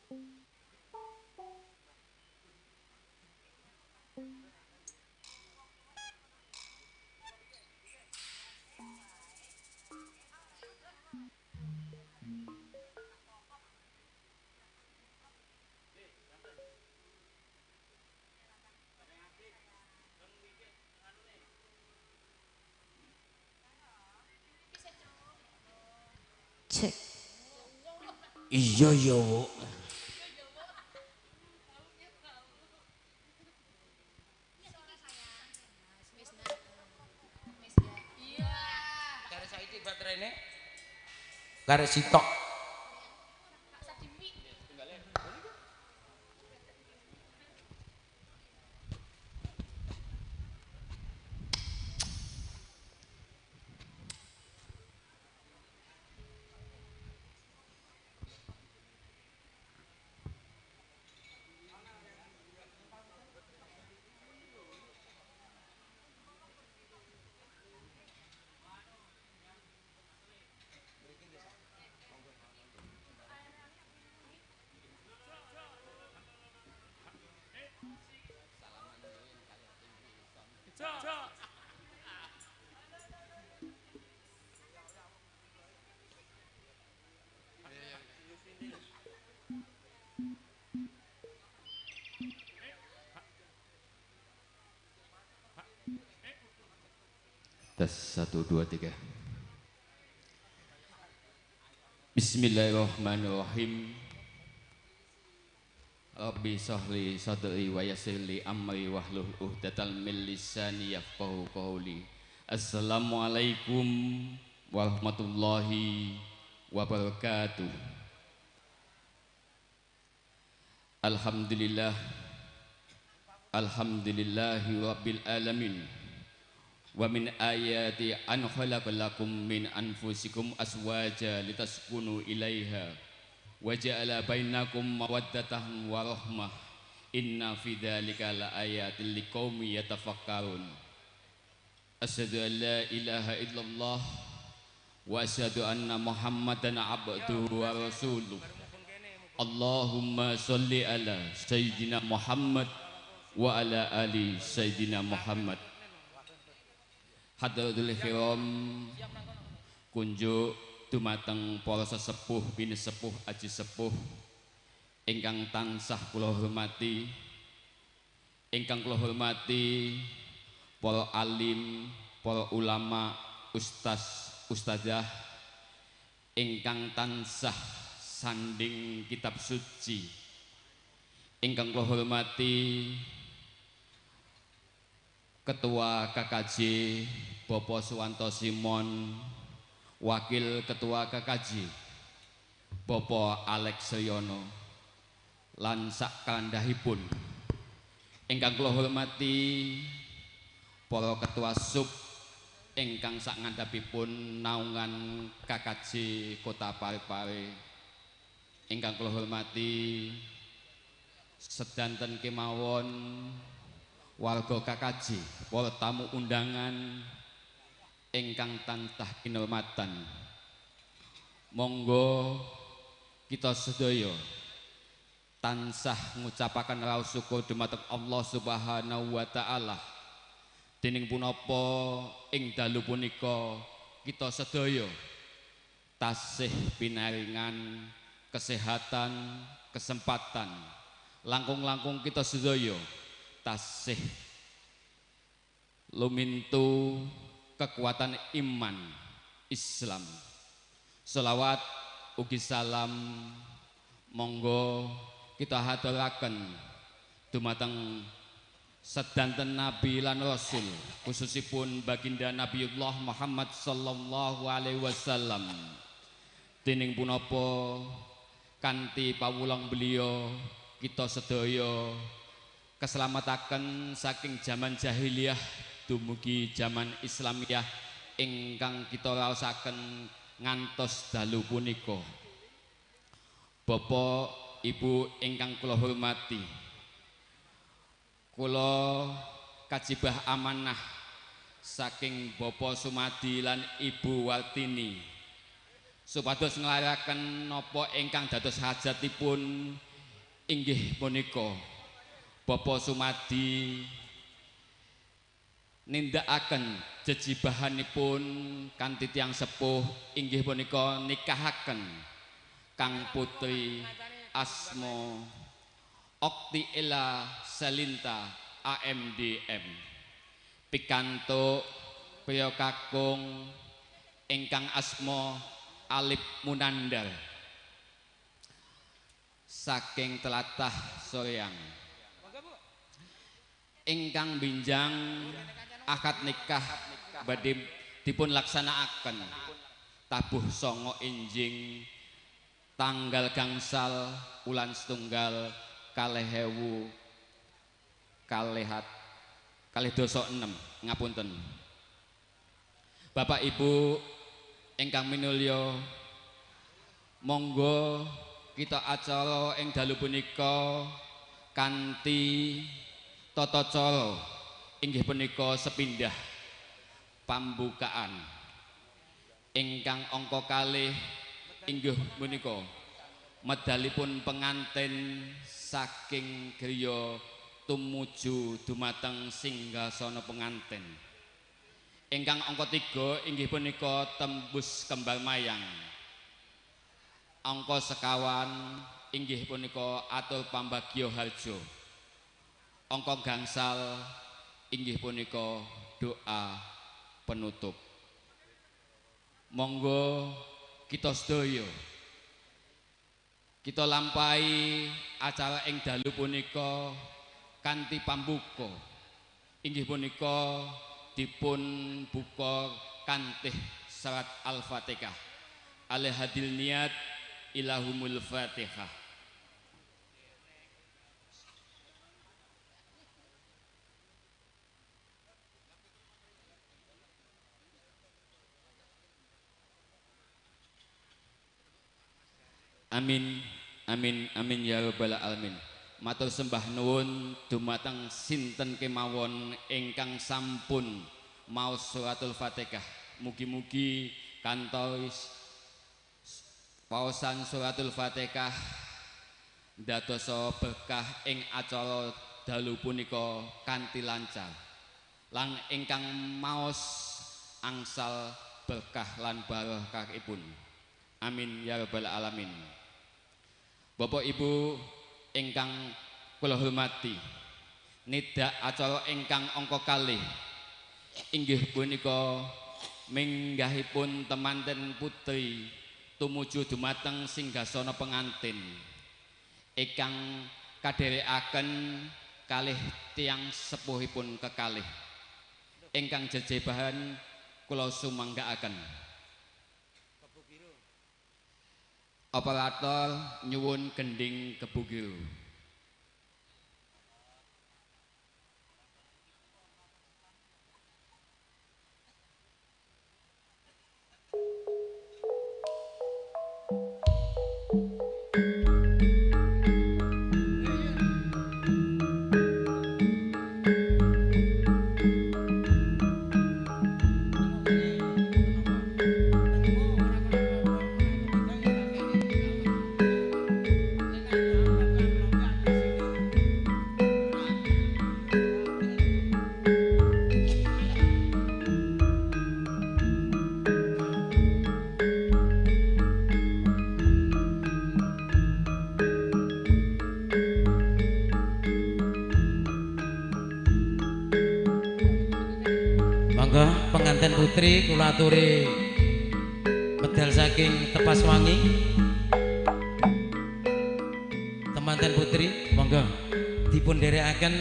Cek. Iya yo. Kare saiki baterainya. Kare sitok. Tes 1 2 3. Bismillahirrahmanirrahim. Rabbi sahli sadri wa yassirli amri wahlul 'uqdatal min lisani yafqahu qawli. Assalamualaikum warahmatullahi wabarakatuh. Alhamdulillah. Alhamdulillahi rabbil alamin. Wa min ayati an khalaqalakum min anfusikum aswaja litaskunu ilaiha wa ja'ala bainakum mawaddatan wa rahmah inna fi dzalika laayatil liqaumin yatafakkarun. Asyhadu an la ilaha illallah wa asyhadu anna muhammadan abduhu wa rasuluh. Allahumma sholli ala sayyidina Muhammad wa ala ali sayyidina Muhammad. Hadratul kiram kunjuk dumateng para sesepuh bini sepuh aji sepuh ingkang tansah kula hormati, ingkang kula hormati para alim, para ulama, ustaz, ustazah ingkang tansah sanding kitab suci, ingkang kula hormati Ketua KKJ Bapak Suwanto Simon, Wakil Ketua KKJ Bapak Alex Yono, lan sak kandhahipun ingkang kula hormati para ketua sub ingkang sak ngandhapipun naungan KKJ Kota Parepare, ingkang kula hormati sedanten kemawon warga KKJ, para tamu undangan ingkang tansah kinurmatan. Monggo kita sedaya tansah ngucapaken raos syukur dumateng Allah Subhanahu wa taala. Dening punapa ing dalu punika kita sedaya tasih pinaringan kesehatan, kesempatan. Langkung-langkung kita sedaya tasih lumintu kekuatan iman Islam. Selawat ugi salam monggo kita haturaken dumateng sedanten Nabi lan Rasul, khususipun baginda Nabiullah Muhammad sallallahu alaihi wasallam. Dening punapa kanthi pawulang beliau kita sedaya keselamataken saking zaman jahiliyah dumugi zaman Islamiyah ingkang kita raosaken ngantos dalu punika. Bapak Ibu ingkang kula hormati, kula kajibah amanah saking Bapak Sumadi lan Ibu Wartini supados nglaraken napa ingkang dados hajatipun inggih punika Bapak Sumadi nindakaken jejibahanipun kanthi tiyang sepuh inggih punika nikahaken Kang Putri asma Okti Ella Selinta AMDM pikantuk priya kakung ingkang asma Alip Munandar saking tlatah Soreang ingkang binjang akad nikah badhe dipun laksanakaken tabuh songo enjing tanggal gangsal wulan setunggal 2026 ngapunten. Bapak Ibu ingkang minulya monggo kita acara ing dalu punika kanthi tata cara inggih punika sepindah pambukaan ingkang angka kalih inggih punika medalipun pengantin saking griya tumuju dumateng singgasana pengantin. Ingkang angka 3 inggih punika tembus kembar mayang. Angka sekawan inggih punika atur pambagya harja. Angka gangsal inggih punika doa penutup. Monggo kita sedaya kita lampahi acara ing dalu punika kanthi pambuka inggih punika dipun buka kanthi surat Al-Fatihah. Al-hadil niat ilahumul Fatihah. Amin amin amin ya rabbal alamin. Matur sembah nuwun dumateng sinten kemawon ingkang sampun maos suratul Fatihah. Mugi-mugi kantos paosan suratul Fatihah dadosa berkah ing acara dalu punika kanthi lancar. Lan ingkang maos angsal berkah lan barokahipun. Amin ya rabbal alamin. Bapak Ibu ingkang kula hormati, nidak acara ingkang angka kalih inggih punika minggahipun temanten putri tumuju dumateng singgasana pengantin ingkang kadherekaken kalih tiyang sepuhipun kekalih ingkang jejebahan kula sumanggaaken. Operator nyuwun gending kebugiru. Pengantin putri kula aturi medal saking Tepas Wangi. Temanten putri monggo dipun dherekaken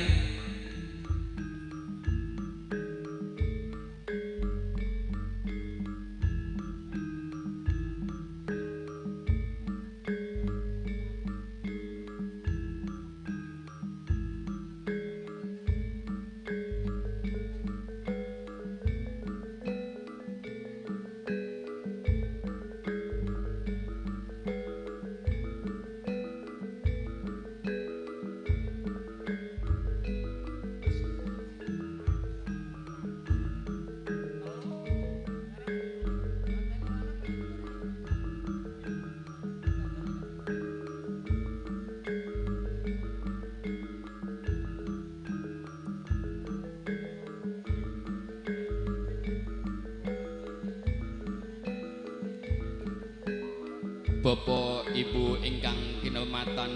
Bapak Ibu ingkang kinurmatan,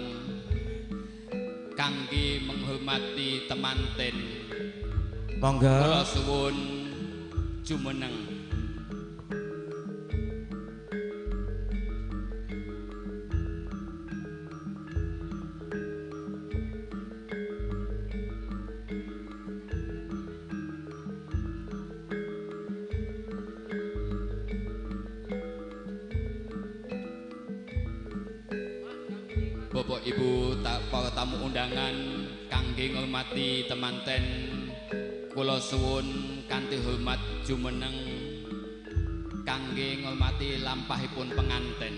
kangge menghormati temanten, monggo kula suwun jumeneng. Bapak Ibu para tamu undangan kangge ngurmati temanten, kula suwun kanthi hormat jumeneng kangge ngurmati lampahipun penganten.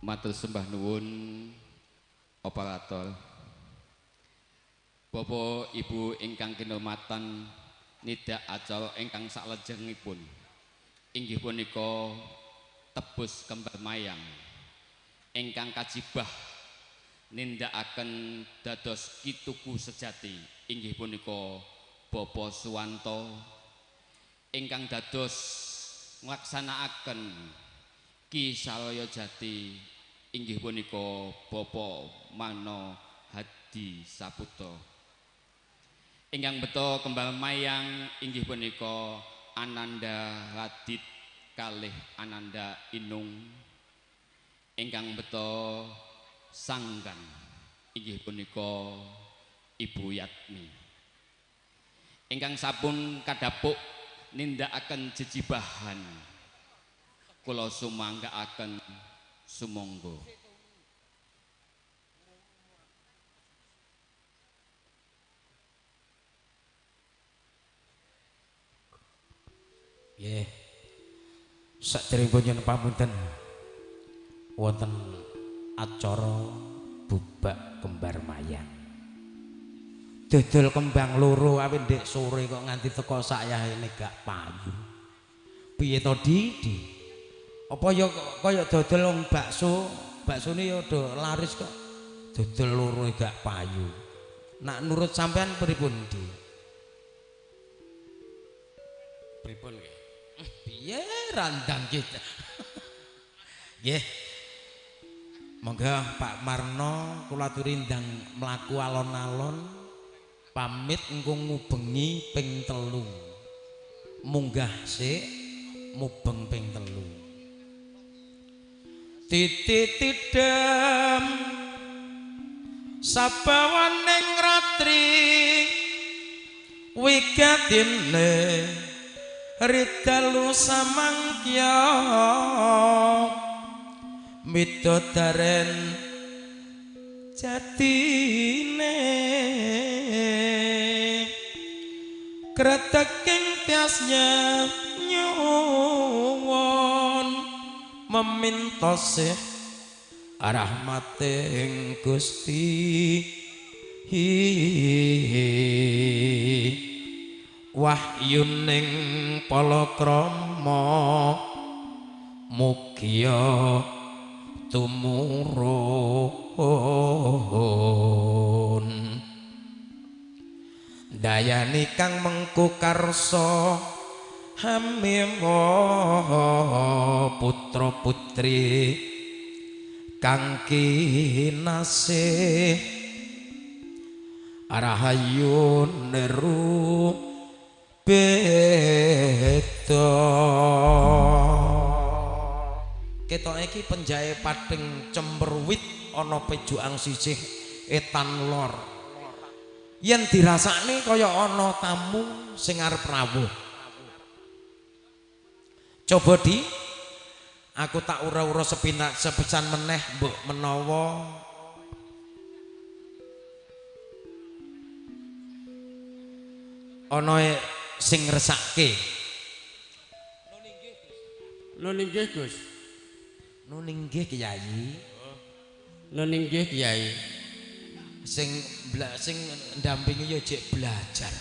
Matur sembah nuwun operator. Bapak Ibu ingkang kinurmatan, nidhak acara ingkang saklajengipun inggih punika tebus kembar mayang ingkang kajibah nindakaken dados kituku sejati inggih punika Bapak Suwanto ingkang dados nglaksanakaken Ki Salaya Jati inggih punika Bapak Mano Hadi Saputra. Ingkang beto kembal mayang inggih punika Ananda Radit kalih Ananda Inung. Ingkang beto sanggan inggih punika Ibu Yatmi. Ingkang sampun kadhapuk nindakaken jejibahan kula sumanggaaken sumangga. Nggih. Saderengipun nyuwun pamunten wonten acara bubak kembar mayang. Dodol kembang loro awit ndek sore kok nganti teko sakyahene gak payu. Piye to Didi? Apa ya kaya dodol wong bakso, baksone ya do laris kok. Dodol loro gak payu. Nak nurut sampean pripun, Di? Pripun nggih? Piye randang kita. Nggih. Monggo Pak Marno kula aturi ndang mlaku alon-alon pamit engko ngubengi ping 3. Munggah sik mubeng ping 3. Titit tidem sabawaning ratu putri wigatine ridalu samangkya midodaren jatine kreteking tiasnya nyuwun memintosih rahmating Gusti wahyuning palakrama mugia tumurun dayani kang mengku karsa hamiwa putra putri kang kinasih rahayu neru beda ketok iki penjahe pating cemberwit ana pejuang sisih etan lor yen dirasakne kaya ana tamu sing arep rawuh coba di aku tak ura-ura sepisan meneh mbok menawa ana sing ngresake. Nun inggih Gus. Nun inggih Kyai. Nun inggih Kyai. Sing ndampingi ya jek belajar.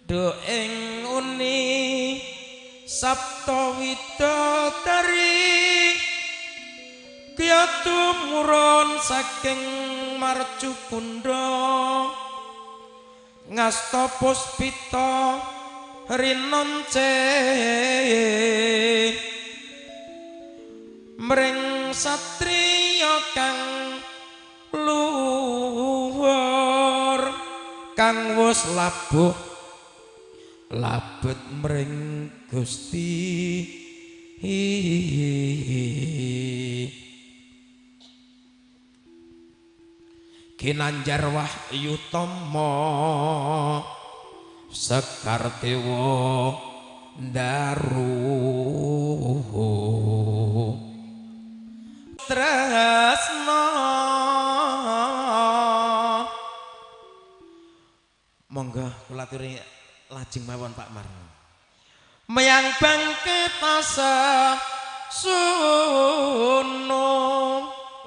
Do ing uni Sabta Widodari kaya tumurun saking Marcukunda ngasta puspita rinonce mring satriya kang luhur kang wis labuh labet mring Gusti Kinanjar Wahyu Tama Sekar Dewa Daru Tresna monggo kula aturi lajeng mawon Pak Marno Mayang bangkit asa suno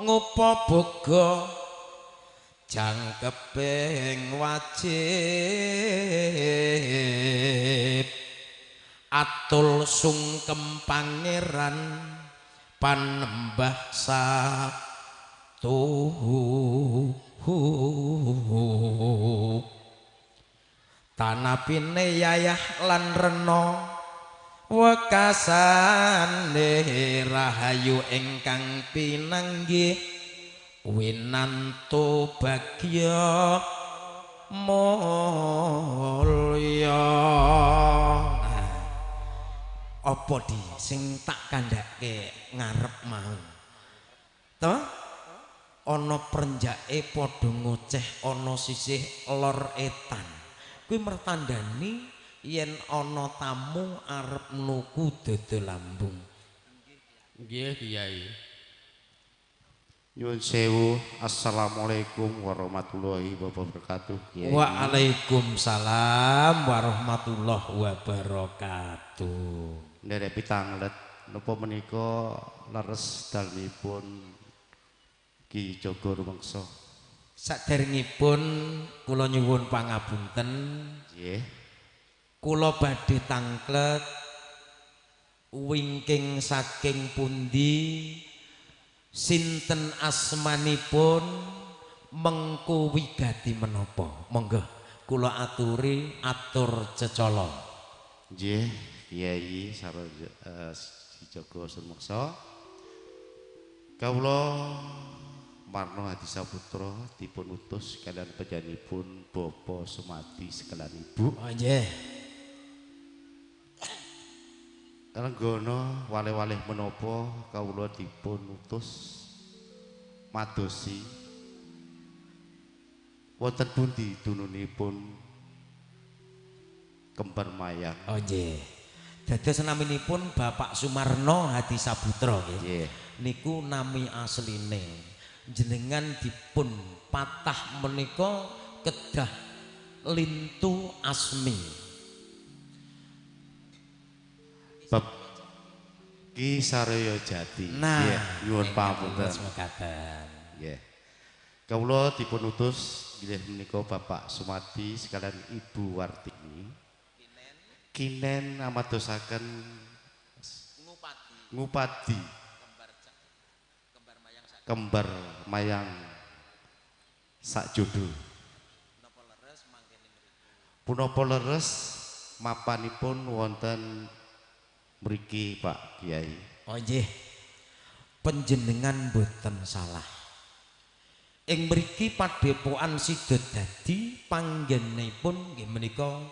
ngupa boga jangkeping wajib atul sungkem pangeran panembah satuhu tanapine yayah lan rena wekasane rahayu ingkang pinanggih winanto bagya mulya apa di sing tak kandhake ngarep mau to ana prenjake padha ngoceh ana sisih lor etan kuwi mertandani yen ana tamu arep nuku dodol lambung nggih Kyai. Nyuwun sewu. Assalamualaikum warahmatullahi wabarakatuh. Waalaikumsalam warahmatullahi wabarakatuh. Nderek pitanglet napa menika leres dalmipun Ki Jaga Rumangsa. Saderengipun kula nyuwun pangapunten. Nggih. Kula badhe tanglet wingking saking pundi sinten asmanipun mengku wigati menapa monggo kula aturi atur cecala nggih Kyai sareng Ki Jaga Rumangsa kawula Marno Hadisaputra dipun utus kaliyan panjenenganipun Bapa Sumadi sekalian Ibu nggih Kalenggono waleh-waleh menapa kawula dipun utus madosi wonten pundi dununipun kembar mayang? Oh nggih. Dados naminipun Bapak Sumarno Hadi Saputra nggih. Nggih. Niku nami asline. Jenengan dipun patah menika kedah Lintu Asmi. Bab Ki Saraya Jati. Nah, Nggih, nyuwun pamunten. Semekaten. Nggih. Kawula dipun utus bilih menika Bapak Sumadi sekalian Ibu Wartini. Kinen amadosaken ngupadi kembar mayang sak judul. Punapa leres mapanipun wonten mriki Pak Kiai. Oh nggih. Panjenengan boten salah. Ing mriki Padepokan Sidodadi panggenipun nggih menika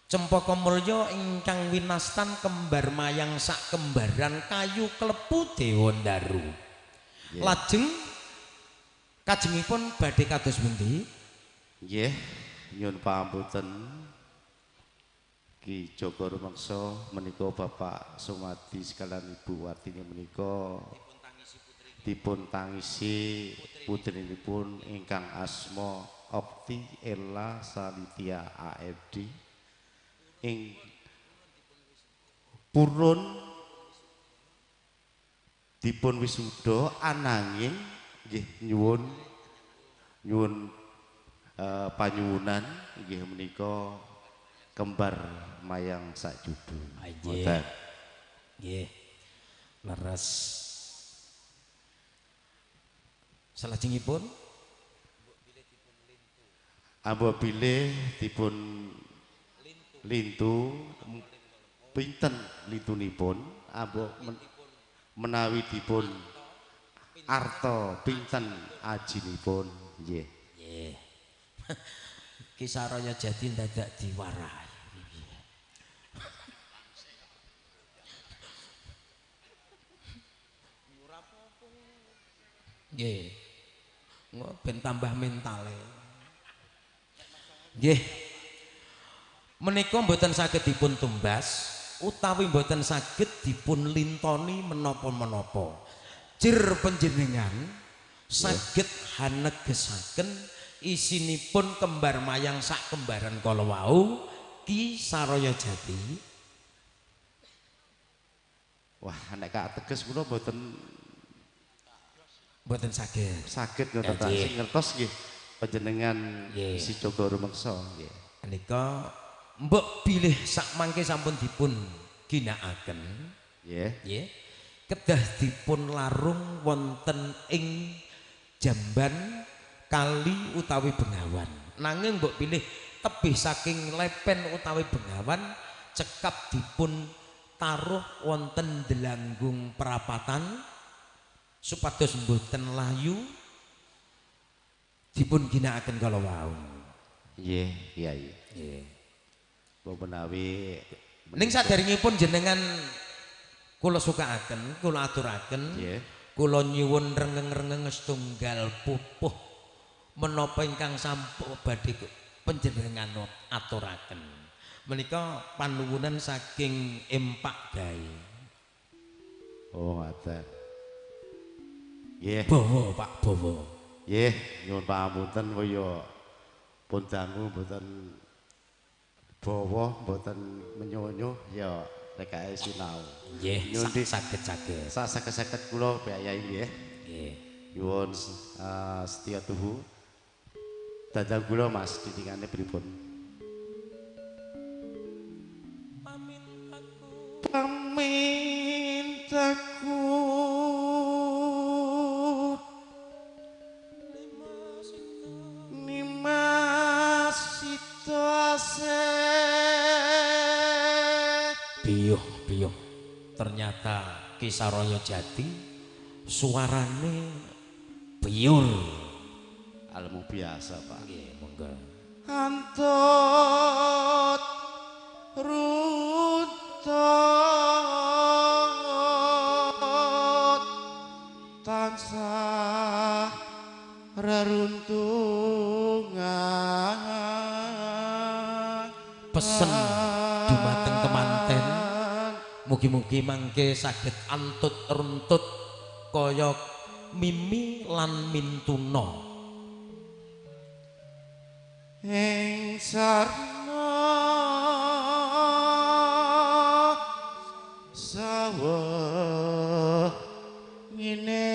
Cempaka Mulya ingkang winastan kembar mayang sak kembaran kayu klepu Dewa Ndaru. Lajeng kajengipun badhe kados pundi? Nggih, nyuwun pamunten Ki Joko Rumangsa menika Bapak Sumadi sekalian Ibu Wartini menika dipun tangisi putrinipun ingkang asma Okti Ella Salitia AFD ing purun dipun wisuda ananging nggih nyuwun panyuwunan nggih menika kembar mayang sak judul. Nggih. Nggih. Leres. Salajengipun Amba bilih dipun lintu pinten lintunipun amba menawi dipun arta pinten ajinipun nggih. nggih. Ki Saraya Jati dadak diwarahi. Nggih. Ben tambah mentale. Nggih. Menika mboten saged dipun tumbas utawi mboten saged dipun lintoni menapa-menapa. Jir panjenengan saged hanegesaken isinipun kembar mayang sak kembaran kala wau Ki Saraya Jati. Wah, nek kateges kula mboten saged. saged ngoten sing ngertos nggih panjenengan si Joko Rumangsa nggih. Menika mbok bilih sak mangke sampun dipun ginakaken. Nggih. Kedah dipun larung wonten ing jamban kali utawi bengawan. Nanging mbok pilih tebih saking lepen utawi bengawan cekap dipun taruh wonten delanggung perapatan supados mboten layu dipun ginakaken kala wau. Nggih, Kyai. Nggih. Menawi ning saderengipun jenengan kula sukaaken, kula aturaken, kula nyuwun rengeng-rengeng setunggal pupuh menapa ingkang sampun badhe panjenengan aturaken. Menika panuwunan saking Empak Gai. Oh, ngaten. Nggih. Bawa Pak Bawa. Nggih, nyuwun pamunten kaya pun dangu mboten bawa mboten menyunyuh ya nek kae sinau. Nggih, saged-saged. Saged-saged kula Kyai nggih. Nggih. Nyuwun setya tuhu. Dadang kula Mas titingane pripun? Pamintaku Biyuh-biyuh. Ternyata Ki Saraya Jati suarane biyur. Almu biasa, Pak. Nggih, monggo. Antut runtut tansah reruntungan pesen dumateng kemanten mugi-mugi mangke saged antut runtut kaya Mimi lan Mintuna ing sarna sawah ngene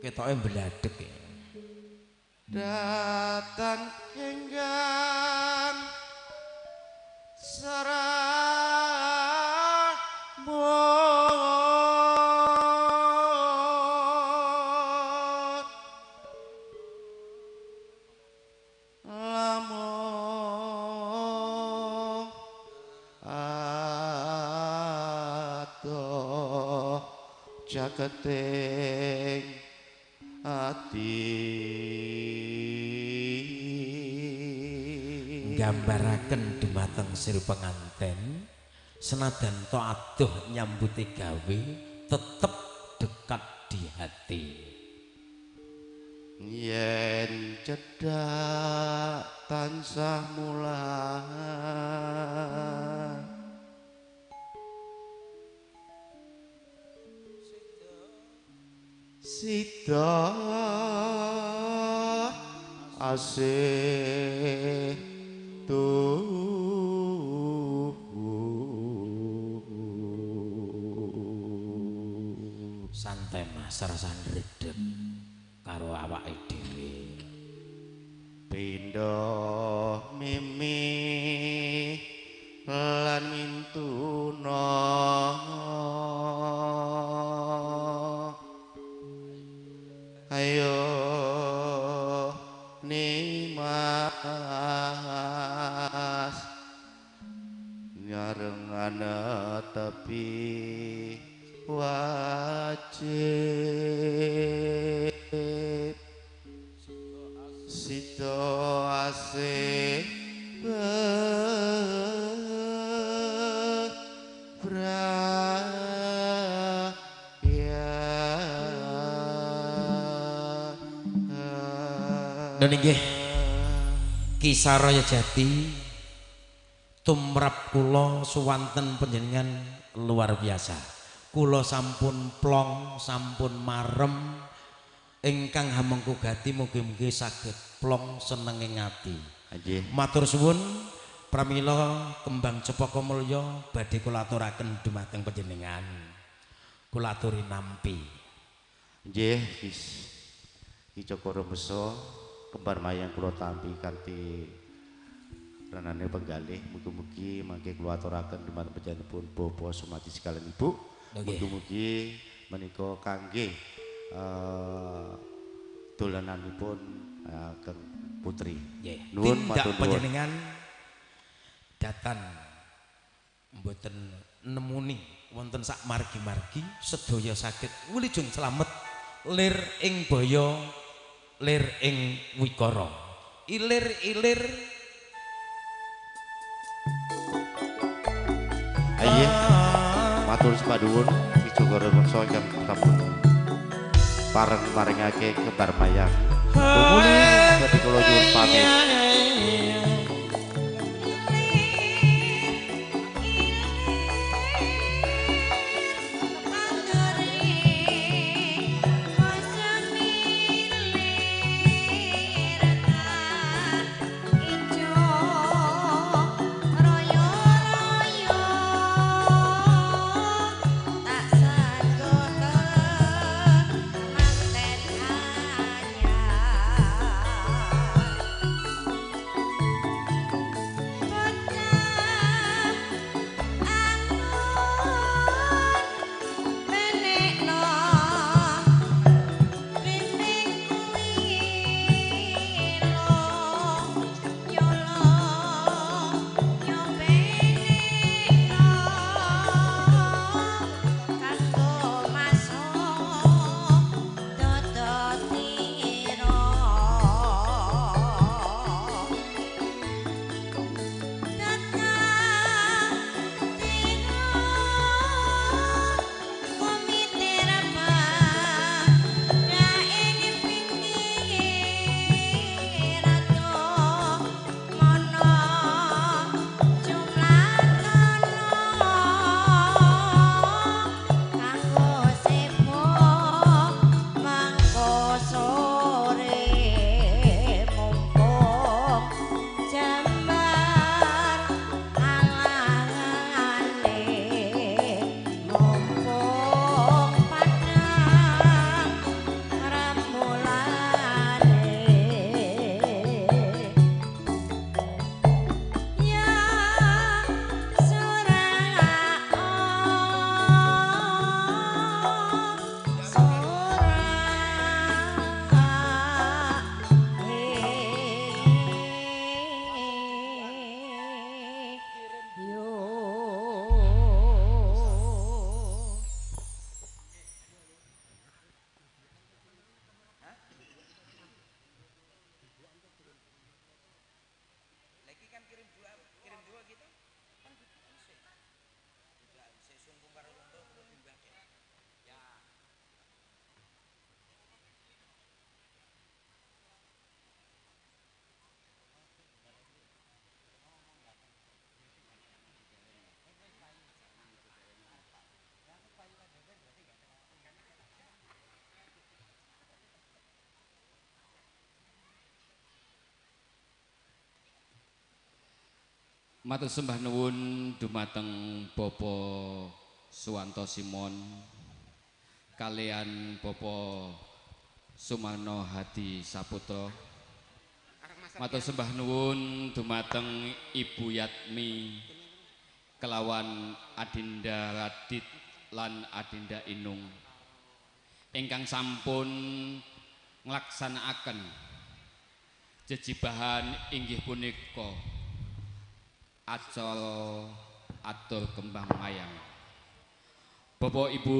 ketoke mbladeg ya. Datang enggan serambut lamun atuh jageting ati nggambaraken dumateng sir penganten senajan to adoh nyambuti gawe tetep dekat di hati yen cedhak tansah mulang sida asih santai mas rasane redep karo awake dhewe pindha Mimi lan Mintuna ayo Nimas nyarengan tepi wajib sida asih dan inggih Kisah Raya Jati tumrap kula suwanten panjenengan luar biasa. Kula sampun plong, sampun marem ingkang hamengku gati mugi-mugi saged plong senenging ati. Nggih. Matur suwun pramila kembang Cepaka Mulya badhe kula aturaken dumateng panjenengan. Kula aturi nampi. Nggih, Ki Cokoro Meso kembar mayang kula tampi kanthi ranane penggalih mugi-mugi mangke kula aturaken dumateng panjenenganipun Bapak Sumati sekalian Ibu. Mugi-mugi menika kangge dolananipun Kang Putri. Nggih. Nuwun Tindak matur nuwun. panjenengan datan mboten nemuni wonten sak margi-margi sedaya saged wilujeng slamet lir ing baya lir ing wikara ilir-ilir Ayo matur sepaduwun Ki Cokoro Meso ingkang sampun pareng maringake kembar mayang. Bumuli badhe kula nyuwun pamit. Matur sembah nuwun dumateng Bapak Suwanto Simon kalian Bapak Sumarno Hadi Saputra. Matur sembah nuwun dumateng Ibu Yatmi kelawan Adinda Radit lan Adinda Inung ingkang sampun nglaksanakaken jejibahan inggih punika acara atur kembang mayang. Bapak Ibu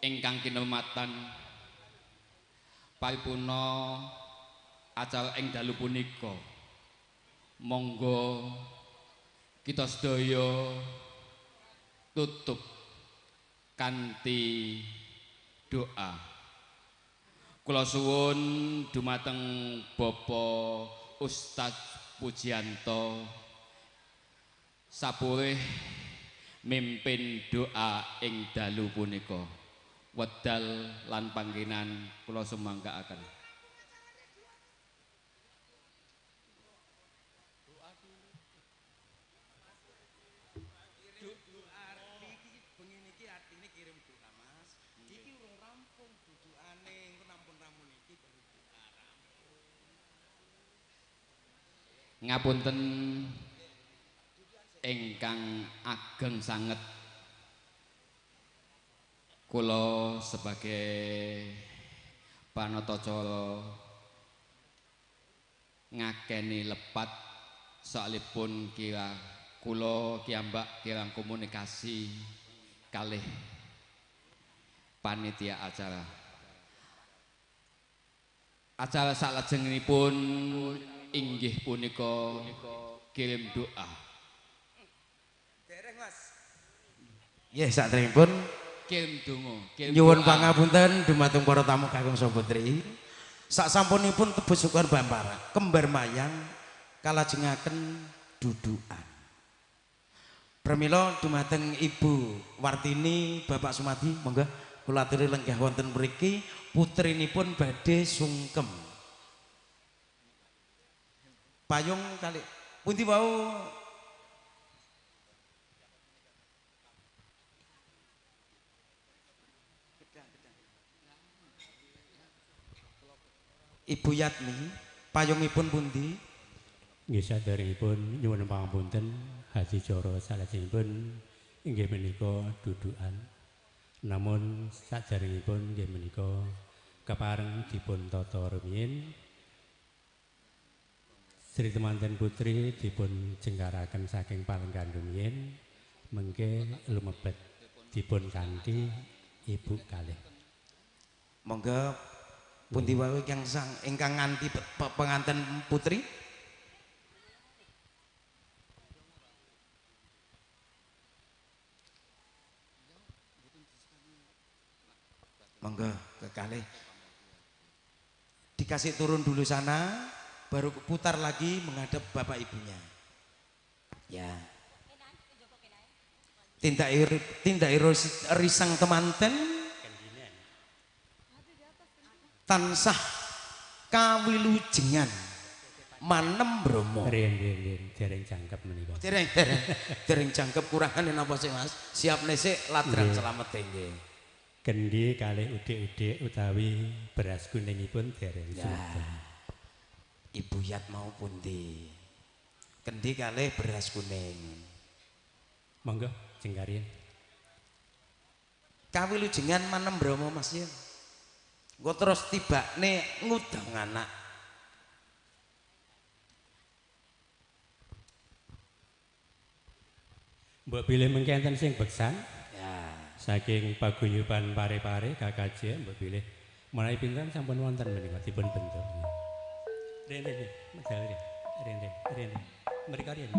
ingkang kinurmatan, paripurna acara ing dalu punika monggo kita sedaya tutup kanthi doa. Kula suwun dumateng Bapak Ustadz Pujianto sapurih mimpin doa ing dalu punika. Wedal lan panggenan kula sumangkaaken. Ngapunten ingkang ageng sanget kula sebagai panatacara ngakeni lepat salipun kira kula kiambak kirang komunikasi kalih panitia acara. Acara salajengipun inggih punika kirim doa. Dereng Mas. Nggih sakderengipun Kirim donga, nyuwun pangapunten dumateng para tamu kakung saputri. Saksampunipun tebus syukur Bampara kembar mayang kalajengaken dudukan. Pramila dumateng Ibu Wartini, Bapak Sumadi, monggo kula aturi lenggah wonten mriki putrinipun badhe sungkem. Payung kali pundi wau Ibu Yatmi payungipun pundi? Nggih saderengipun nyuwun pangapunten hadicara salajengipun inggih menika dudukan. Namun saderengipun inggih menika kepareng dipun tata rumiyin Sri Temanten Putri dipun jenggaraken saking palenggan rumiyin mengke lumebet dipun kanthi Ibu kalih. Monggo pundi wau ingkang nganti penganten putri? Monggo kekalih. Dikasih turun dulu sana, baru putar lagi menghadap bapak ibunya. Ya. Tindak risang temanten tansah kawilujengan manem bromo. Rin dereng jangkep menika. Dereng jangkep kurangane napa sih Mas? Siap nesik ladran selamet nggih. Kendi kalih udik-udik utawi beras kuningipun dereng sudah. Ibu Yat mau pundi? Kendi kalih beras kuning. Monggo jenggarin. Kawilujengan manem bromo Mas ya. Engko terus tibane ngudang anak. Mbok pilih mengke enten sing beksan. Ya. Saking paguyuban pare-pare KKJ mbok pilih mulai pinten sampun wonten menika dipun bentuk. Rene medal rene. Mereka riyen.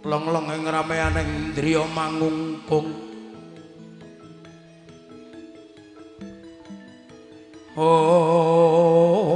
Long-long ing rameaning driya mangungkung. Oh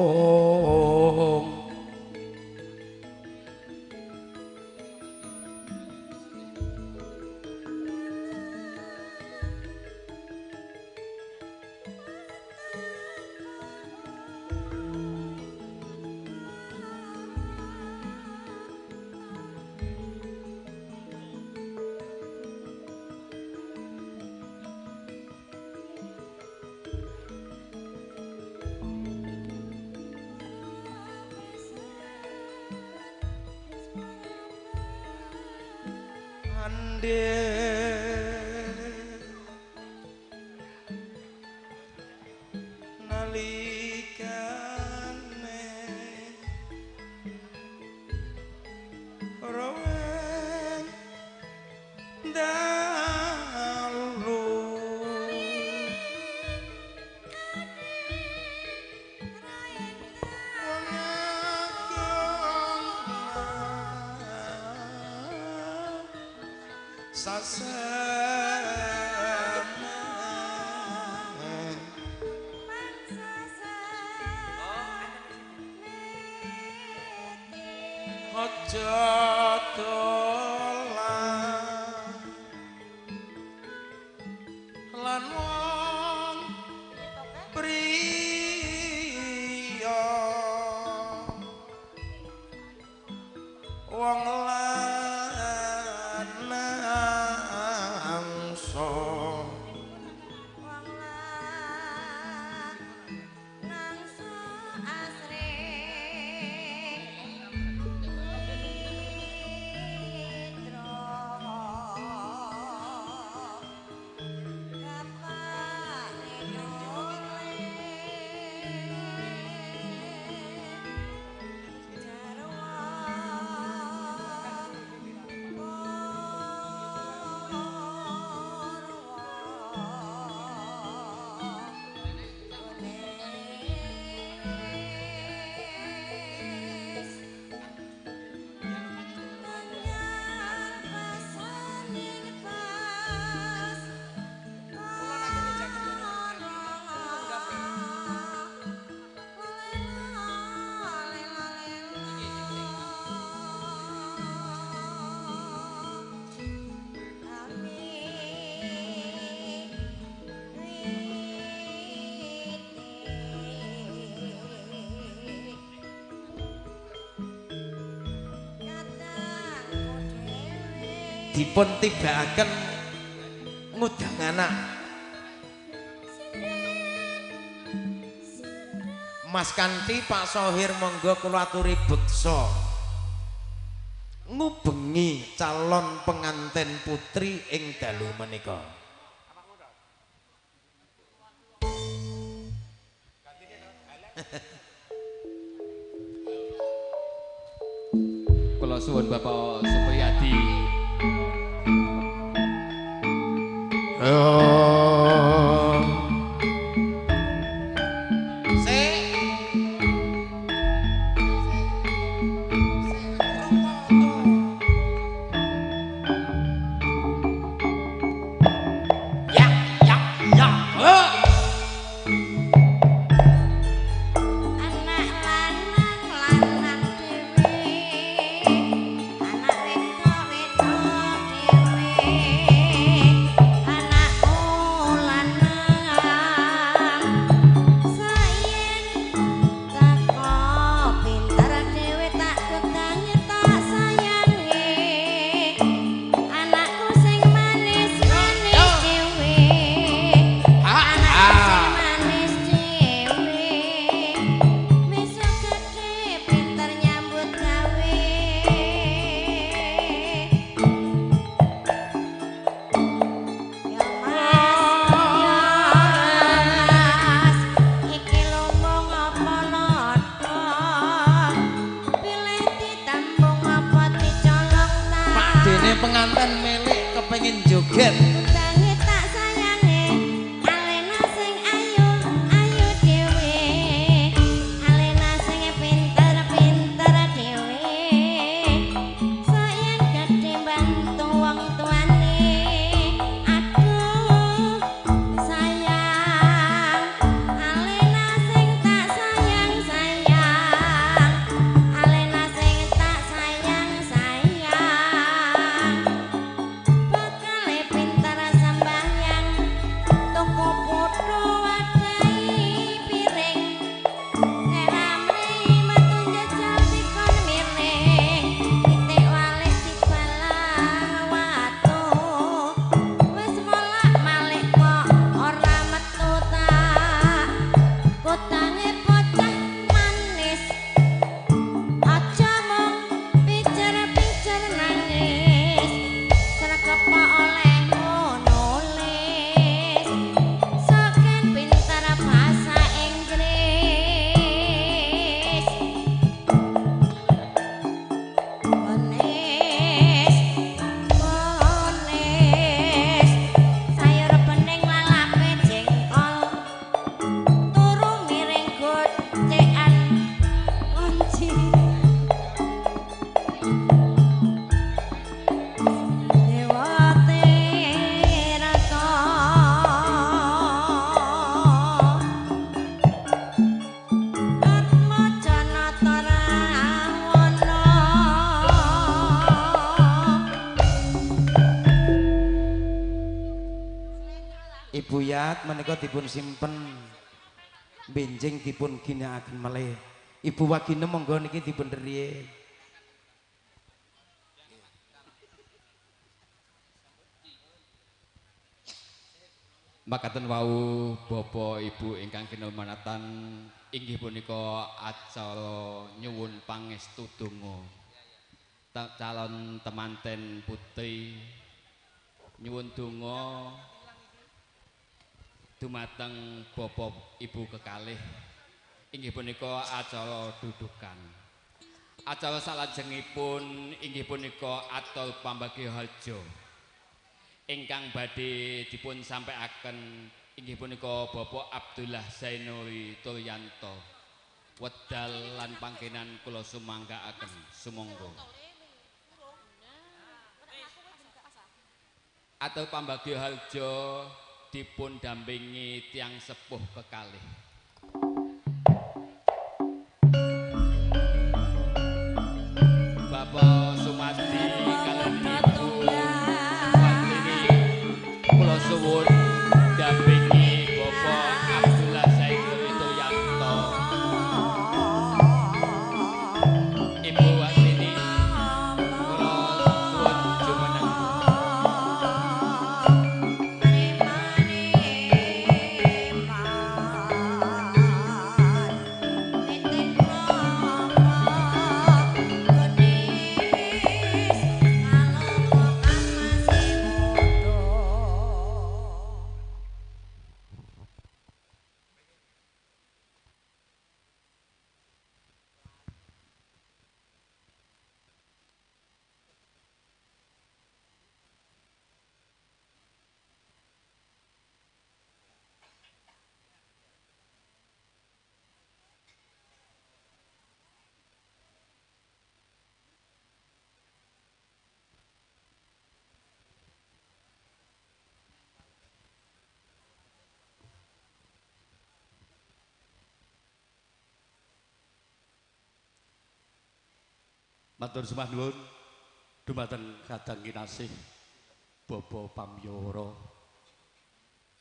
nalikane raweng dalu aja dolan lan wong priya wong lanang dipun tibakaken ngudang anak Mas Kanthi Pak Sohir monggo kula aturi beksa ngubengi calon pengantin putri ing dalu menika. Kula suwun Bapak Supriyadi. Bang Buryat menika dipun simpen benjing dipun ginakaken malih. Ibu Waginem monggo niki dipun riye. Makaten wau Bapak Ibu ingkang kinurmatan inggih punika acara nyuwun pangestu donga. Calon temanten putri nyuwun donga dumateng Bapak Ibu kekalih inggih punika acara dudukan. Acara salajengipun inggih punika atol pambagya harja. Ingkang badhe dipun sampaiaken inggih punika Bapak Abdullah Zainuri Turyanto. Wedal lan panggenan kula sumanggaaken sumangga. Atau pambagya harja dipun dampingi tiang sepuh kekalih. Bapak Sumadi kaliyan Ibu kula suwun dampingi Bapak Abdullah Zainuri Turyanto. Ibu Wasini kula suwun jumeneng. Matur sembah nuwun dumateng kadang kinasih Bapa Pamyara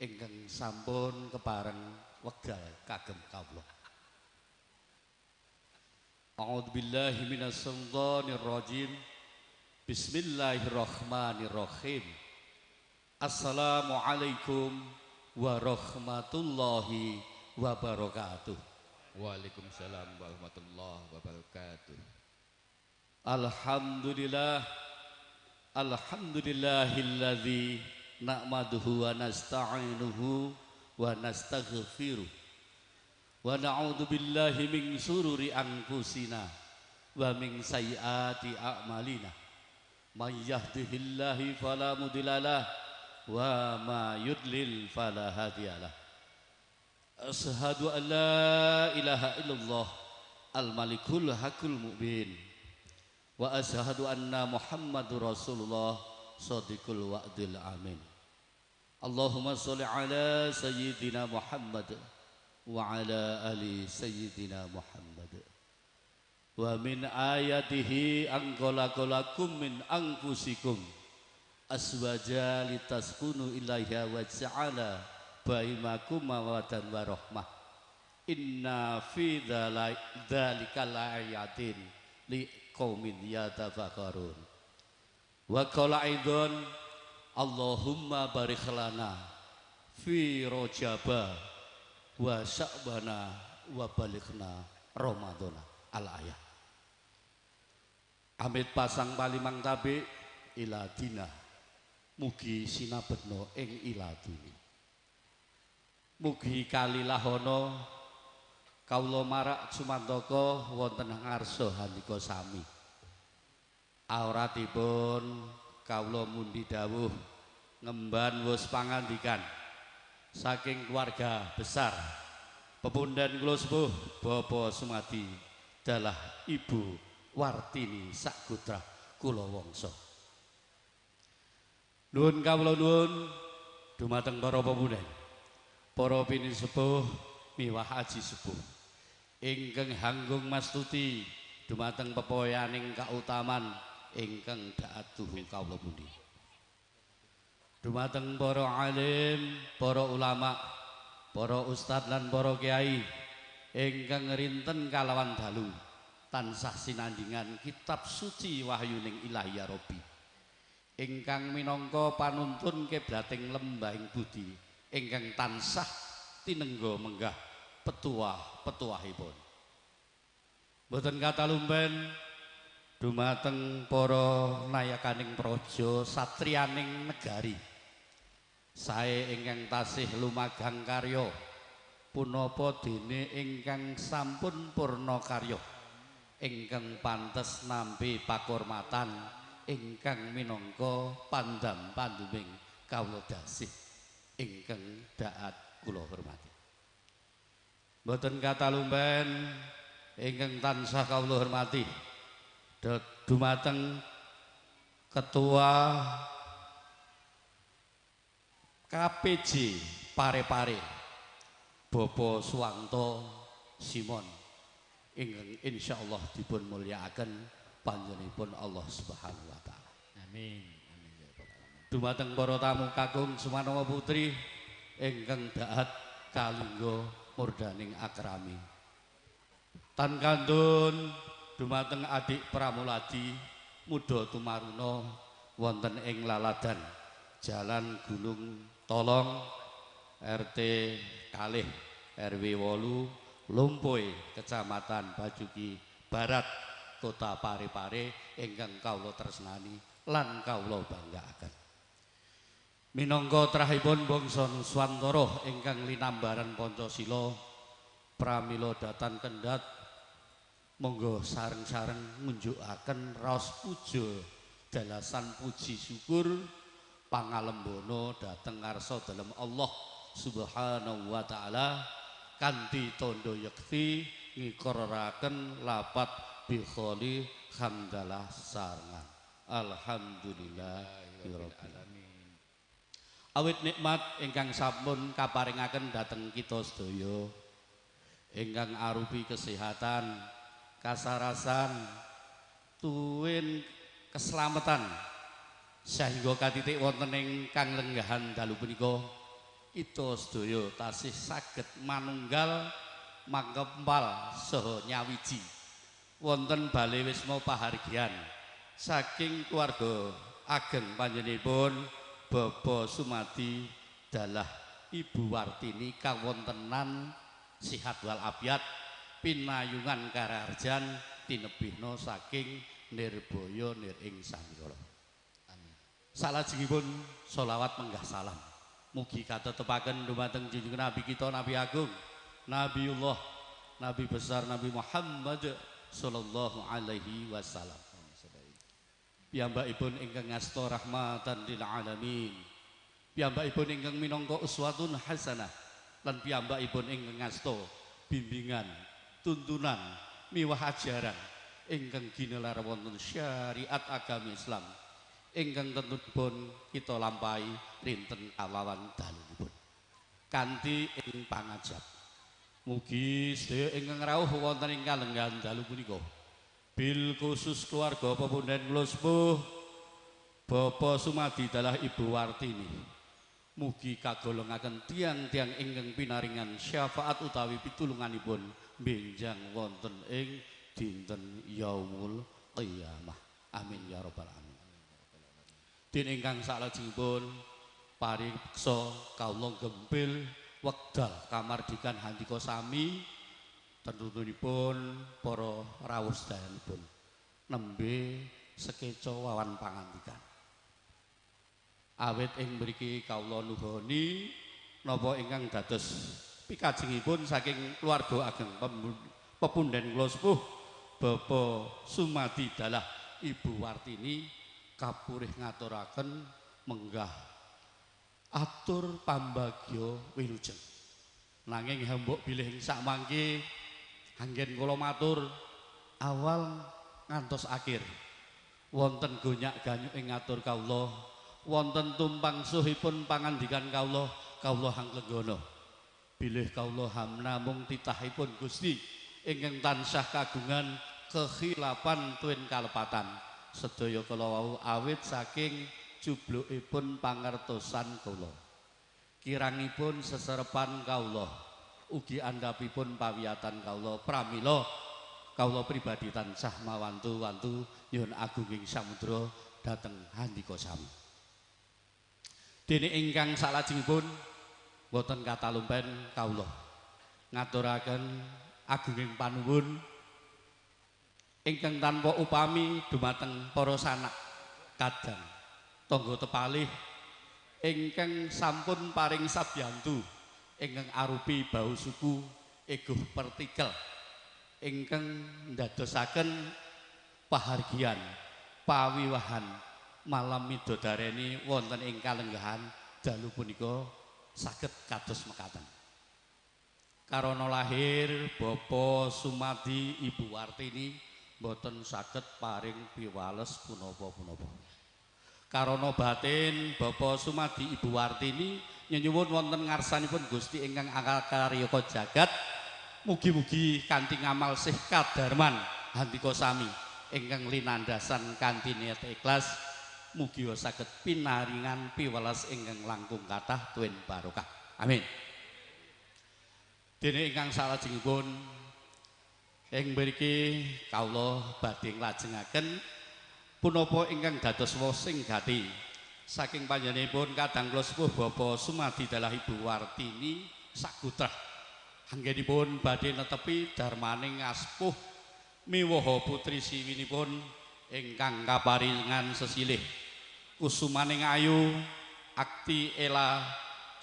ingkang sampun kepareng wekdal kagem kawula. A'udzubillahi minasyaitonir rajim. Bismillahirrahmanirrahim. Assalamualaikum warahmatullahi wabarakatuh. Waalaikumsalam warahmatullahi wabarakatuh. Alhamdulillah, alhamdulillahilladzi na'maduhu wa nasta'inuhu wa nastaghfiruh wa na'udzu billahi min sururi anfusina wa min sayyiati a'malina. May yahdihillahu fala mudhillalah wa ma yudlil fala hadiyalah. Asyhadu an la ilaha illallah al-malikul haqqul mubin. Wa asyhadu anna Muhammadur Rasulullah shadiqul wa'dil amin. Allahumma sholli ala sayyidina Muhammad wa ala ali sayyidina Muhammad. Wa min ayatihi an khalaqalakum min anfusikum aswaja litaskunu ilaiha wa ja'ala bainakum mawaddan wa rahmah. Inna fi dzalika laayatin li qaumin yatafakkarun. Wa qala aidan Allahumma barik lana fi rajaba wa sya'bana wa balighna ramadhana al ayat. Amit pasang palimang tabe iladina mugi sinabetna ing iladini. Mugi kalilahono kawula marak sumantaka wonten ngarsa handika sami. Awratipun kawula mundi dawuh ngemban wus pangandikan saking keluarga besar pepundhen kula sepuh Bapak Sumadi dalah Ibu Wartini Sakutra kula wangsa. Nuwun kawula nuwun dumateng para pepundhen, para pini sepuh miwah aji sepuh ingkang hanggung mastuti dumateng pepoyaning kautaman ingkang dhaatuh kawula pundi. dumateng para alim, para ulama, para ustad lan para kiai ingkang rinten kalawan dalu tansah sinandingan kitab suci wahyuning Ilahi ya Rabbi ingkang minangka panuntun kiblating lembahing budi ingkang tansah tinengga menggah petuah-petuahipun. Boten katalumben dumateng para nayakaning praja satriyaning negari. Sae ingkang tasih lumagang karya punapa dene ingkang sampun purna karya ingkang pantes nampi pakurmatan ingkang minangka pandam-panduming kawula dasih ingkang daat kula hormati. Boten katalumben ingkang tansah kawula hormati dumateng Ketua KPJ Pare-Pare Bapak Suwanto Simon ingkang insyaallah dipun mulyakaken panjenenganipun Allah Subhanahu wa taala. Amin. Amin ya rabbal alamin. Dumateng para tamu kakung Sumanawa Putri ingkang daat kalingga murdaning akrami. Tan kandhun dumateng adik Pramuladi muda tumaruna wonten ing Laladan Jalan Gunung Tolong RT kalih RW 8 Lumpuy Kecamatan Bajuki Barat Kota Pare-Pare ingkang kawula tresnani lan kawula banggaaken. Minangka trahipun bangsa Nuswantara ingkang linambaran Pancasila pramila datan kendhat monggo sareng-sareng ngunjukaken raos puja dalasan puji syukur pangalembono dhateng ngarsa dalem Allah Subhanahu wa taala kanthi tandha yekti ngiqraraken lapat bi kholi hamdalah sarengan alhamdulillahirabbil alamin. Awit nikmat ingkang sampun kaparingaken dhateng kita sedaya ingkang arupi kesehatan, kasarasan, tuwin keselamatan sehingga katitik wonten ingkang lenggahan dalu punika kita sedaya tasih saged manunggal mangkempal saha nyawiji wonten Bale Wisma Pahargyan saking keluarga ageng panjenenganipun Bapak Sumadi dalah Ibu Wartini kawontenan sihat wal afiat pinayungan kararjan tinebihna saking Nirboyo nir ing Sangkala. Amin. Salajengipun sholawat menggah salam mugi katetepaken dumateng junjungan Nabi kita Nabi Agung Nabiullah Nabi besar Nabi Muhammad sallallahu alaihi wasallam. Piyambakipun ingkang ngasta rahmatan lil alamin. Piyambakipun ingkang minangka uswatun hasanah lan piyambakipun ingkang ngasta bimbingan, tuntunan, miwah ajaran ingkang ginelar wonten syariat agami Islam ingkang tentunipun kita lampahi rinten kalawan dalunipun kanthi ing pangajap. Mugi sedaya ingkang rawuh wonten ing kalenggahan dalu punika bil khusus keluarga pepundhen kula sepuh Bapak Sumadi dalah Ibu Wartini mugi kagolongaken tiang-tiang ingkang pinaringan syafaat utawi pitulunganipun benjang wonten ing dinten yaumul qiyamah. Amin ya rabbal alamin. Den ingkang salajengipun pariksa kawula gempil wekdal kamardikan handika sami tentunipun para rawuh sedayanipun nembe sekeca wawan pangandikan. Awit ing mriki kawula nuhoni napa ingkang dados pikajengipun saking keluarga ageng pepundhen kula sepuh Bapak Sumadi dalah Ibu Wartini kapurih ngaturaken menggah atur pambagya wilujeng. Nanging hembok bilih sak mangke anggen kula matur awal ngantos akhir wonten gonyak ganyuk ing ngatur kawula wonten tumpang suhipun pangandikan kawula hanglenggana bilih kawula namung titahipun Gusti ingkang tansah kagungan kekhilapan tuwin kalepatan sedaya kala wau awit saking jublukipun pangertosan kula. Kirangipun seserepan kawula ugi andhapipun pawiyatan kawula pramila kawula pribadi tansah mawantu-wantu nyuwun agunging samudra dhateng handika sami. Dene ingkang salajengipun boten katalumpen kawula ngaturaken agunging panuwun ingkang tanpa upami dumateng para sanak kadang tangga tepalih ingkang sampun paring sabyantu ingkang arupi bau suku eguh partikel ingkang ndadosaken pahargyan pawiwahan malam midodareni wonten ing kalenggahan dalu punika saged kados mekaten. Karana lahir Bapa Sumadi Ibu Wartini boten saged paring piwales punapa-punapa. Karana batin Bapa Sumadi Ibu Wartini nyuwun wonten ngarsanipun Gusti ingkang akaryaka jagat mugi-mugi kanthi ngamal sih kadarman handika sami ingkang linandasan kanthi niat ikhlas mugi saged pinaringan piwelas ingkang langkung kathah tuwin barokah. Amin. Dene ingkang salajengipun ing mriki kawula badhe nglajengaken punapa ingkang dados wosing gati saking panjenenganipun kadang kula sepuh Bapa Sumadi dalah Ibu Wartini sagutrah anggenipun badhe netepi darmaning aspuh miwaha putri siwinipun ingkang kaparingan sesilih kusumaning ayu Akti Ela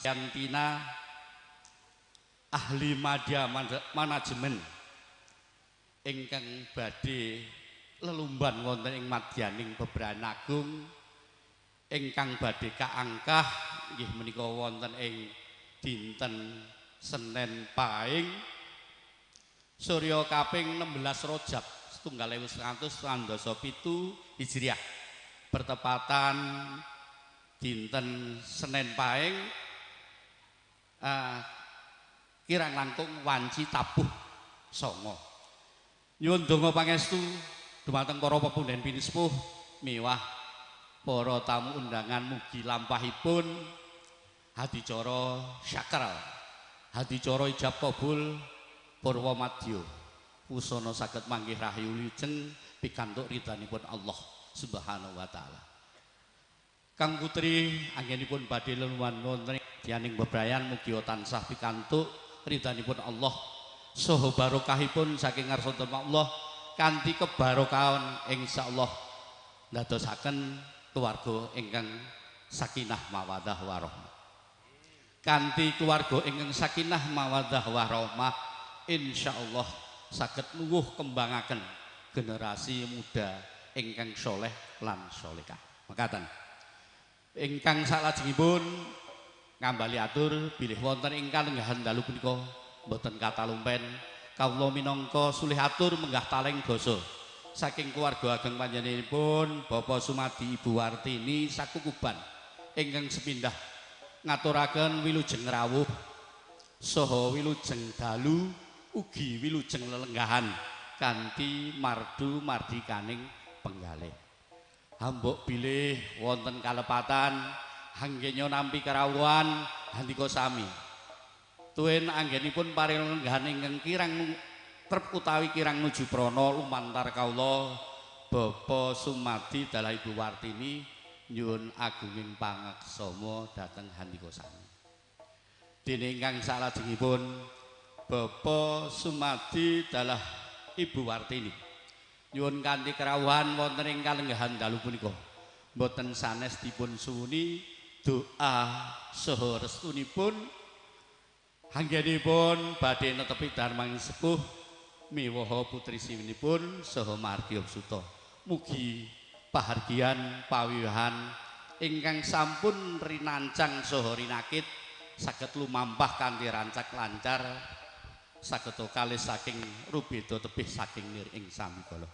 Yantina ahli media manajemen ingkang badhe lelumban wonten ing madyaning Bebrayan Agung ingkang badhe kaangkah nggih menika wonten ing dinten Senin Pahing Surya kaping 16 Rajab 1917 Hijriah bertepatan dinten Senin Pahing kirang langkung wanci tabuh songo. Nyuwun donga pangestu dumateng para pepundhen pinisepuh miwah para tamu undangan mugi lampahipun hadicara syakral, hadicara ijab kabul purwa madya wusana saged manggih rahayu lijeng pikantuk ridhanipun Allah Subhanahu wa taala. Kang putri anggenipun badhe lelungan wonten dianing bebrayan mugi tansah pikantuk ridhanipun Allah saha barokahipun saking ngarsanipun Allah kanthi kebarokahan insyaallah ndadosaken keluarga ingkang sakinah mawaddah warahmah. Kanthi keluarga ingkang sakinah mawaddah warahmah insyaallah saged nuwuh kembangaken generasi muda ingkang soleh lan solehah. Mekaten. Ingkang salajengipun ngambali atur bilih wonten ing kalenggahan dalu punika boten katalumpen kawula minangka sulih atur menggah taleng basa saking keluarga ageng panjenenganipun Bapak Sumadi Ibu Wartini sakukuban ingkang sepindah ngaturaken wilujeng rawuh saha wilujeng dalu ugi wilujeng lelenggahan kanthi mardu mardikaning penggalih. Hambuk bilih wonten kalepatan anggenya nampi kerawuhan handika sami. Tuwin anggenipun paring lelenggahan ingkang kirang trep utawi kirang nuju prana lumantar kawula Bapa Sumadi dalah Ibu Wartini nyuwun agunging pangaksama dhateng handika sami. Dene ingkang salajengipun Bapa Sumadi dalah Ibu Wartini nyuwun kanthi kerawuhan wonten ing kalenggahan dalu punika boten sanes dipun suwuni doa saha restunipun anggenipun badhe netepi darmaning sepuh miwaha putri siwinipun saha margi suta. Mugi pahargyan pawiwahan ingkang sampun rinancang saha rinakit saged lumampah kanthi rancak lancar saged kalih saking rubeda tebih saking nir ing samikala.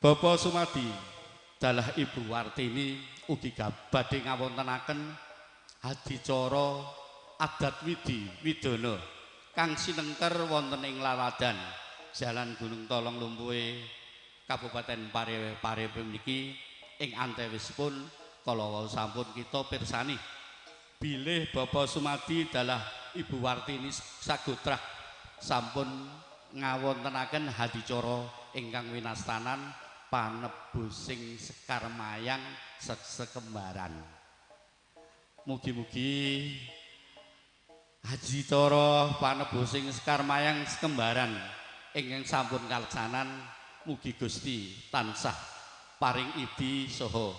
Bapak Sumadi dalah Ibu Wartini ugi badhe ngawontenaken hadicara adat widi widana kang sinengker wonten ing Laladan Jalan Gunung Tolong Lumpuhe Kabupaten Pare mriki ing antawisipun kala wau sampun kita pirsani bilih Bapak Sumadi dalah Ibu Wartini Sagotra sampun ngawontenaken hadicara ingkang winastanan panebusing Sekar Mayang sekembaran. Mugi-mugi hadicara panebusing Sekar Mayang sekembaran ingkang sampun kaleksanan mugi Gusti tansah paring idi saha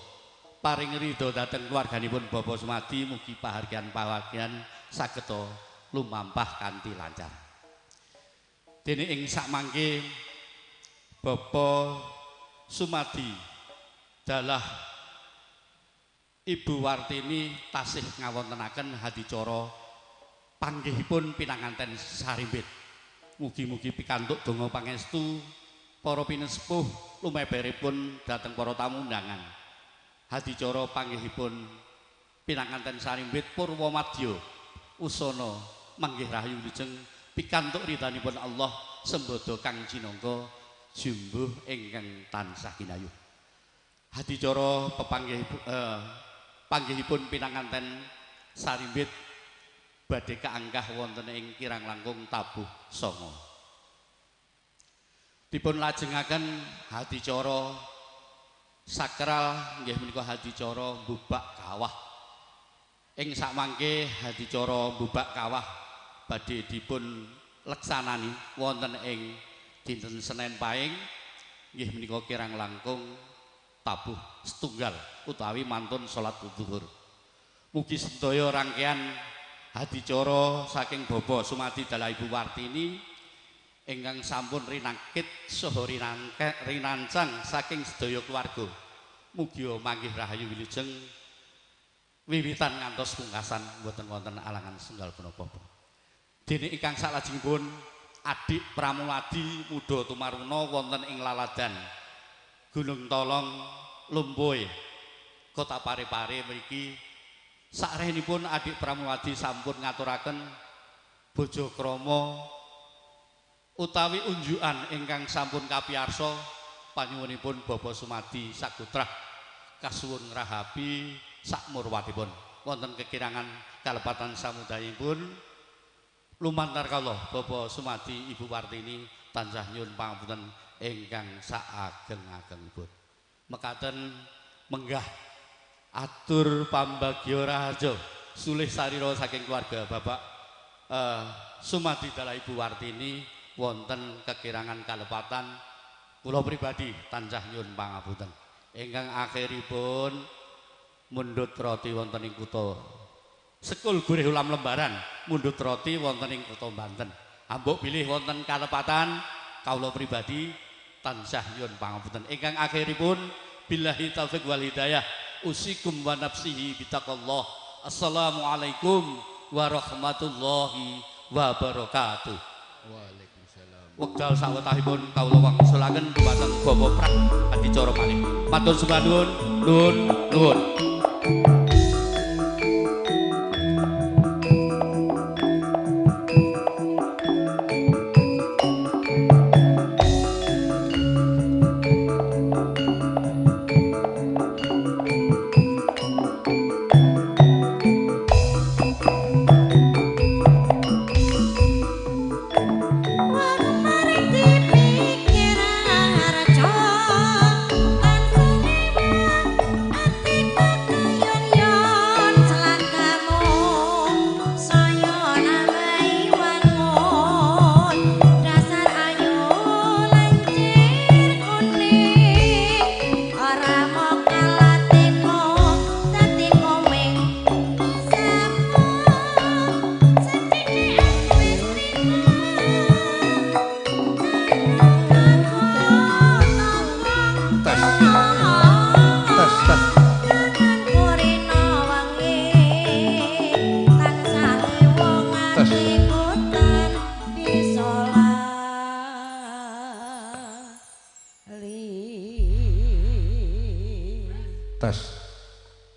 paring ridho dhateng keluarganipun Bapak Sumadi, mugi pahargyan sageta lumampah kanthi lancar. Dene ing sakmangke Bapak Sumadi dalah Ibu Wartini tasih ngawontenaken hadicara panggihipun pinanganten sarimbit. Mugi-mugi pikantuk donga pangestu para pinesepuh lumeberipun dhateng para tamu undangan. Hadicara panggihipun pinanganten sarimbit Purwomadya usana manggih rahayu wilujeng pikantuk ridhanipun Allah sembada kang jinangka jumbuh ingkang tansah kinayuh. Hadicara panggihipun pinanganten sarimbit badhe kaanggah wonten ing kirang langkung tabuh 9. Dipun lajengaken hadicara sakral nggih menika hadicara mbubak kawah. Ing sakmangke hadicara mbubak kawah badhe dipun leksanani wonten ing dinten Senin Pahing nggih menika kirang langkung tabuh setunggal utawi mantun salat zuhur. Mugi sedaya rangkaian hadicara saking Bapak Sumadi dalah Ibu Wartini ingkang sampun rinangkit saha rinancang saking sedaya keluarga. Mugi manggih rahayu wilujeng wiwitan ngantos pungkasan mboten wonten alangan setunggal punapa. Dene ingkang salajengipun adik Pramuladi Muda Tumaruna wonten ing Laladan Gunung Tolong Lumpuhe Kota Parepare mriki sakrehenipun adik Pramuladi sampun ngaturaken bojo krama utawi unjukan ingkang sampun kapiyarsa panyuwunipun Bapak Sumadi Sagotra kasuwun ngrahapi sakmurwatipun wonten kekirangan kalepatan samudayipun lumantar kala Bapak Sumadi Ibu Wartini tansah nyuwun pangapunten ingkang saageng-agengipun. Mekaten menggah atur pambagya raharja sulih sarira saking keluarga Bapak Sumadi dalah Ibu Wartini wonten kekirangan kalepatan kula pribadi tansah nyuwun pangapunten ingkang akhiripun mundhut roti wonten ing kutha Sekul Gurih Ulam Lembaran mundhut roti wonten ing kutha Banten. Ambuk bilih wonten kalepatan kawula pribadi tansah nyuwun pangapunten ingkang akhiripun billahi taufik wal hidayah usikum wa nafsihi bitaqallah. Assalamualaikum warahmatullahi wabarakatuh. Waalaikumsalam. Wekdal sawetahipun kawula wangsulaken dhumateng Bapak Prak adicara malih. Matur sembah nuwun, nuwun.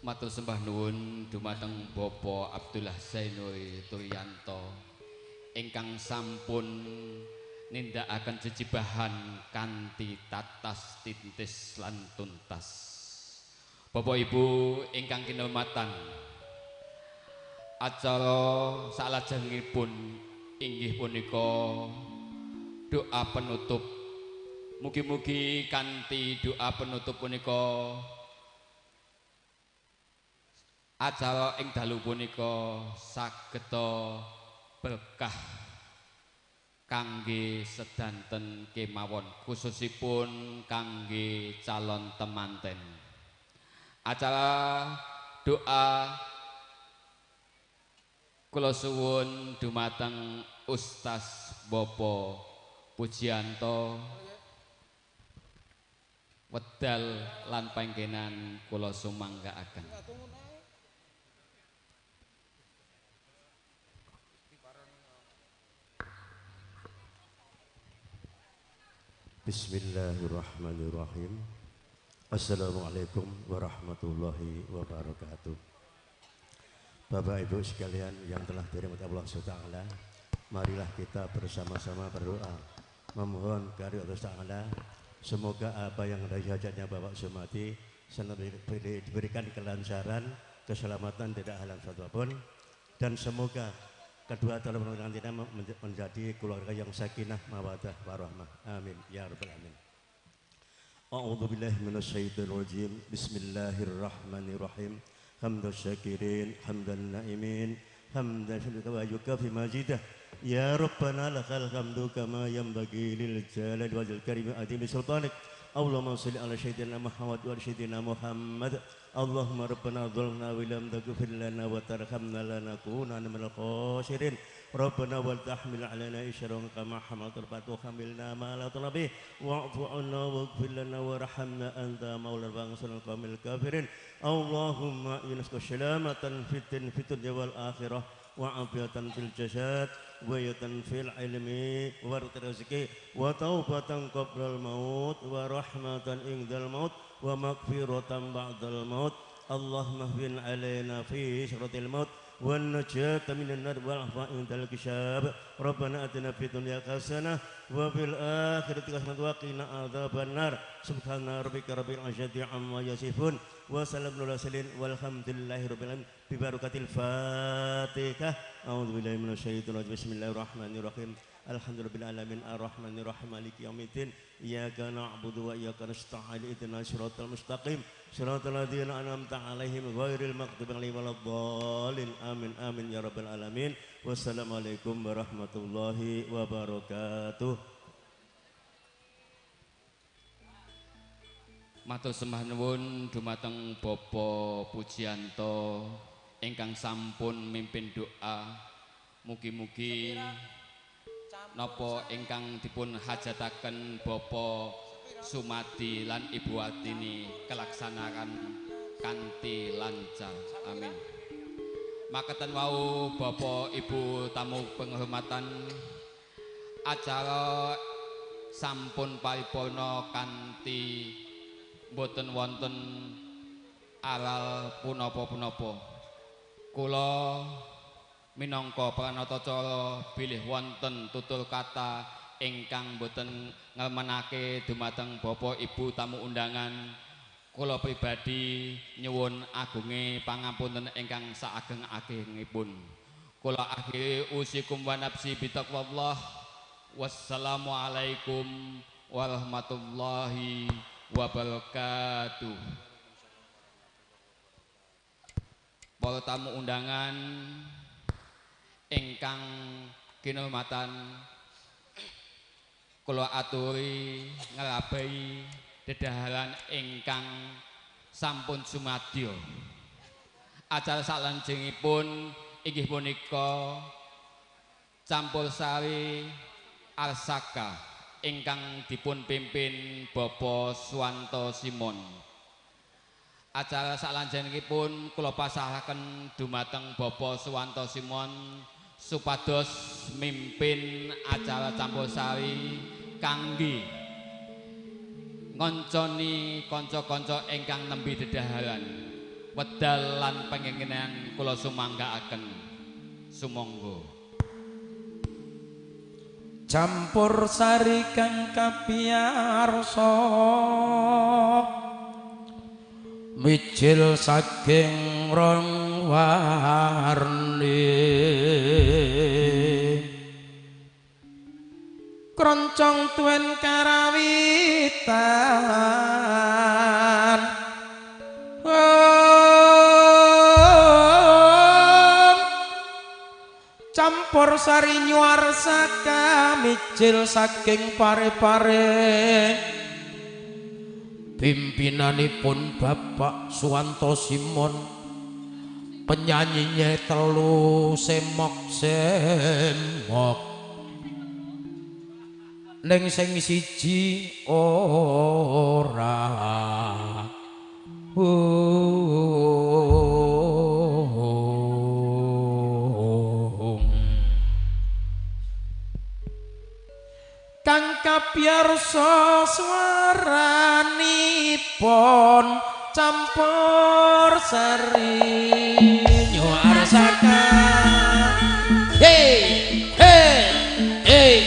Matur sembah nuwun dumateng Bapak Abdullah Zainul Turyanto ingkang sampun nindakaken jejibahan kanthi tatas tintis lan tuntas. Bapak Ibu ingkang kinurmatan, acara salajengipun inggih punika doa penutup. Mugi-mugi kanthi doa penutup punika acara ing dalu punika sageta berkah kangge sedanten kemawon, khususipun kangge calon temanten. Acara doa kula suwun dumateng Ustaz Bopo Pujianto wedal lan panggenan kula sumanggaaken. Bismillahirrahmanirrahim. Assalamualaikum warahmatullahi wabarakatuh. Bapak Ibu sekalian yang telah dirahmati Allah SWT, marilah kita bersama-sama berdoa memohon kepada Allah SWT semoga apa yang dari hajatnya Bapak Sumati diberikan kelancaran, keselamatan, tidak halang suatu apapun, dan semoga kedua calon pengantin menjadi keluarga yang sakinah, mawaddah, warahmah. Amin ya rabbal alamin. A'udzu billahi minasyaitonir rajim. Bismillahirrahmanirrahim. Hamdal syakirin, hamdan naimin, hamdan syukur wa yukafi majidah. Ya Rabbana lakal hamdu kama yanbaghi lil jalali wal karimi adimi sultanik. Allahumma shalli ala sayyidina Muhammad wa sayyidina Muhammad. Allahumma rabbana dzulmna wa lam taghfir lana wa tarhamna lanakunanna minal khasirin. Rabbana wal tahmil alaina isran kama hamaltal fatu hamilna ma la talabi wa'fu 'anna waghfir lana warhamna anta maulal bangsul qamil kafirin. Allahumma inasqa salamatan fid dunya wal akhirah wa afiyatan fil jasad wa yatan fil ilmi wa rizqi wa taubatan qabla al maut wa rahmatan indal maut wa maghfiratan ba'dal maut. Allahumma hfin alaina fi syaratil maut wan najata minan nar wal afa indal kisab. Rabbana atina fid dunya hasanah wa fil akhirati hasanah wa qina adzaban nar. Subhana rabbika rabbil izzati amma yasifun wa salamun alal mursalin walhamdulillahi rabbil alamin. Bi barakatil Fatihah. A'udzu billahi minasyaitonir rajim. Bismillahirrahmanirrahim. Alhamdulillahil alamin arrahmanir rahim maliki yaumiddin. Iyyaka na'budu wa iyyaka nasta'in ihdinas siratal mustaqim siratal ladzina an'amta 'alaihim ghairil maghdubi 'alaihim waladdallin. Amin amin ya rabbal alamin. Wassalamualaikum warahmatullahi wabarakatuh. Matur sembah nuwun dumateng Bapak Pujianto ingkang sampun mimpin doa. Mugi-mugi napa ingkang dipun hajataken Bapak Sumadi lan Ibu Atini kelaksanakan kanthi lancar. Amin. Makaten wau Bapak Ibu tamu penghormatan, acara sampun paripurna kanthi boten wonten aral punapa-punapa. Kula minangka pranatacara bilih wonten tutur kata ingkang boten ngelmenake dumateng Bapak Ibu tamu undangan. Kula pribadi nyuwun agunge pangapunten ingkang saageng-agengipun. Kula akhiri usikum wa nafsi bitaqwallah. Wassalamualaikum warahmatullahi wabarakatuh. Para tamu undangan ingkang kinurmatan, kula aturi nglabahi dedaharan ingkang sampun sumadyo. Acara salanjengipun inggih punika campursari Arsaka ingkang dipun pimpin Bapak Suwanto Simon. Acara salanjengipun kula pasrahaken dumateng Bapak Suwanto Simon supados mimpin acara campursari kangge ngonconi kanca-kanca ingkang nembe dedaharan wedal lan panjenengan kula sumanggaaken. Sumangga. Campursari kang kapiyarsa mijil saking rong warni kroncong tuwen karawitan campur sari nyuar saka mijil saking pare-pare pimpinanipun Bapak Suwanto Simon penyanyinya telu semok-semok ning sing siji ora kang kapiyarsa swaranipun campur sari nyuar saka hey hey hey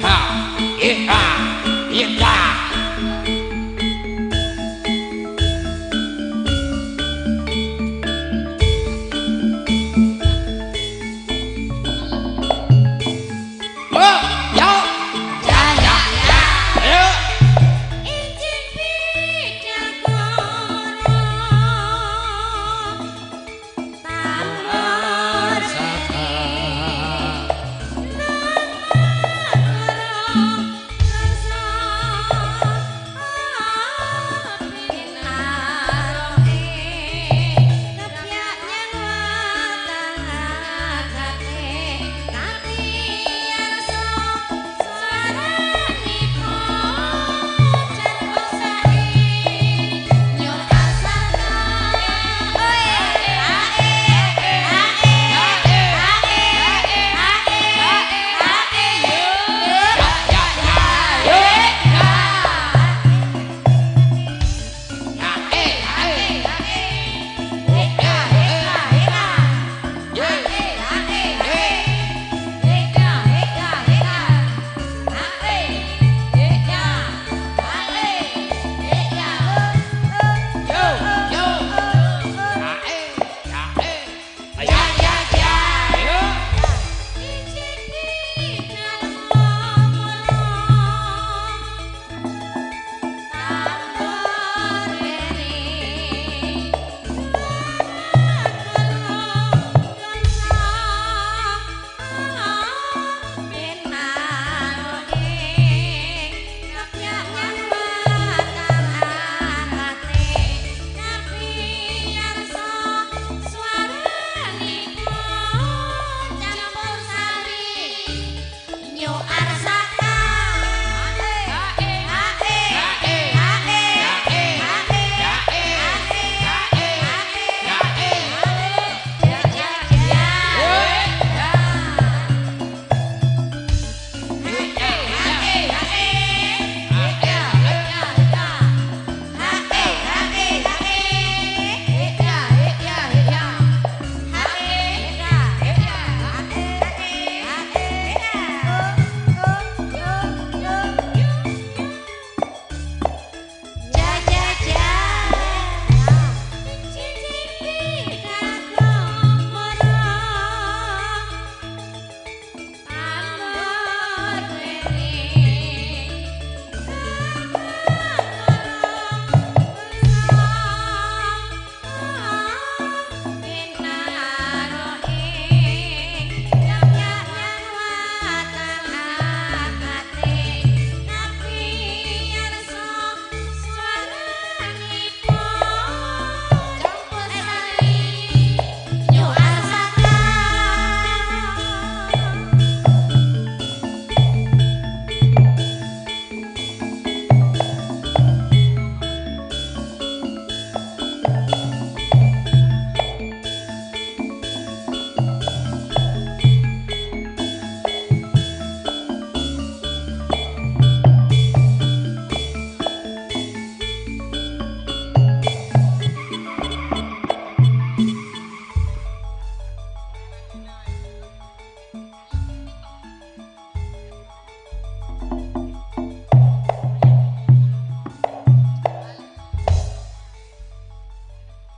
ha ha ha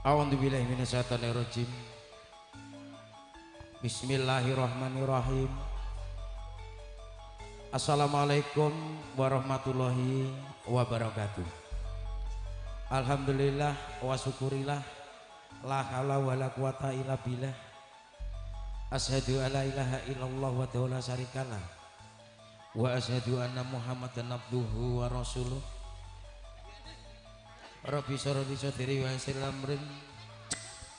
A'udzubillahi minasyaitonirrajim. Bismillahirrahmanirrahim. Assalamualaikum warahmatullahi wabarakatuh. Alhamdulillah wa syukurillah, la haula wala quwata illa billah. Asyhadu alla ilaha illallah wa la syarikalah wa asyhadu anna Muhammadan abduhu wa rasuluh. Rabbi shrah li sadri wa yassir li amri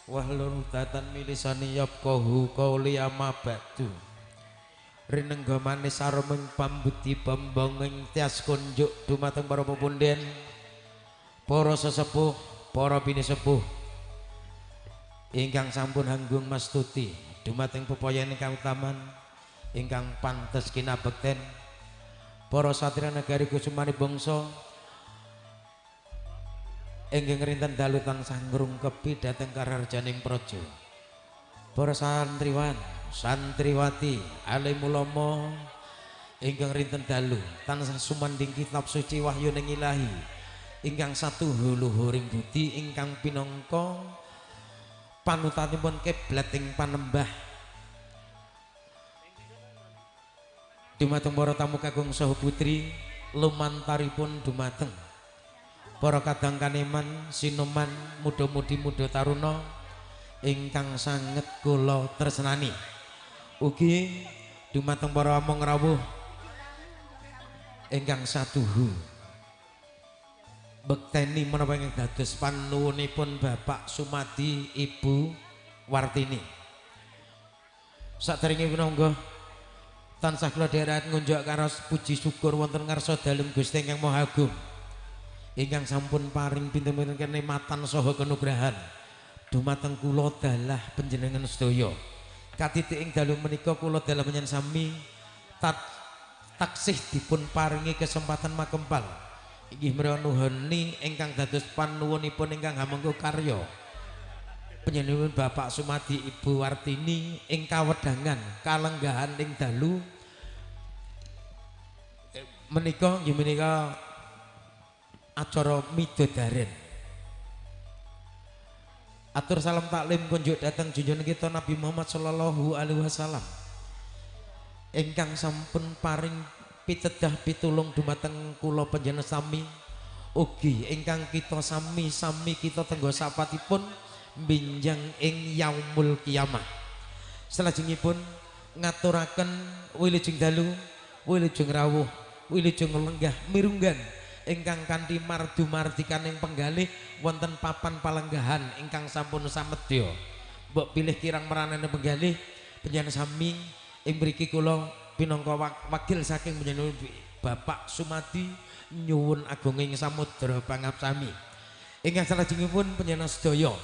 wahlul 'uqdatam min lisani yafqahu qawli amma ba'du. Rinengga manis sareming pambudi pembonging tias kunjuk dumateng para pepunden, para sesepuh, para binisepuh ingkang sampun hanggung mastuti dumateng pepoyan ingkang utaman ingkang pantes kinabekten, para satria nagari kusumani bangsa inggih ngrinten dalu tansah ngrungkepi dhateng kararjaning praja. Para santriwan, santriwati, alim ulama ingkang rinten dalu tansah sumanding kitab suci wahyuning Ilahi ingkang satuhu luhuring budi ingkang pinangka panutanipun kiblat ing panembah dumateng para tamu kakung saha putri lumantaripun dumateng para kadang kaneman sinuman muda-mudi muda taruna ingkang sanget kula tresnani, ugi dumateng para among rawuh ingkang satuhu bekteni menapa ingkang dados panuwunipun Bapak Sumadi Ibu Wartini. Saderenge minangka tansah kula dherekaken ngunjuk karos puji syukur wonten ngarsa dalem Gusti ingkang Maha Agung ingkang sampun paring pinten-pinten kenikmatan saha kanugrahan dumateng kula dalah panjenengan sedaya. Katitik ing dalu menika kula dalah panjenengan sami taksih dipun paringi kesempatan makempal inggih menawi nuhuni ingkang dados panuwunipun ingkang hamengga karya panjenengan Bapak Sumadi Ibu Wartini ing kawedangan kalenggahan ing dalu menika nggih menika acara midodaren. Atur salam taklim kunjuk datang junjungan kita Nabi Muhammad sallallahu alaihi wasallam ingkang sampun paring pitedah pitulung dumateng kula panjenengan sami ugi ingkang kita sami-sami kita tenggo sapatipun binjang ing yaumul kiamah. Salajengipun ngaturaken wilujeng dalu, wilujeng rawuh, wilujeng lenggah mirunggan ingkang kanthi mardu mardikaning penggalih wonten papan palenggahan ingkang sampun samedya. Mbok pilih kirang meranane penggalih panjenengan sami ing mriki kula pinangka wakil saking panjenengan Bapak Sumadi nyuwun agunging samudra pangabsami. Ingkang salajengipun panjenengan sedaya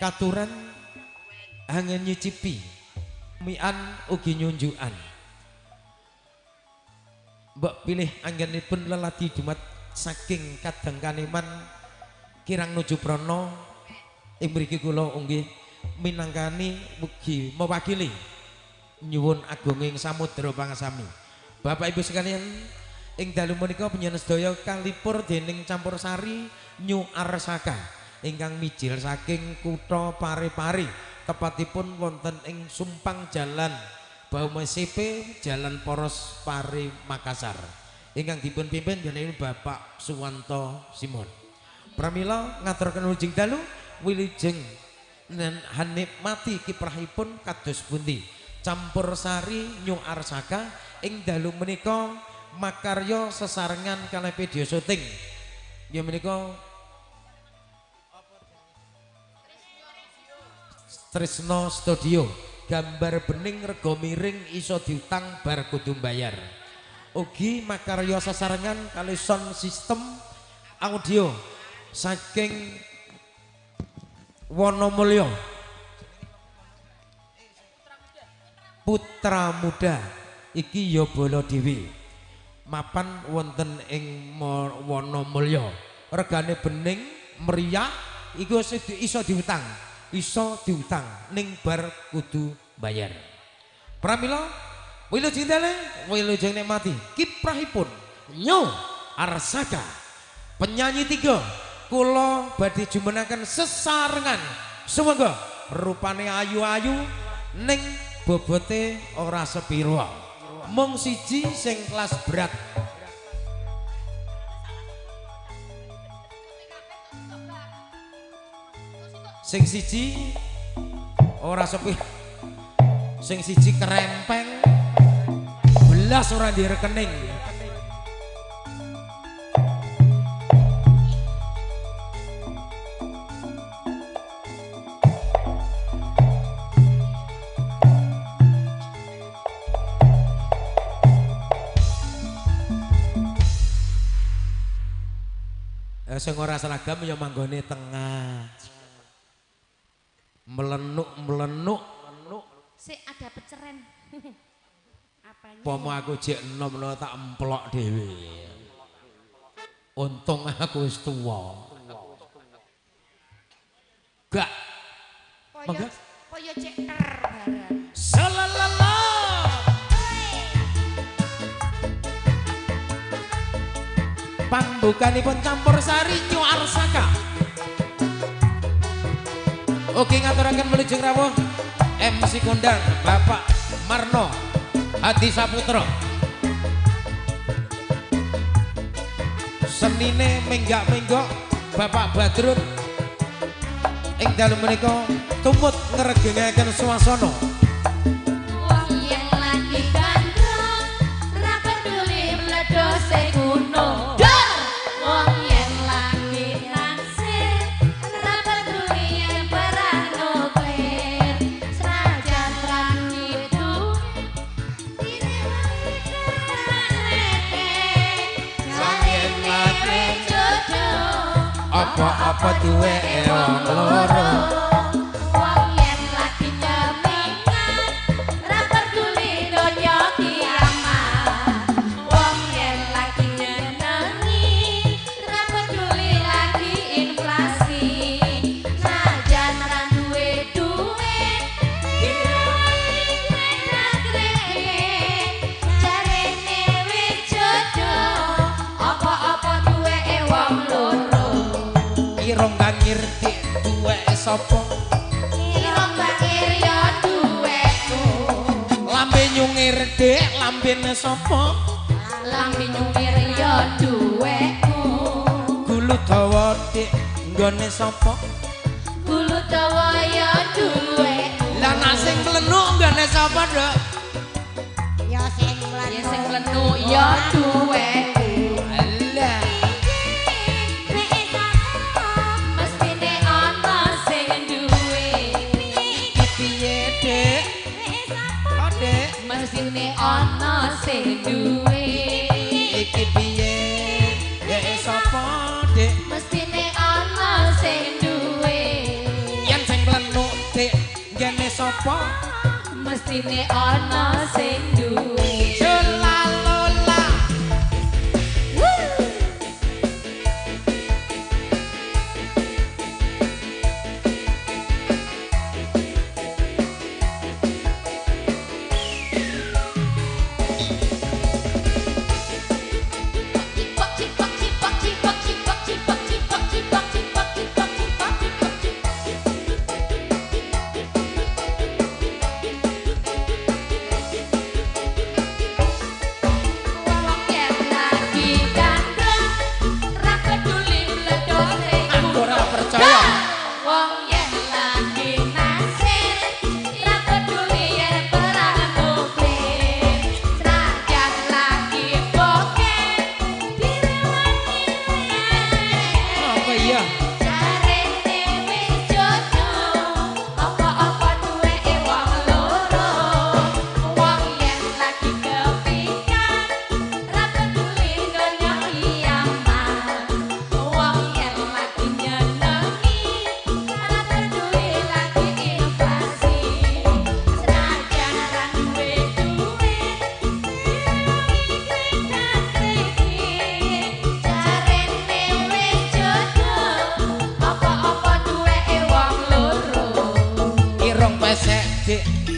katuran angin nyicipi mian ugi nyunjukan. Mbok pilih anggenipun leladi dumat saking kadang kaneman kirang nuju prana ing mriki kula inggih minangkani mugi mewakili nyuwun agunging samudra pangasami. Bapak Ibu sekalian ing dalu menika panjenengan sedaya kalipur dening Campursari New Arsaka ingkang mijil saking kutha Parepare tepatipun wonten ing Sumpang Jalan Baume CP Jalan Poros Pare Makassar ingkang dipun pimpin dening Bapak Suwanto Simon. Pramila ngaturaken wilujeng dalu wilujeng hanikmati kiprahipun kados pundi Campursari New Arsaka ing dalu menika makarya sesarengan kalih video syuting. Nggih menika Trisno Studio. Gambar bening rega miring iso diutang bar kudu bayar. Ugi makarya sesarengan kali sound system audio saking Wonomulyo Putra Muda iki ya bala dhewe mapan wonten ing Wonomulyo. Regane bening meriah iku iso diutang. Iso diutang ning bar kudu bayar. Pramila wilujeng dalu wilujeng nikmati kiprahipun New Arsaka penyanyi 3 kula badhe jumenaken sesarengan sumangga rupane ayu-ayu ning bobote ora sepira mung siji sing kelas berat sing siji ora sepira sing siji kerempeng belas ora di rekening sing ora seragam ya manggone tengah melenuk sik ada peceren apanya pomo aku jek enom lho tak emplok dhewe untung aku wis tuwa gak mangga kaya cek ter barang salalala pambukanipun campur sari nyuar saka oke ngaturaken melujeng rawuh MC kondang Bapak Marno Hadi Saputra senine menggak-menggok Bapak Badrun ing dalem menika tumut ngregengaken swasana wong yen lagi gandrung ra peduli mledose gunung wong yen lagi naksir ra peduli yen perang nuklir senajan rani itu direwangi kerete yen lagi jodoh apa-apa duwe wong loro wong yen lagi nyemingan ra peduli donya kiamat wong yen lagi nyenengi ra peduli lagi inflasi najan ra duwe duit direwangi krek jarene wis jodoh apa-apa duwe wong loro irong gak ngerti duwe sapa irong bakir ya duweku lambe nyungir dek lambene sapa lambe nyungir ya duweku gulu dawa dek nggone sapa gulu dawa ya duweku lan sing klenuk nggone sapa Dok ya sing mlenu ya duweku alah mestine ana sing duwe piye dek kok dek mestine ana sing duwe iki piye dek sapa dek mestine ana sing duwe yen sing klenuk dek nggone sapa mestine ana sing duwe Sulalola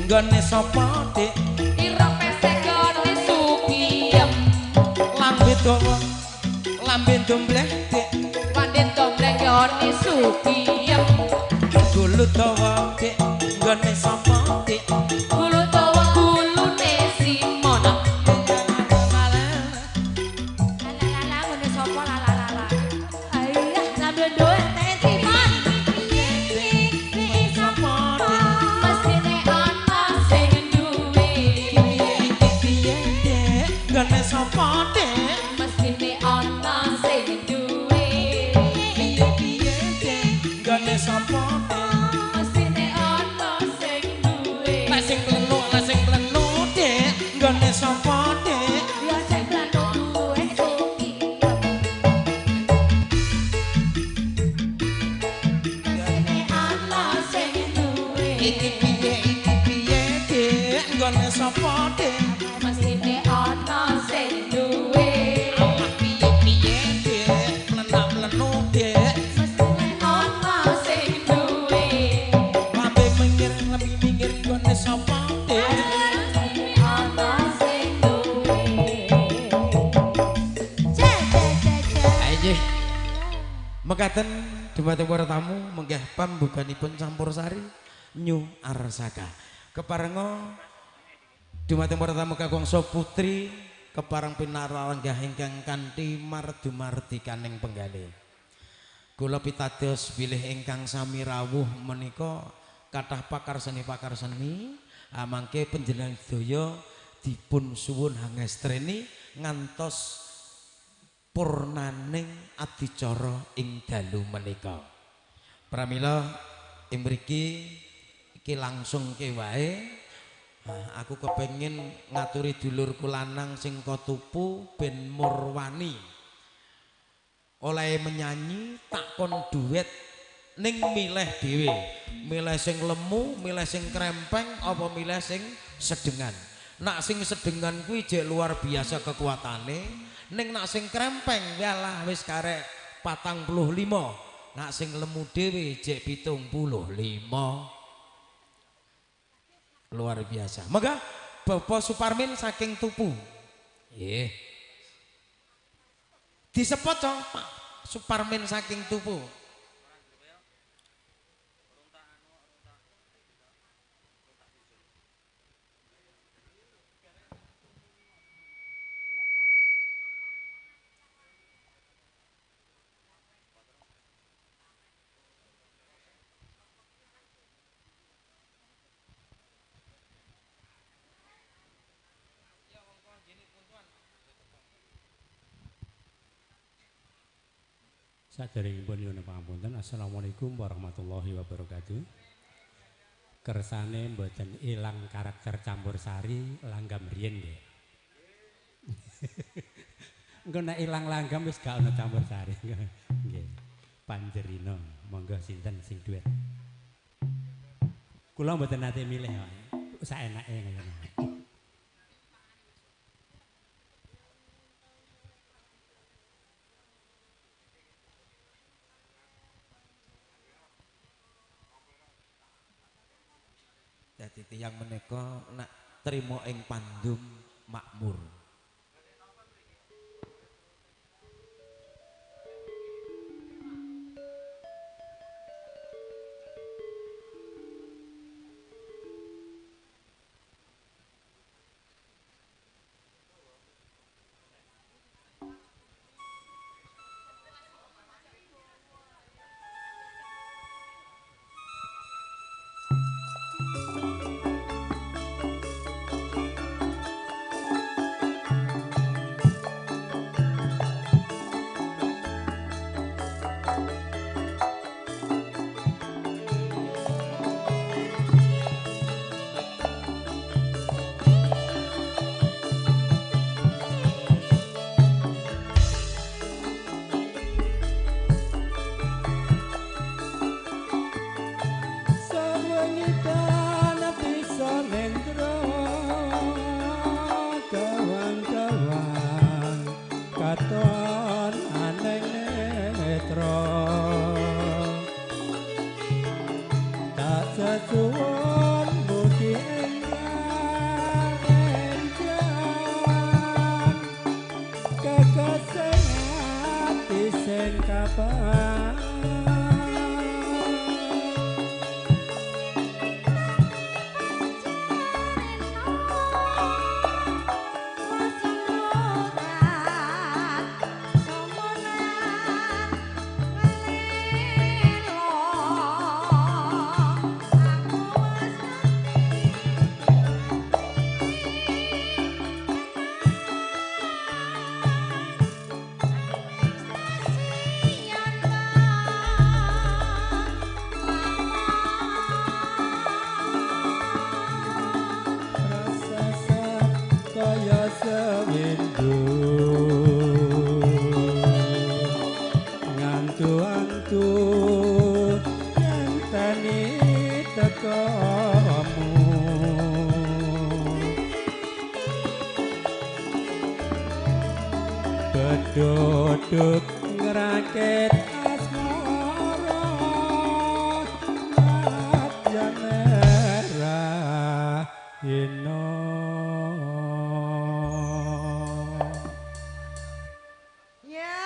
nggone sapa dik ireng pesek gone sugiem lambe dawa lambe dombleh dik wanden dombleng nggone sugiem Gulu dawa dek nggone sapa dek Gulu dawa gulune Simon Lalala ngene sapa lalala Ayah sambil duwe teh Simon sapa Mesine ana sing duwe piye dek nggone sapa dek Mesine ana sing duwe piye dek nggone sapa dek Mesine ana sing duwe lah sing plenu dek nggone sapa dek Ya sing planu duwe sugiem Mesine ana sing duwe iki piye dek nggone sapa dek Mesine ana sing duwe alah piye dek plenu dek Mesine ana sing duwe lambe minggir nggone sapa dek Mesine ana sing duwe ayo mekaten dumateng para tamu menggah pambukanipun campur sari New Arsaka keparenga dumateng para tamu kakangsa putri kepareng pinarenggah ingkang kanthi mardu-mardikaning penggalih kula pitados bilih ingkang sami rawuh menika kathah pakar seni amangke panjenengan sedaya dipun suwun hangestreni ngantos purnaning adicara ing dalu menika. Pramila ing mriki iki langsung ke wae. Aku kepengin ngaturi dulurku lanang sing kotupu ben murwani. Oleh menyanyi takon duet ning milih dhewe. Milih sing lemu, milih sing krempeng apa milih sing sedengan. Nak sing sedengan kuwi jek luar biasa kekuatane. Ning nak sing krempeng yalah wis karek 45. Nak sing lemu dhewe jek 75. Luar biasa. Maka Bapak Suparmin saking Tupu. Nggih. Disepot cong Pak Suparmin saking Tupu. Saderengipun nyuwun pangapunten. Assalamualaikum warahmatullahi wabarakatuh. Kersane mboten ilang karakter campur sari langgam riyen nggih. Engko nek ilang langgam wis gak ana campur sari. Nggih. Panjerina, monggo sinten sing duet. Kula mboten nate milih wae. Saenake ngono. Dadi tiyang menika nak trima ing pandum makmur. duduk ngerakit asmara nadyan merah ino ya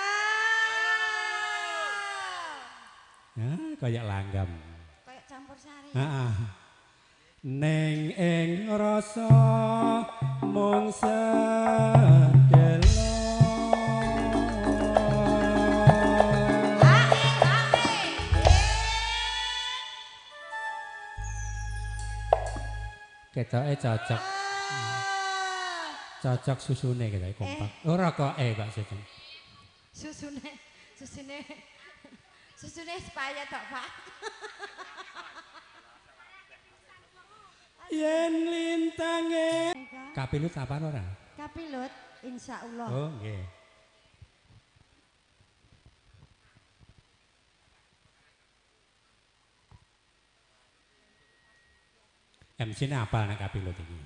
kayak langgam kayak campur sari Neng ing rasa mung sedelo ketoke cocok susune ketoke kompak ora kok kok susune supaya tok Pak yen lintange kapilut apa ora? Kapilut insyaallah. Oh nggih. MC-ne apal nek kapilut iki.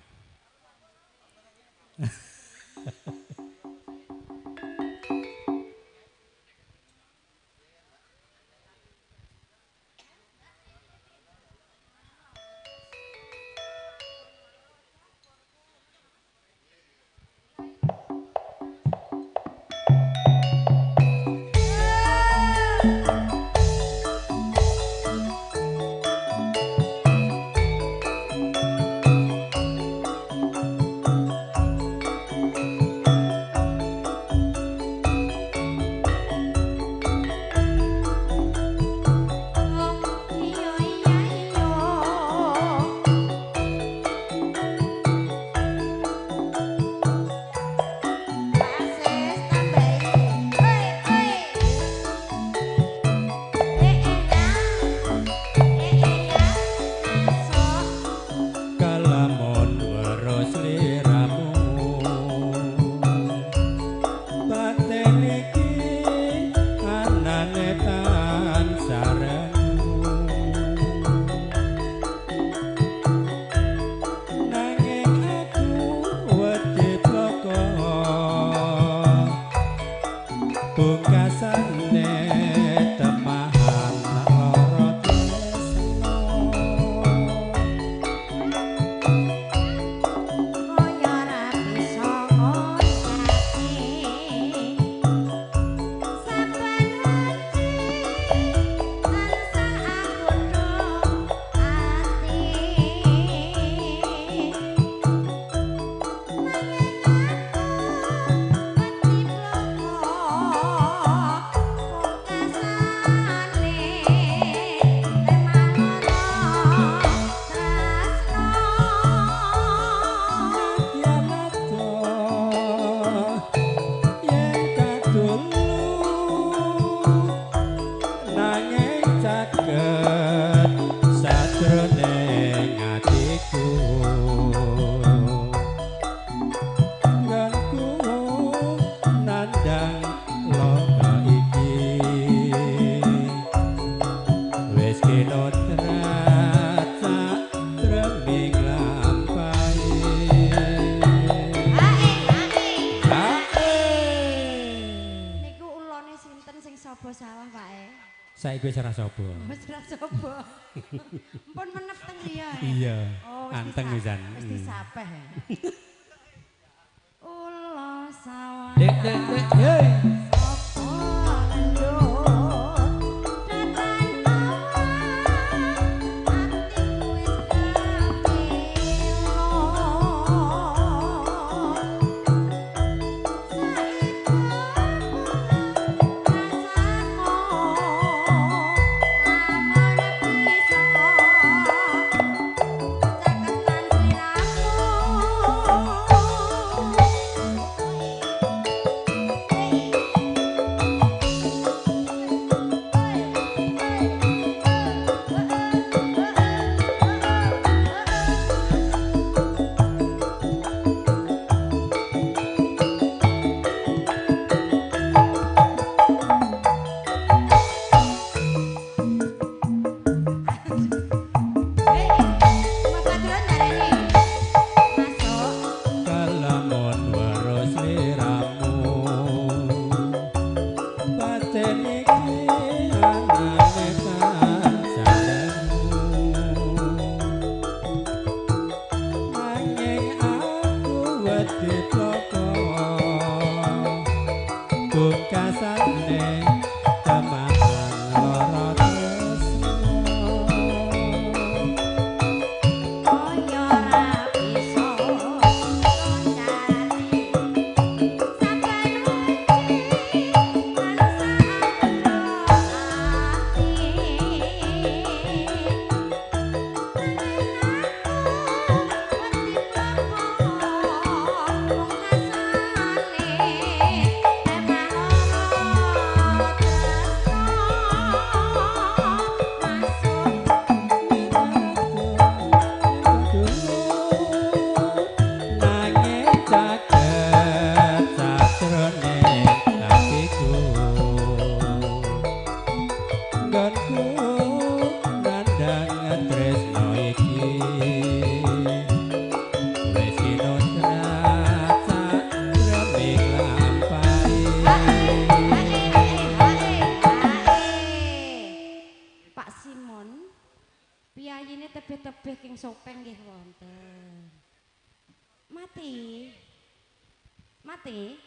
Saiki wis ora sapa. Wis ora sapa. Pun menep teng riya. Iya. Oh, anteng pisan. Wis disapeh. Ulo sawah. Dek. Hei. Hey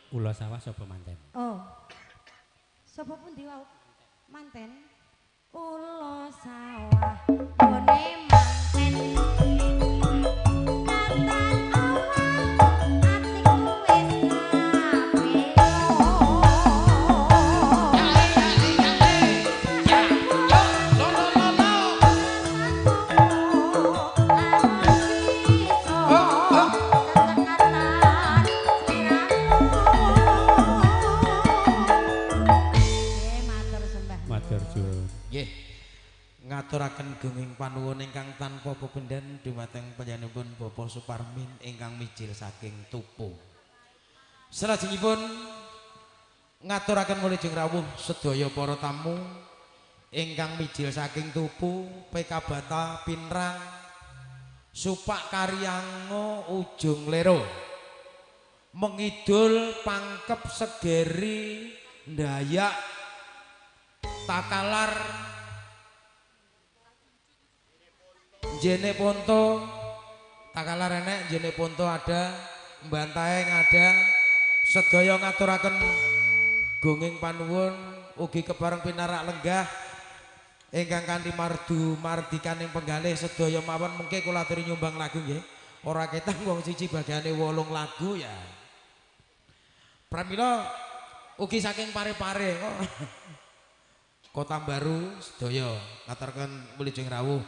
Ula sawah sapa manten? Oh. Sapa pundi wau? Manten. Ula sawah gone manten. Ngaturaken gunging panuwun ingkang tanpa pepindhan dumateng panjenenganipun Bapak Suparmin ingkang mijil saking Tupu. Salajengipun ngaturaken wilujeng rawuh sedaya para tamu ingkang mijil saking Tupu, Pekabata Pinrang, Supak Karyango Ujung Lero, Mengidul Pangkep Segeri Ndayak Takalar Jene Ponto, Takalar enek, Jene Ponto ada, Mbantaeng ada, sedaya ngaturaken gunging panuwun ugi kebareng pinarak lenggah ingkang kanthi mardu mardikaning penggalih sedaya mawon mengke kula aturi nyumbang lagu nggih. Ora ketang wong siji bagiane 8 lagu ya. Pramila ugi saking Pare-Pare kok. Kota Baru sedaya ngaturaken wilujeng rawuh.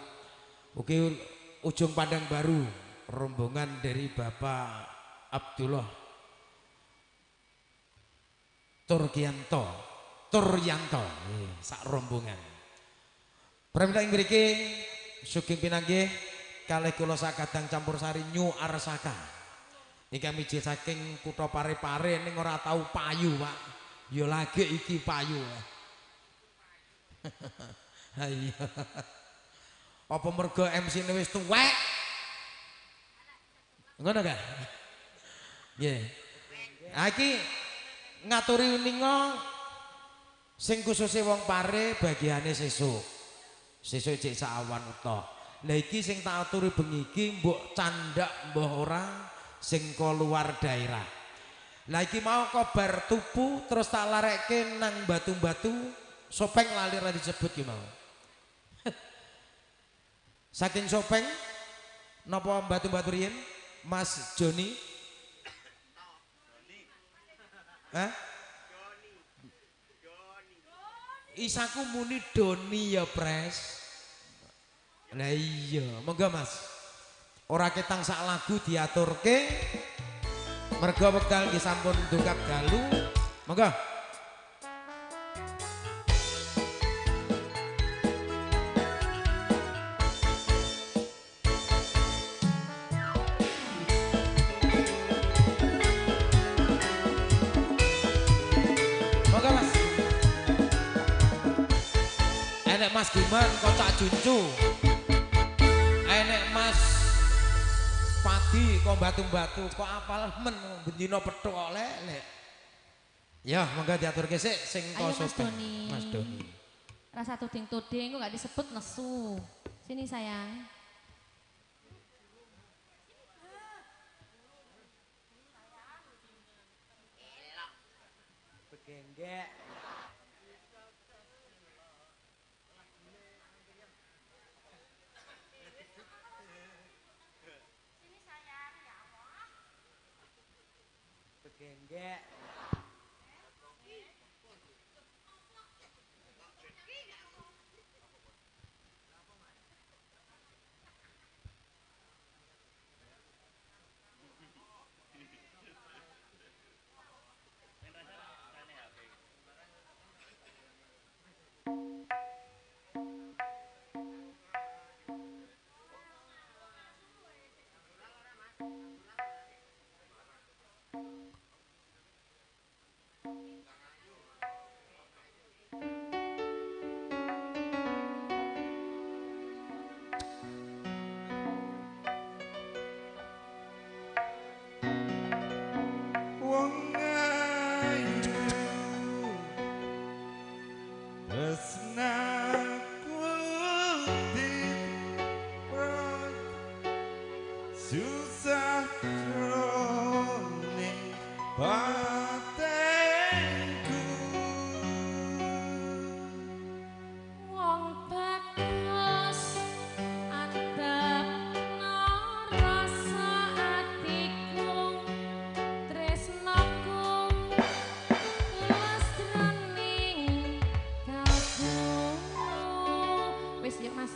Ugi Ujung Pandang Baru, rombongan dari Bapak Abdullah Turyanto, sak rombongan. Pramila ing mriki sugeng pinanggih kalih kula sakadang campursari New Arsaka. Ingkang mijil saking kutha Pare-Pare ning ora tau payu, Pak. Ya lagi iki payu. Ha iya. Apa mergo MC-ne wis tuwek? Ngono gak? Nggih. Ha iki ngaturi ninga sing kususe wong Pare bagiane sesuk. Sesuk cek sawan utok. Lah iki sing tak aturi bengi iki mbok candak mbah ora sing luar daerah. Lah iki mau kabar Tupu terus tak larekke nang Batu-Batu, Sopeng lali ra disebut ki mau. Saking Sopeng napa Batu-Batu riyen Mas Joni? Hah? Isaku muni Doni ya Pres. Lah iya, monggo Mas. Ora ketang sak lagu diaturke. Merga wekdal nggih sampun ndongkap dalu. Monggo. Mas Giman Kocak Juncu, enek Mas Padi kok batu-batu kok apal men bendina pethuk kok lek. Ya, monggo diaturke sik sing Sopeng. Mas Doni. Rasa tuding-tuding kok gak disebut nesu. Sini sayang. Begenggek. Begenggek. Susah jroning batinku Wong bagus antepno rasa atiku tresnaku lesraning kalbu wis yuk Mas.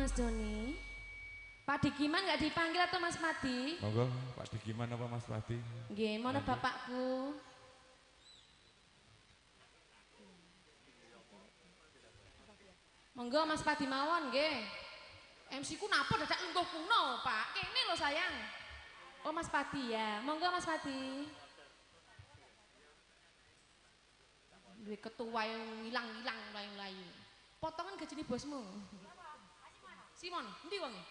Mas Doni. Pak Digiman nggak dipanggil atau Mas Padi? Monggo, Pak Digiman apa Mas Padi? Nggih, mana bapakku? Monggo Mas Padi mawon nggih. MC ku napa dadak lungguh kuno, Pak? Kene lho sayang. Oh Mas Padi ya. Monggo Mas Padi. Duwe ketua yang ilang-ilang mlayu-mlayu. Potongan gajine bosmu. Simon, endi wonge?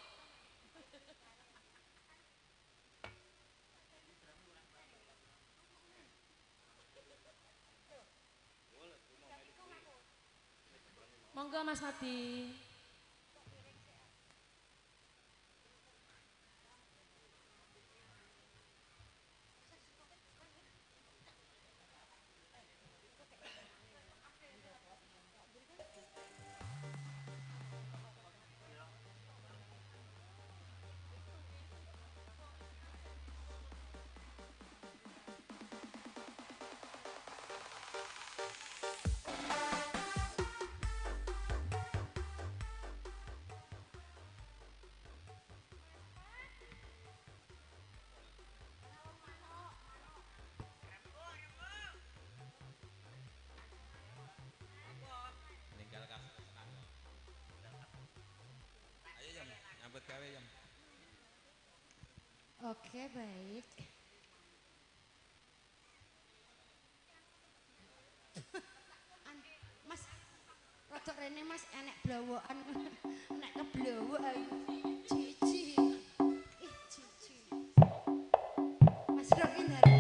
Monggo Mas Madi. Oke, baik. Mas, rodok rene Mas enek blowokan. Nek keblowo ayo. Cici. Ih, cici. Mas Roki ndare.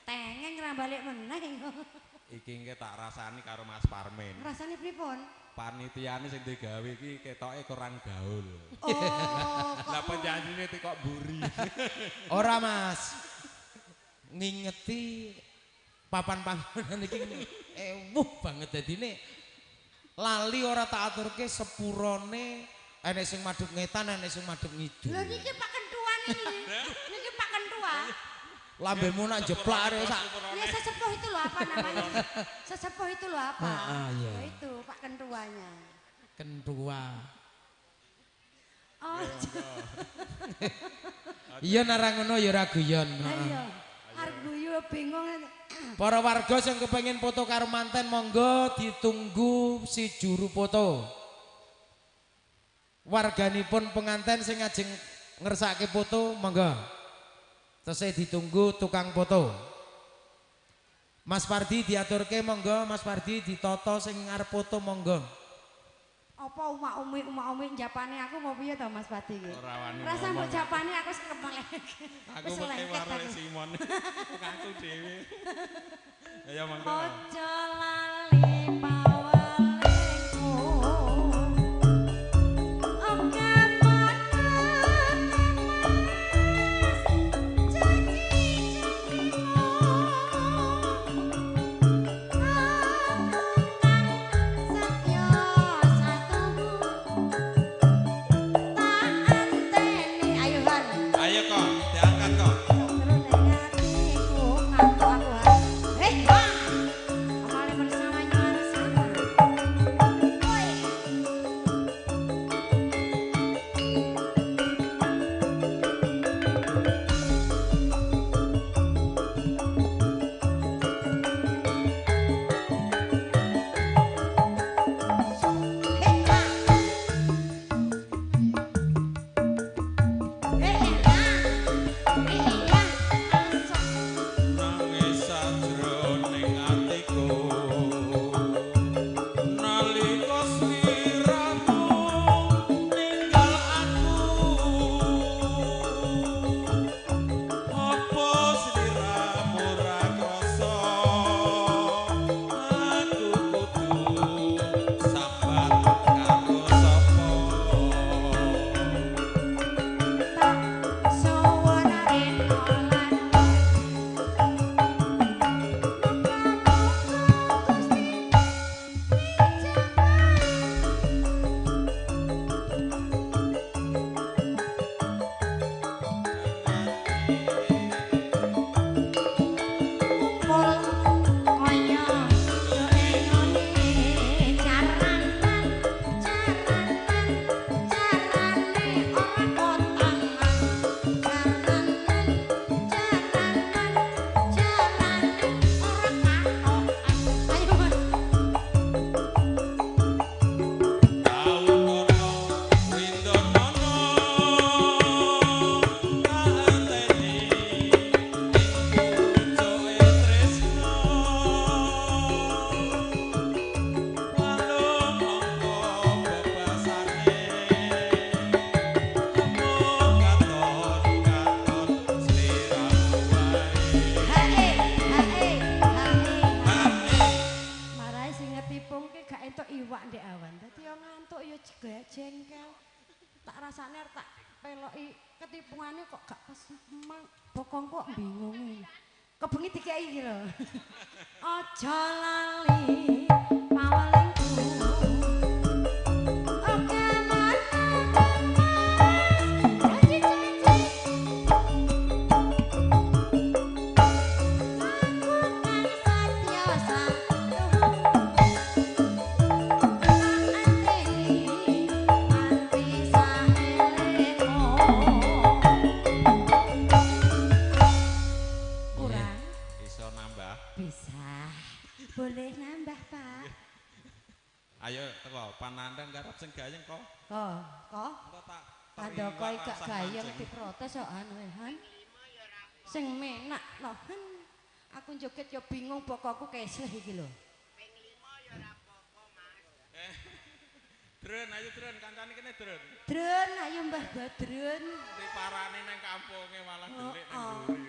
Tengeng ra balik meneh. Iki engke tak rasani karo Mas Parmin. Rasane pripun? Panitiane sing digawe iki ketoke kurang gaul. Oh, lah penyanine kok mburi. Ora Mas. Ngingeti papan panggonan iki banget dadine lali ora tak aturke sepurone enek sing madhep ngetan enek sing madhep ngidul. Lho niki Pak Kentua niki. Niki Pak Kentua. Lambemu nak jeplak arek sak. Ya sesepuh itu loh apa namanya? Sesepuh itu loh apa? Iya. Ya itu Pak Kentuanya. Kentua. Oh. Iya nara ngono ya ora guyon. Iya. Arep guyu bingung. Para warga sing kepengin foto karo manten monggo ditunggu si juru foto. Warganipun penganten sing ngajeng ngersake foto monggo. Terus ditunggu tukang foto. Mas Pardi diaturke monggo, Mas Pardi ditoto sing ngarep foto monggo. Apa umak-umi japane aku mau piye to Mas Pardi iki? Ora wani. Rasa mbok japane aku sekemelek. Aku mesti karo Simon. Aku dhewe. Ayo monggo. Ojo lali pawalingku. Oke Ayo kok, diangkat kok. jengkel. Tak rasane tak peloki ketipungane kok gak kesemang. Bokong kok bingung. Kebengi dikeki iki lho. Aja lali pawalingku. Oke boleh nambah, Pak. Ayo teko panandang garap sing gayeng kok. Kok? Padha gak gayeng diprotes kok anu Han. Sing menak lho Han. Aku joget ya bingung bokokku keseh iki lho. Ping 5 ya ora apa-apa, Mas. Dren, ayo Dren, kancane kene Dren. Dren, ayo Mbah Badrun. Diparani nang kampunge malah delik nang mburi.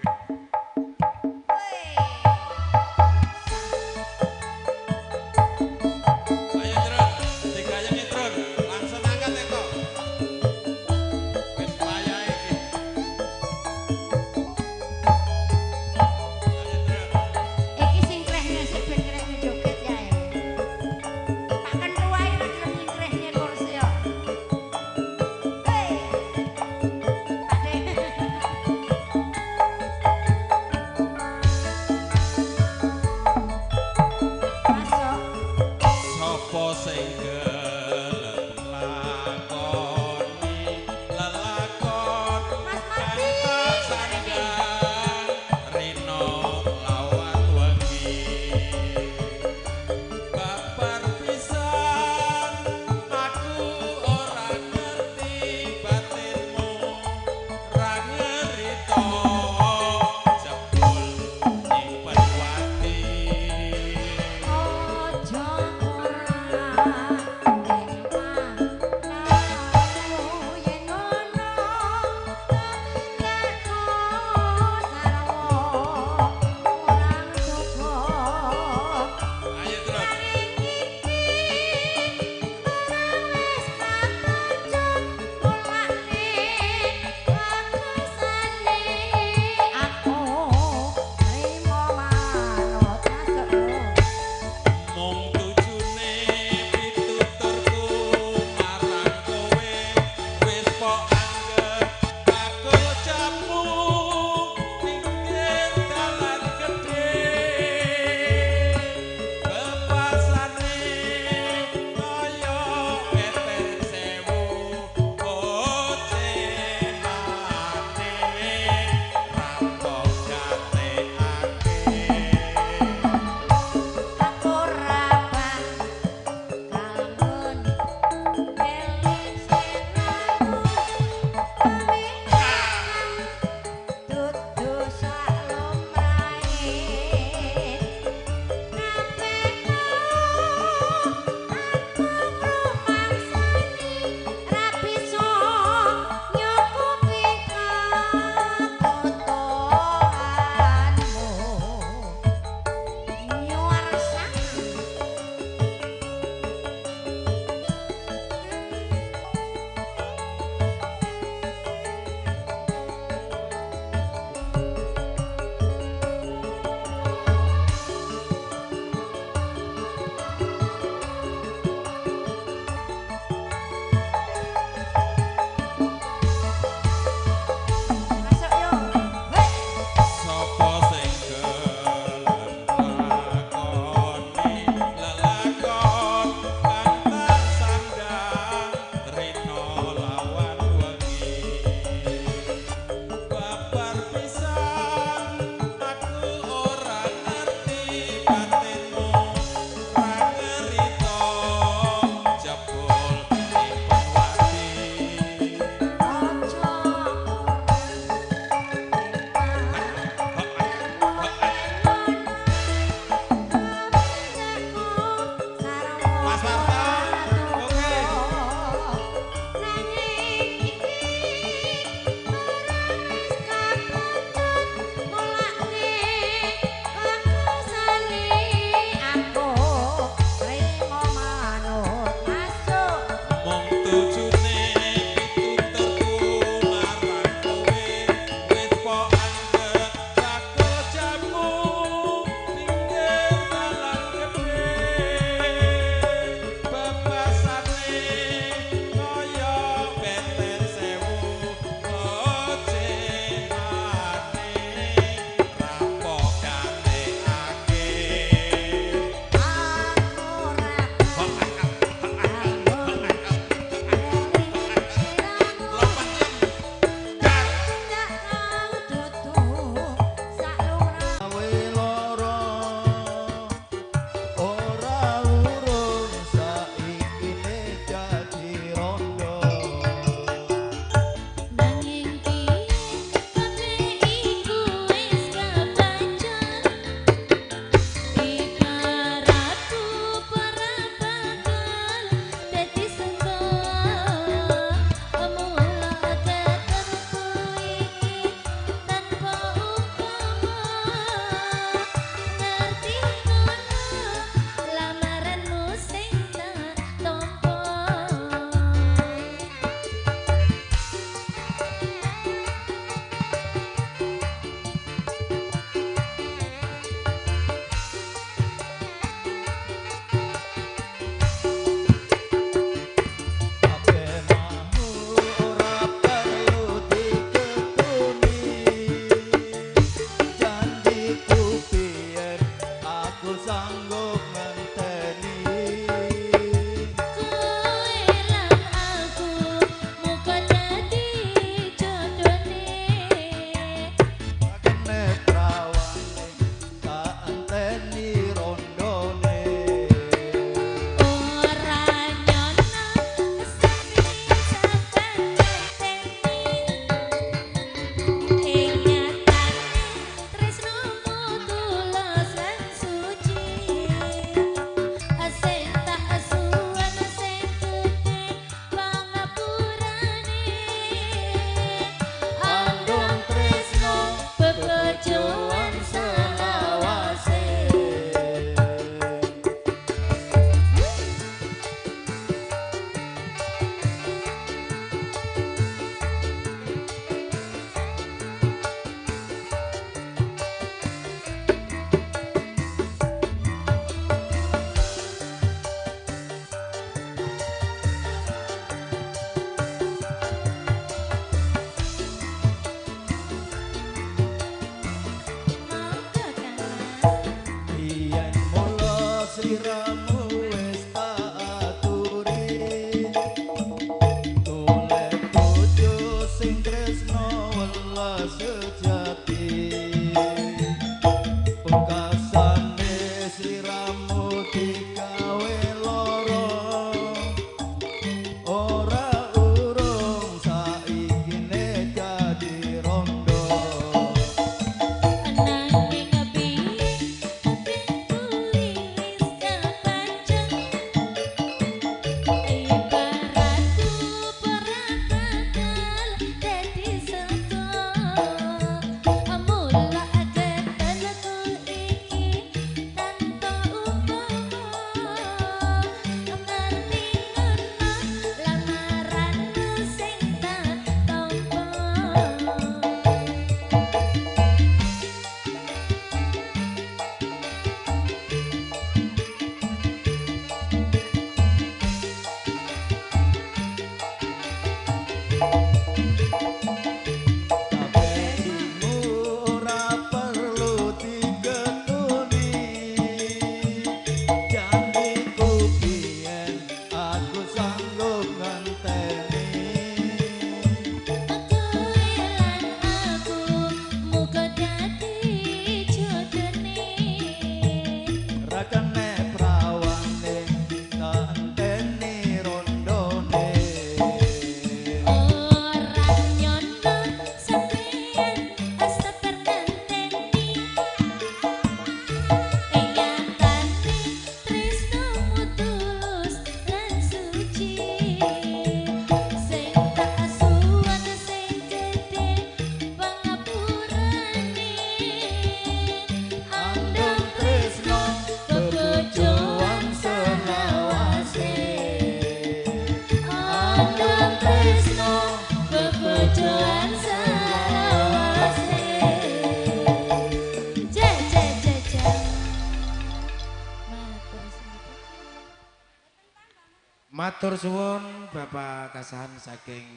Matur suwun Bapak Kasahan saking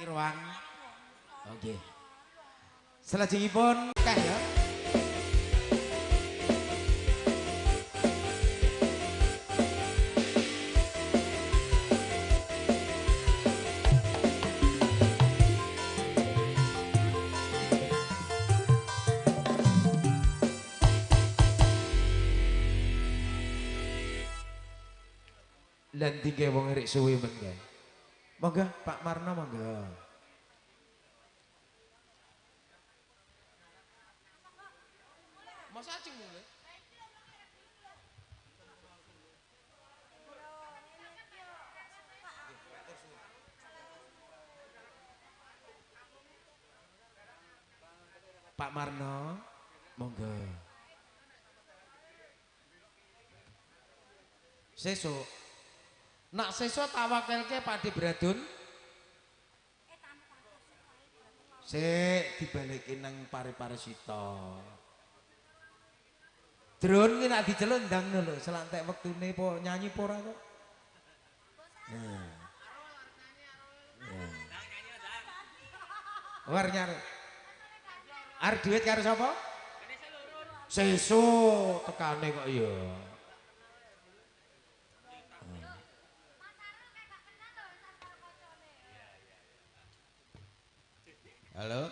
Irwang. Oke. Selajengipun kah ya. Dan tiga wong erik suwi mengga. Monggo Pak Marno monggo. Mas acing mulai. Pak Marno monggo. Sesuk nak sesuk tawakelke Pakde Bradun. Sik dibalikin nang pare-pare sita. Drone ki nak diceluk ndang lho, selantek wektune po nyanyi po ora kok. Nah. War nyari. Arep duit karo sapa? Sesuk tekane kok ya. Halo.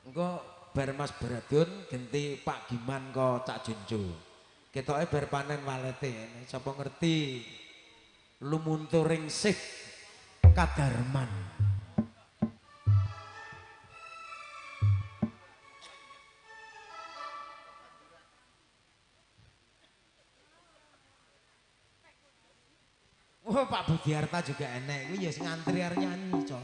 Engko bar Mas Bradun genti Pak Giman kok Cak Junju. Ketoke bar panen walete, sapa ngerti lumunturing sih Kadarman. Oh Pak Budiarta juga enek, kuwi ya sing ngantri arep nyanyi, Cok.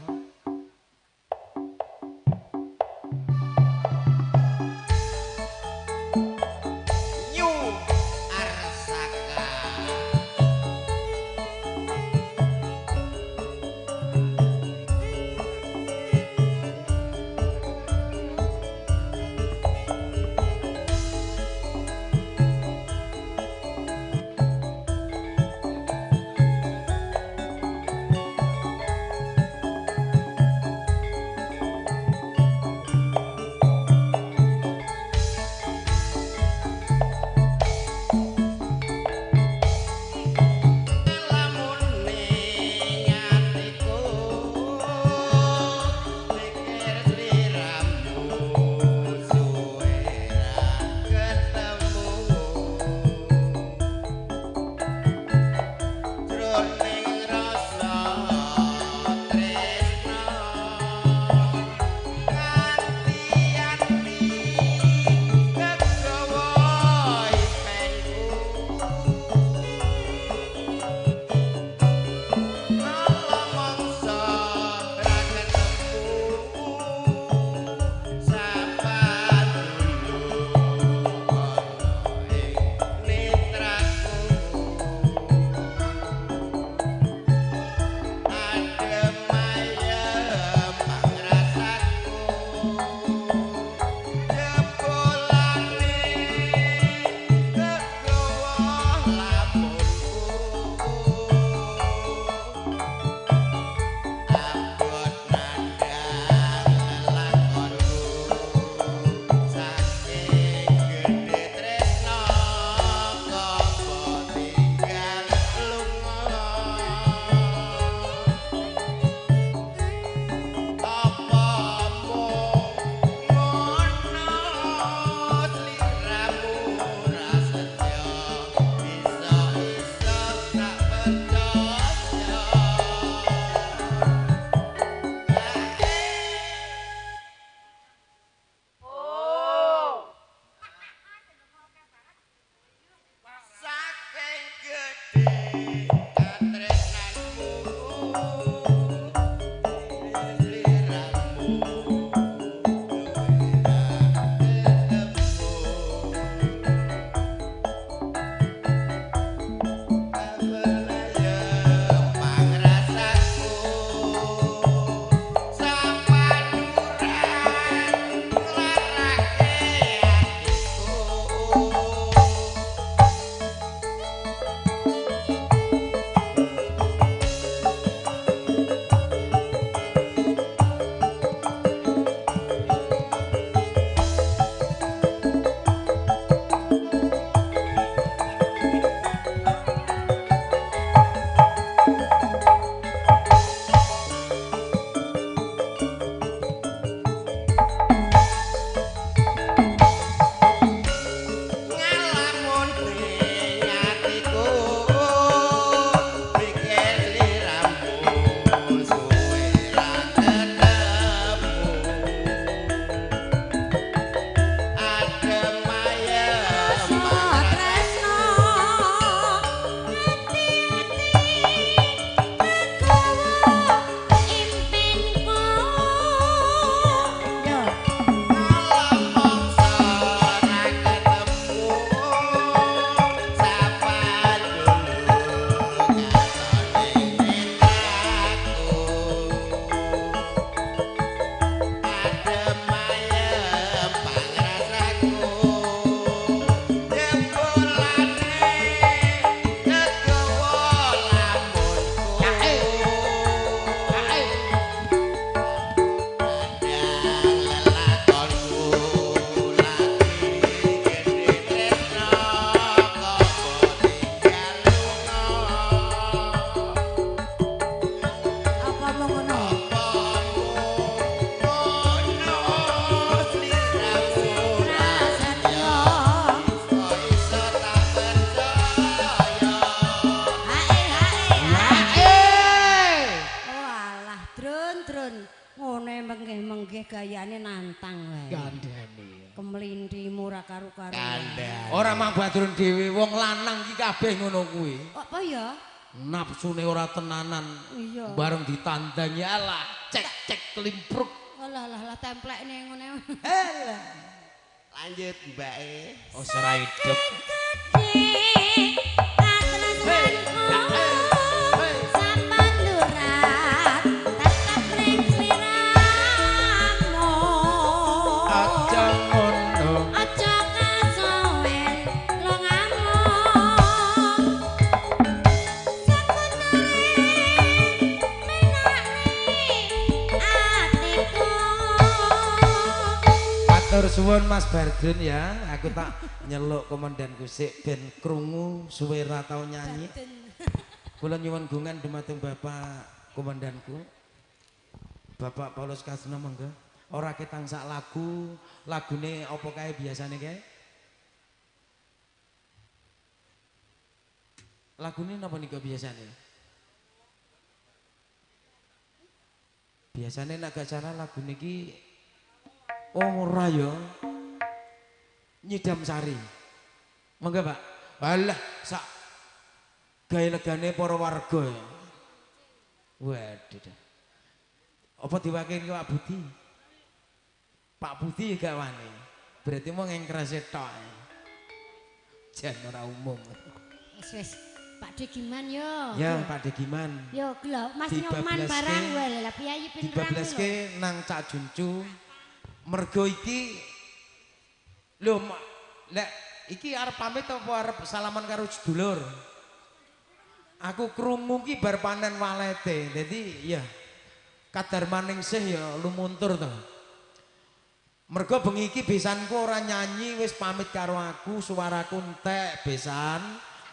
Ngene menggih-menggih gayane nantang wae. Kandhane. Kemlintimu ora karo-karo. Kandhane. Ora mang baturun dhewe wong lanang iki kabeh ngono kuwi. Apa ya? Nafsune ora tenanan. Iya. Bareng ditandangi alah cek-cek klimpruk. Alah templekne ngene. Alah. Lanjut mbake. Oh ora hidup. Matur suwun Mas Bardun ya, aku tak nyeluk komandanku sik ben krungu suwe ra tau nyanyi. Kula nyuwun gungan dumateng Bapak komandanku. Bapak Paulus Kasno monggo. Ora ketang sak lagu, lagune apa kae biasane kae? Lagune napa nika biasane? Biasane nek gak salah lagune iki ora ya. Nyidam Sari. Monggo Pak. Alah sak gawe legane para warga ya. Waduh. Apa diwakilke Pak Budi? Pak Budi ya gak wani. Berarti mau ngengkrase tok. Jan ora umum. Wis Pak Degiman yo. Ya Pak Degiman. Yo lho Mas Nyoman barang wae lah piyayi pinrang. Dibablaske nang Cak Juncu. Mergo iki lho lek iki arep pamit apa arep salaman karo sedulur. Aku krungu ki bar panen walete. Dadi ya kadar maningsih ya lumuntur to. Mergo bengi iki besanku ora nyanyi wis pamit karo aku, suaraku entek besan.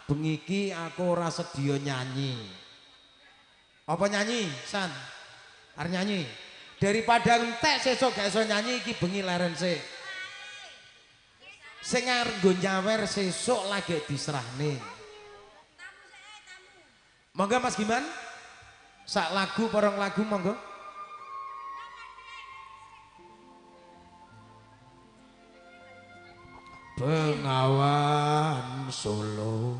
Bengi iki aku ora sedia nyanyi. Apa nyanyi, San? Arep nyanyi? Daripada entek sesuk gak iso nyanyi iki bengi leren sik. Sing arep nggo nyawer sesuk lagi diserahne. Monggo Mas Giman. Sak lagu porong lagu monggo. Bengawan Solo.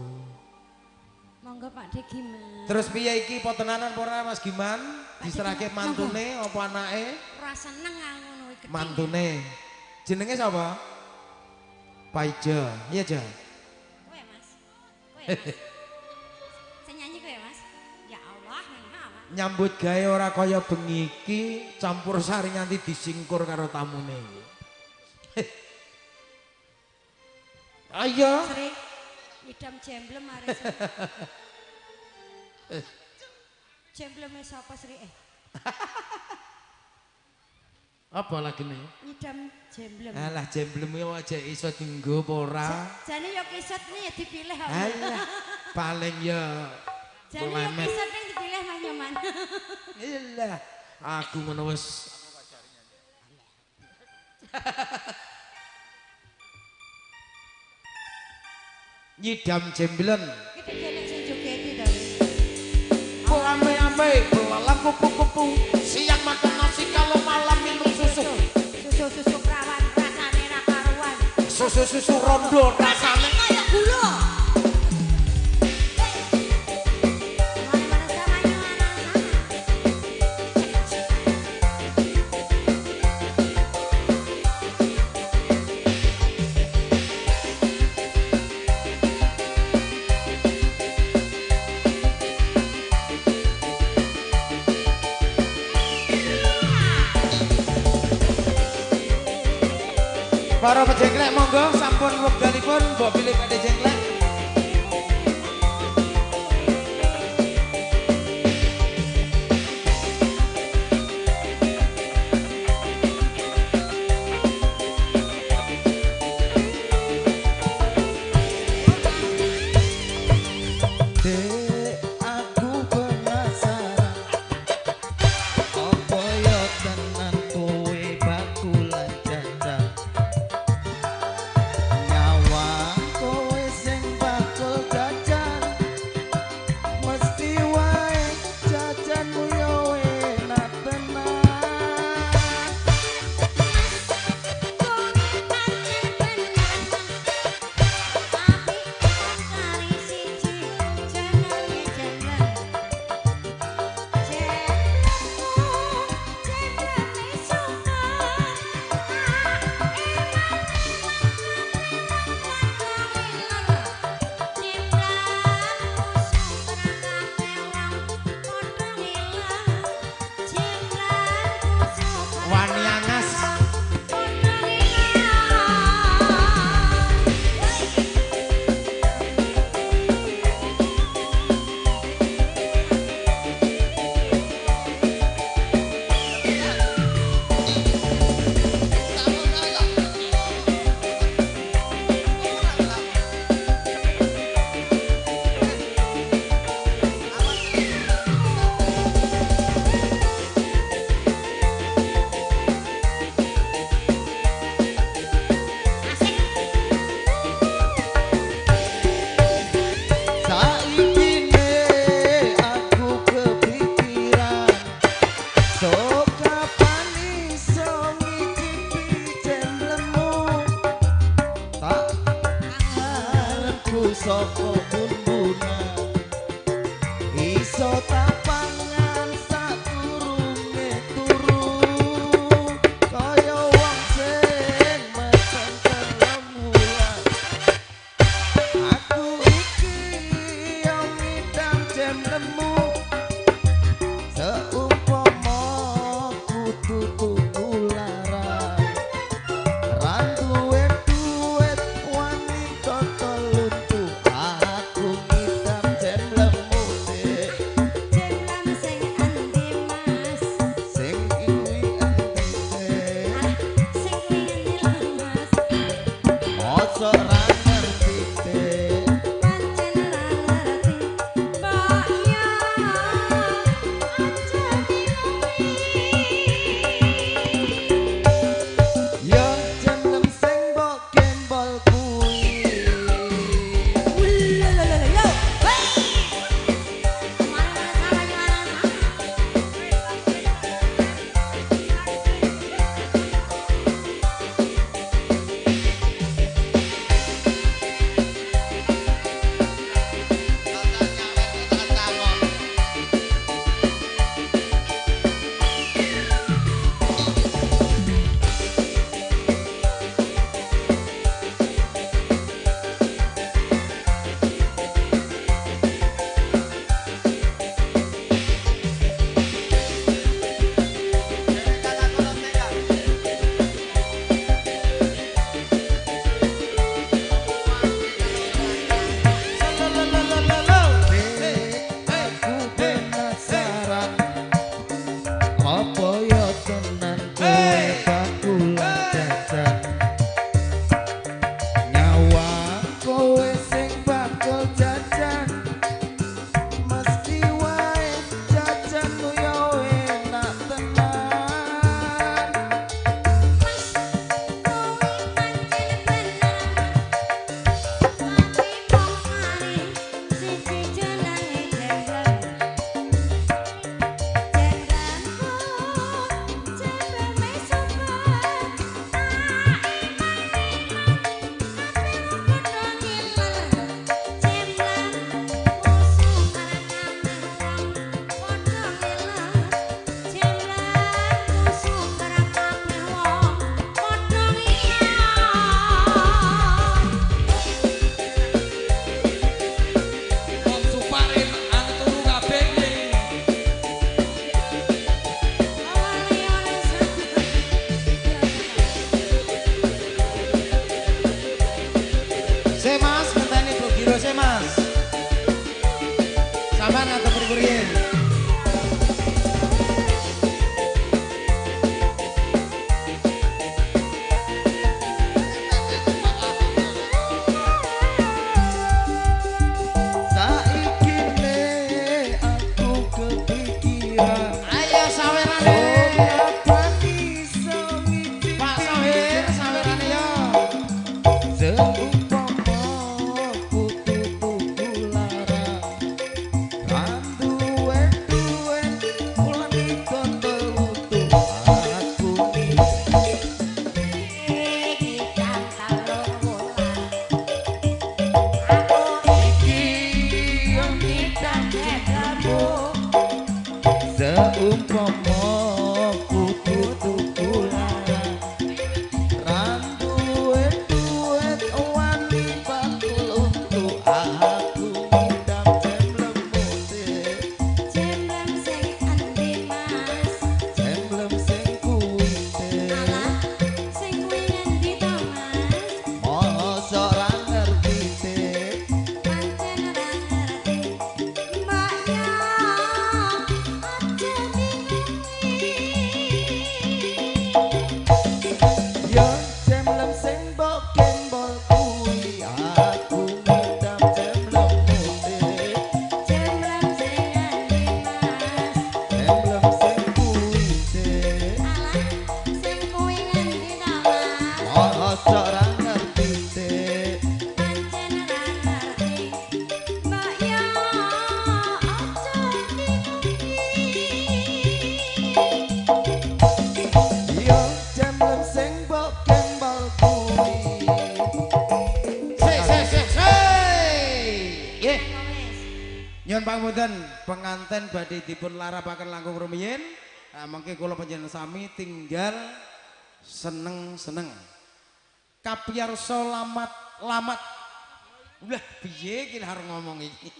Monggo Pak Degiman. Terus piye iki potenanan ora Mas Giman? Diserahke mantune apa anake? Ora seneng ngono iki. Mantune. Jenenge sapa? Paija. Iya, Ja. Kowe Mas. Kowe Mas. Sing nyanyi kowe Mas. Ya Allah, Nyambut gawe ora kaya bengi iki, campur sari nganti disingkur karo tamune. Ayo. Sri. Idam jemblem aris. Jembleme sapa Sri? Apa lagine? Idam jemblem. Alah jembleme aja iso dienggo apa ora? Jane yo kisutne ya dipilih kok. Alah paling ya Jane yo kisutne dipilih Mas Nyoman. Iyalah aku ngono wis. Nyidam jemblen. Kita jelek sing jogeti to. Ku ame-ame, belalang kupu-kupu, siang makan nasi kalau malam minum susu. Susu perawan rasane ra karuan. Susu rondo rasane kayak gula. Para pejengklek monggo sampun wekdalipun mbok pilih pada jengklek. Nyawa kowe saka bumbuna iso tapangan sadurunge turu kaya wong sing mesen telung wulan aku iki yo ngidam jem nemu seumpama kudu tuku larang randuwe duit wani tata luntuhan nyuwun pangapunten penganten badhe dipun larapaken langkung rumiyin. Mangke kula panjenengan sami tinggal seneng-seneng. Kapiyarsa lamat. Ulah piye iki arep ngomong iki.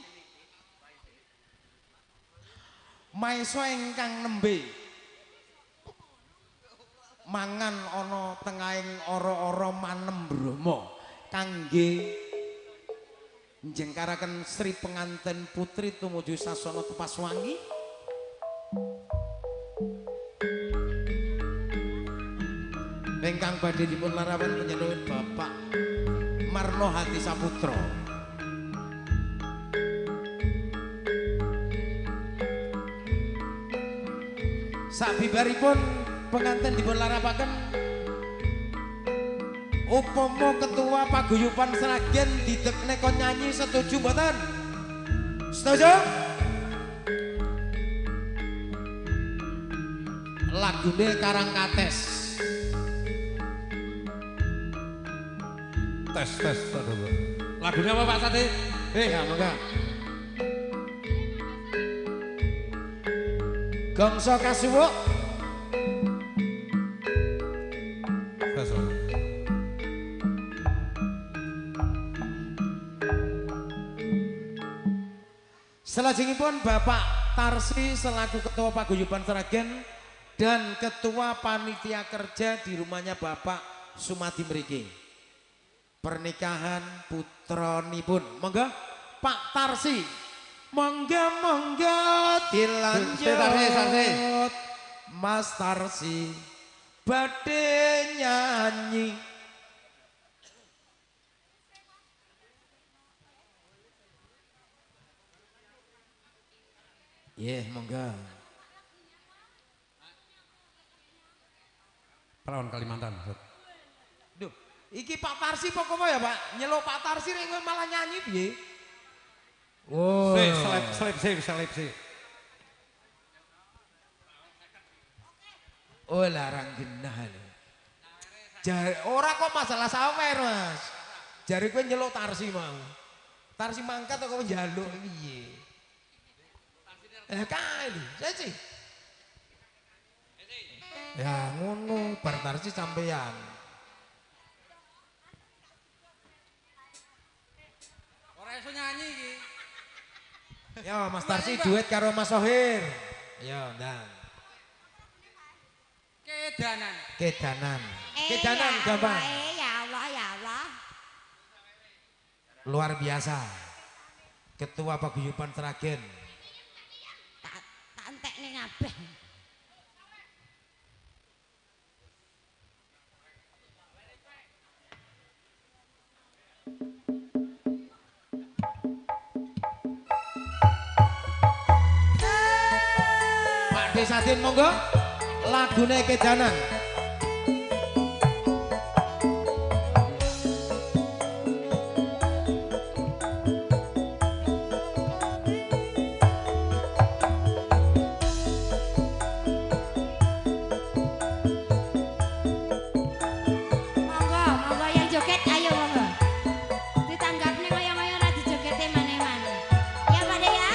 Maesa ingkang nembe mangan ana tengahing ora-ora manem Brahma kangge njengkaraken Sri penganten putri tumuju sasana tepas wangi. Ingkang badhe dipun larapaken panjenengan Bapak Marno Hati Saputra. Sabibaripun penganten dipun larapaken upama ketua paguyuban Sragen didekne kon nyanyi setuju mboten? Setuju? Lagune Karangkates. Tes dulu. Lagunya apa Pak Sati? Ya monggo. Gongso kasuwuk. Selajengipun Bapak Tarsi selaku Ketua Paguyuban Sragen dan Ketua Panitia Kerja di rumahnya Bapak Sumadi mriki. Pernikahan putranipun. Monggo Pak Tarsi. Monggo dilanjut. Mas Tarsi badhe nyanyi. Monggo. Perawan Kalimantan. Duh, iki Pak Tarsi pokoknya ya Pak, nyeluk Pak Tarsi nek malah nyanyi piye? Oh, selip sih. Oh, larang genah lho. Ora kok masalah sawer, Mas. Jare kowe nyeluk Tarsi mau. Tarsi mangkat kok njaluk piye? Kae lho, siji. Ya ngono, bar Tarsi sampeyan. Ora iso nyanyi iki. Ya Mas Tarsi duet karo Mas Sohir. Ya, ndang. Kedanan gampang. Ya Allah. Luar biasa. Ketua Paguyuban Sragen. Tak entekne ngabeh. Pak Desadin monggo lagune Kedanan. Monggo yang joget ayo monggo. Ditanggapne kaya-kaya ora dijogete maneh-maneh. Ya Pak De ya.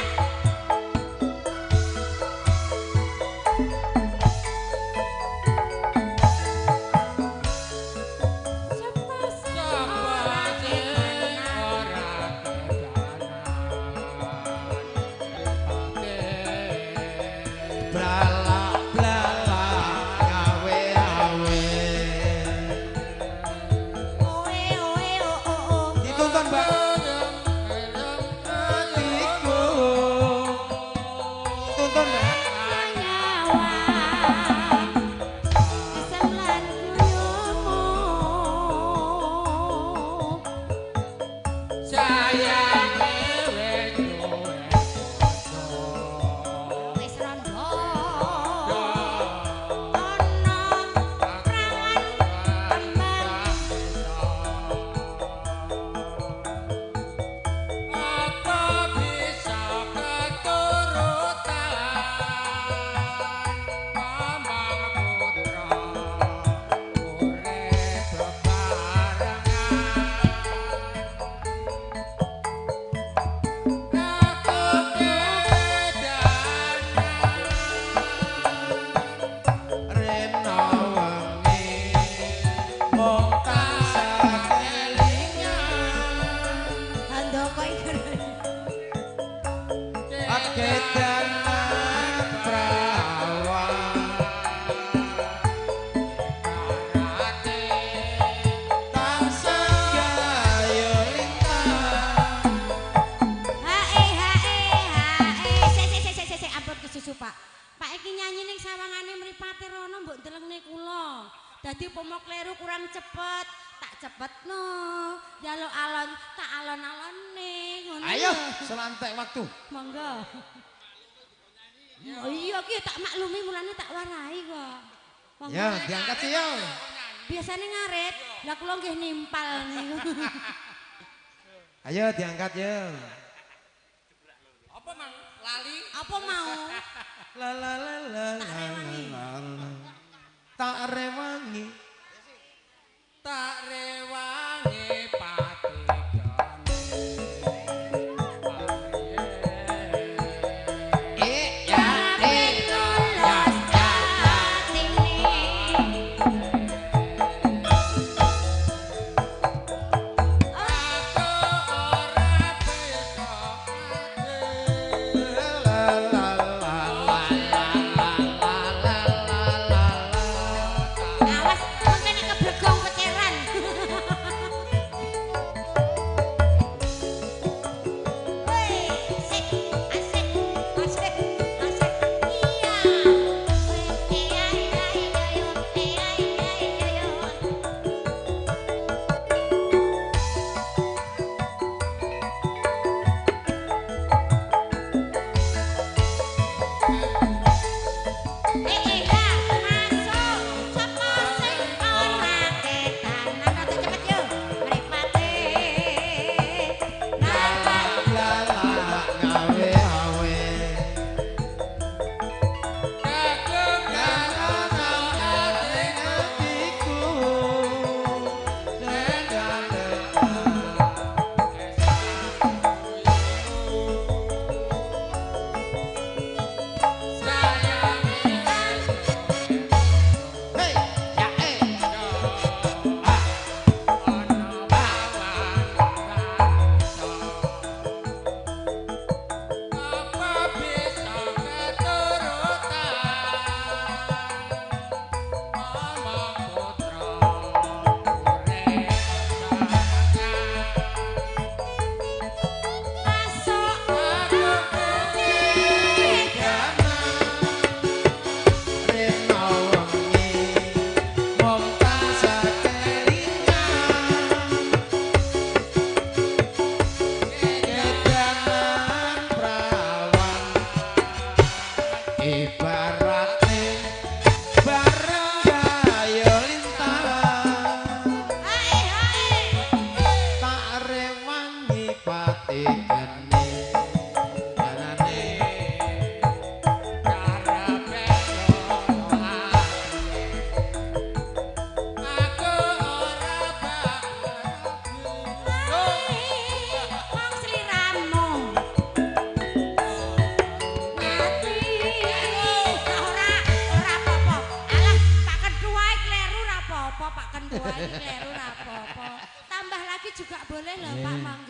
Dadi upama kleru kurang cepet, tak cepetno. Jaluk alon, tak alon-alone ngono. Ayo, selantek waktu. Monggo. Oh iya ki tak maklumi mulane tak warai kok. Monggo. Ya, diangkat sih yo. Biasane ngarit, lah kula nggih nimpal niku. Ayo diangkat yo. Apa mang? Lali? Apa mau? La la la la la la. Tak rewangi. Tak rewangi pati.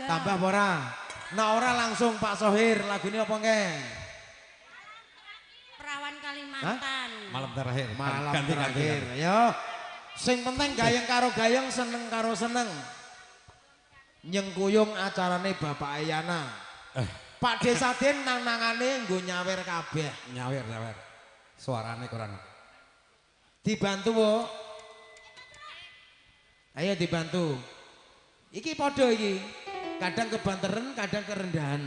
Tambah ora? Nah ora langsung Pak Sohir, lagu ini apa nggih? Perawan Kalimantan. Malam terakhir. Malam Ganti terakhir. Yo. Sing penting gayeng karo gayeng, seneng karo seneng. Nyengkuyung acarane Bapak Ayana. Pak Desadin nang-nangane nggo nyawer kabeh. Nyawer. Suarane kurang. Dibantu, Bu. Ayo dibantu. Iki padha iki. Kadang kebanteran, kadang kerendahan.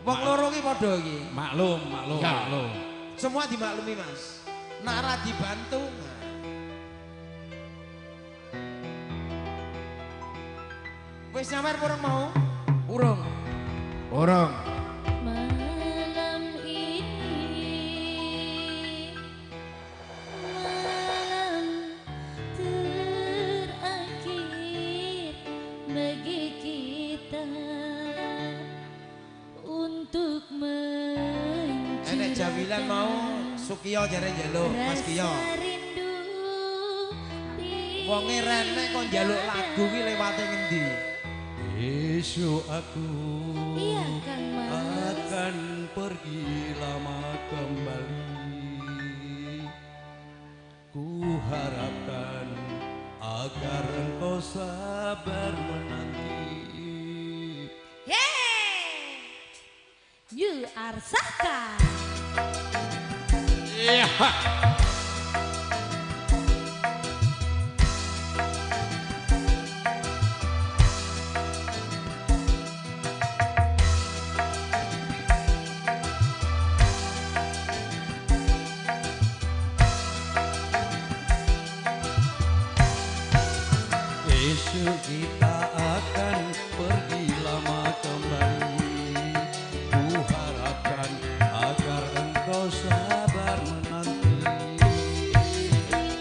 Wong loro iki padha iki. Maklum. Semua dimaklumi, Mas. Nara dibantu. Wis nyawer urung mau? Urung. Malam ini malam terakhir bagi kita untuk mencurahkan Enek jawilan mau Sukiyo jare njaluk Mas Kiyo. Wonge renek kok njaluk lagu ki lewate ngendi? Esok aku Kan, akan pergi lama kembali. Ku harapkan agar engkau sabar menanti. Hey! You are Saka. Iya. Besok kita akan pergi lama kembali. Ku harapkan agar engkau sabar menanti.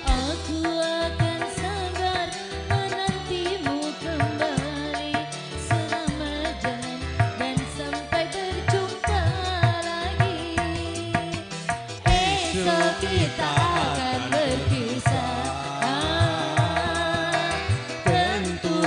Aku akan sabar menantimu kembali selama jalan dan sampai berjumpa lagi. Esok kita akan berpisah. Tentu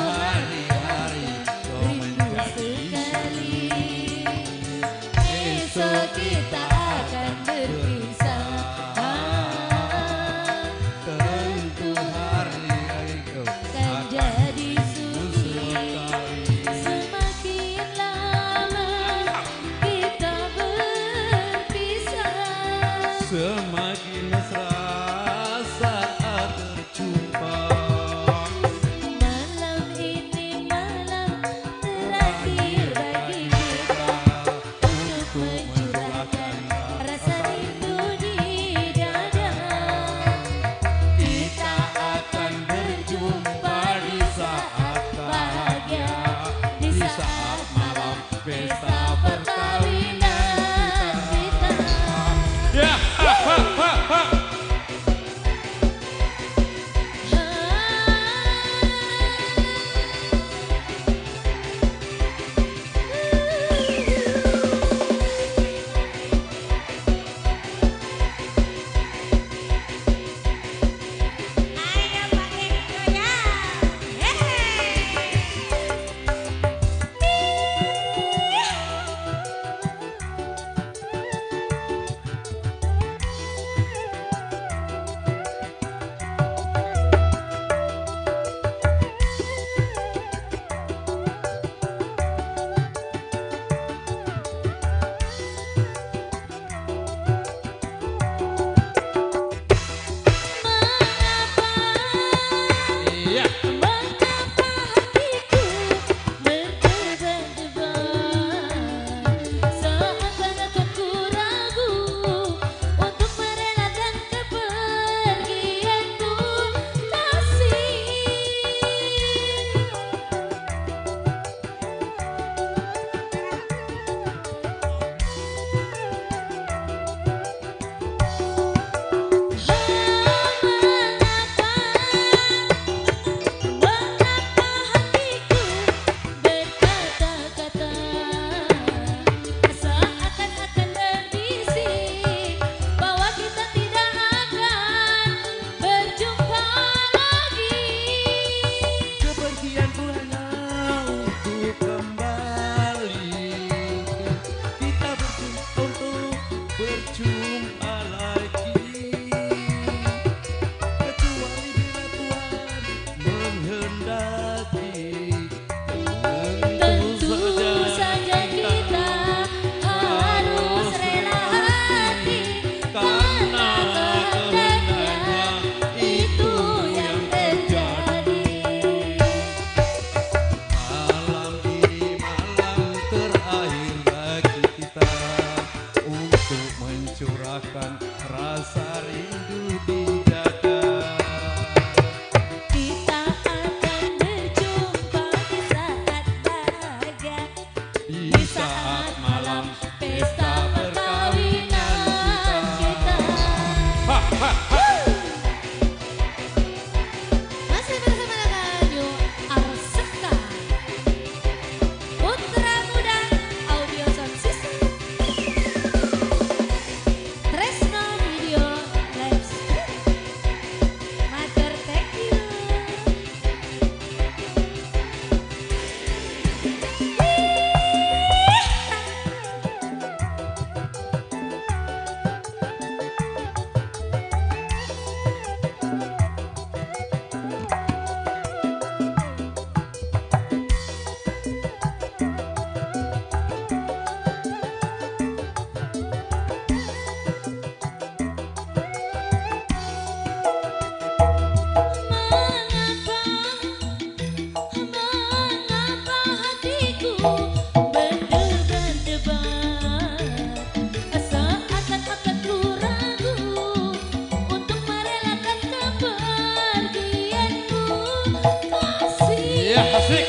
Asik.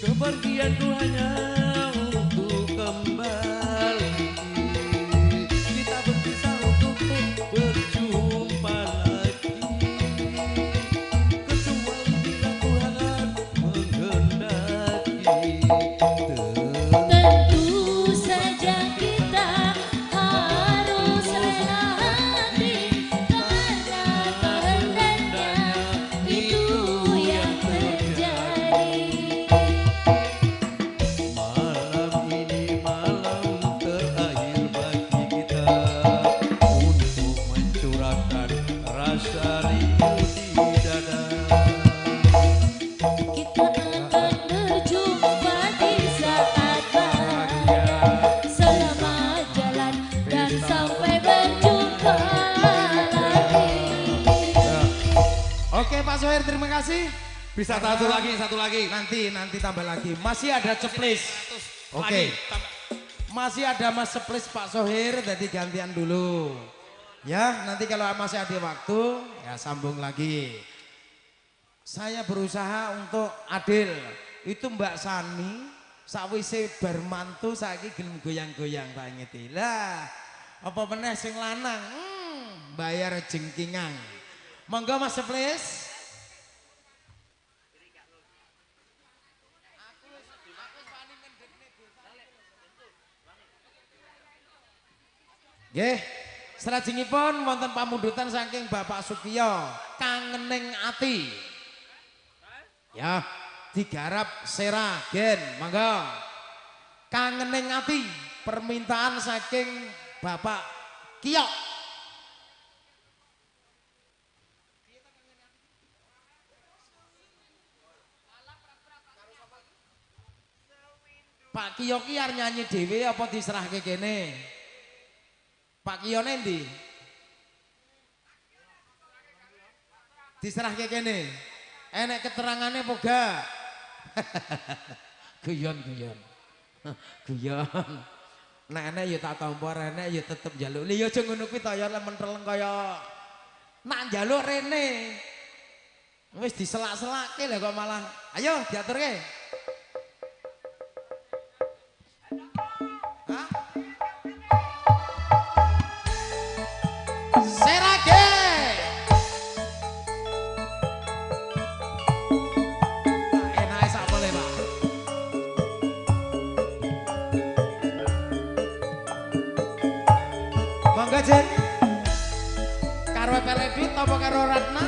Kepergianku hanya untuk kembali. Kita berpisah untuk berjumpa lagi. Kecuali bila Tuhan menghendaki. Tentu saja kita harus rela hati karena kehendaknya itu yang terjadi. Malam ini malam terakhir bagi kita untuk mencurahkan rasa rindu di dada. Kita akan berjumpa di saat bahagia. Selamat jalan dan sampai berjumpa lagi. Oke Pak Sohir, terima kasih. Bisa Karena satu lagi. Nanti tambah lagi. Masih ada ceplis. Oke. Masih ada Mas ceplis Pak Sohir, jadi gantian dulu. Ya, nanti kalau masih ada waktu, ya sambung lagi. Saya berusaha untuk adil. Itu Mbak Sani, sakwise bermantu saiki gelem goyang-goyang tak ngeti. Lah, apa meneh sing lanang? Bayar jengkingan. Monggo Mas ceplis. Nggih, salajengipun wonten pamundutan saking Bapak Sukiyo, Kangening Ati. Ya, digarap Seragen, monggo. Kangening Ati, permintaan saking Bapak Kiyok. Pak Kiyok ki arep nyanyi dhewe apa diserahke kene? Pak Kiyone ndi? Diserahke kene. Enek keterangane apa gak? Guyon. Guyon. Nek enek ya tak tampa, enek ya tetep njaluk. Lha ya aja ngono kuwi ta ya menteleng kaya nak njaluk rene. Wis diselak-selake lho kok malah. Ayo diaturke. Serage. Enake sak boleh, Pak. Monggo, Jen. Karo Peledit apa karo Ratna?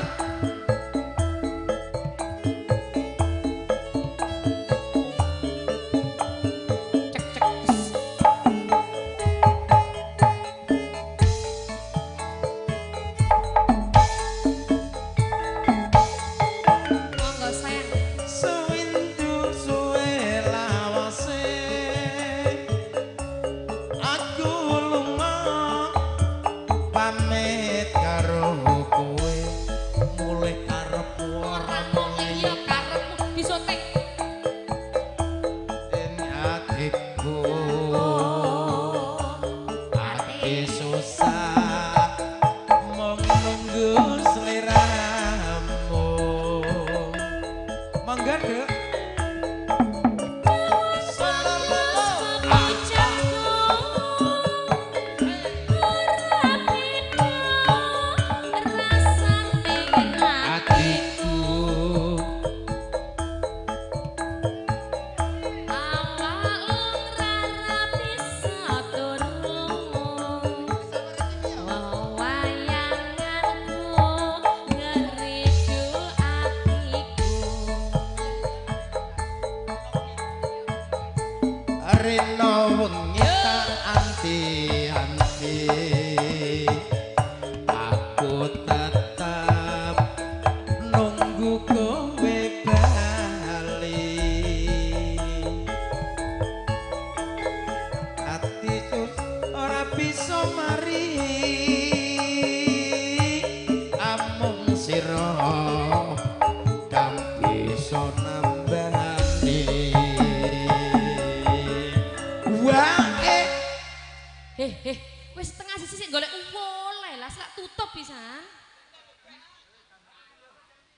sira kang bisa nambani wae wis setengah sisi sik golek uwole lah sak tutup pisan.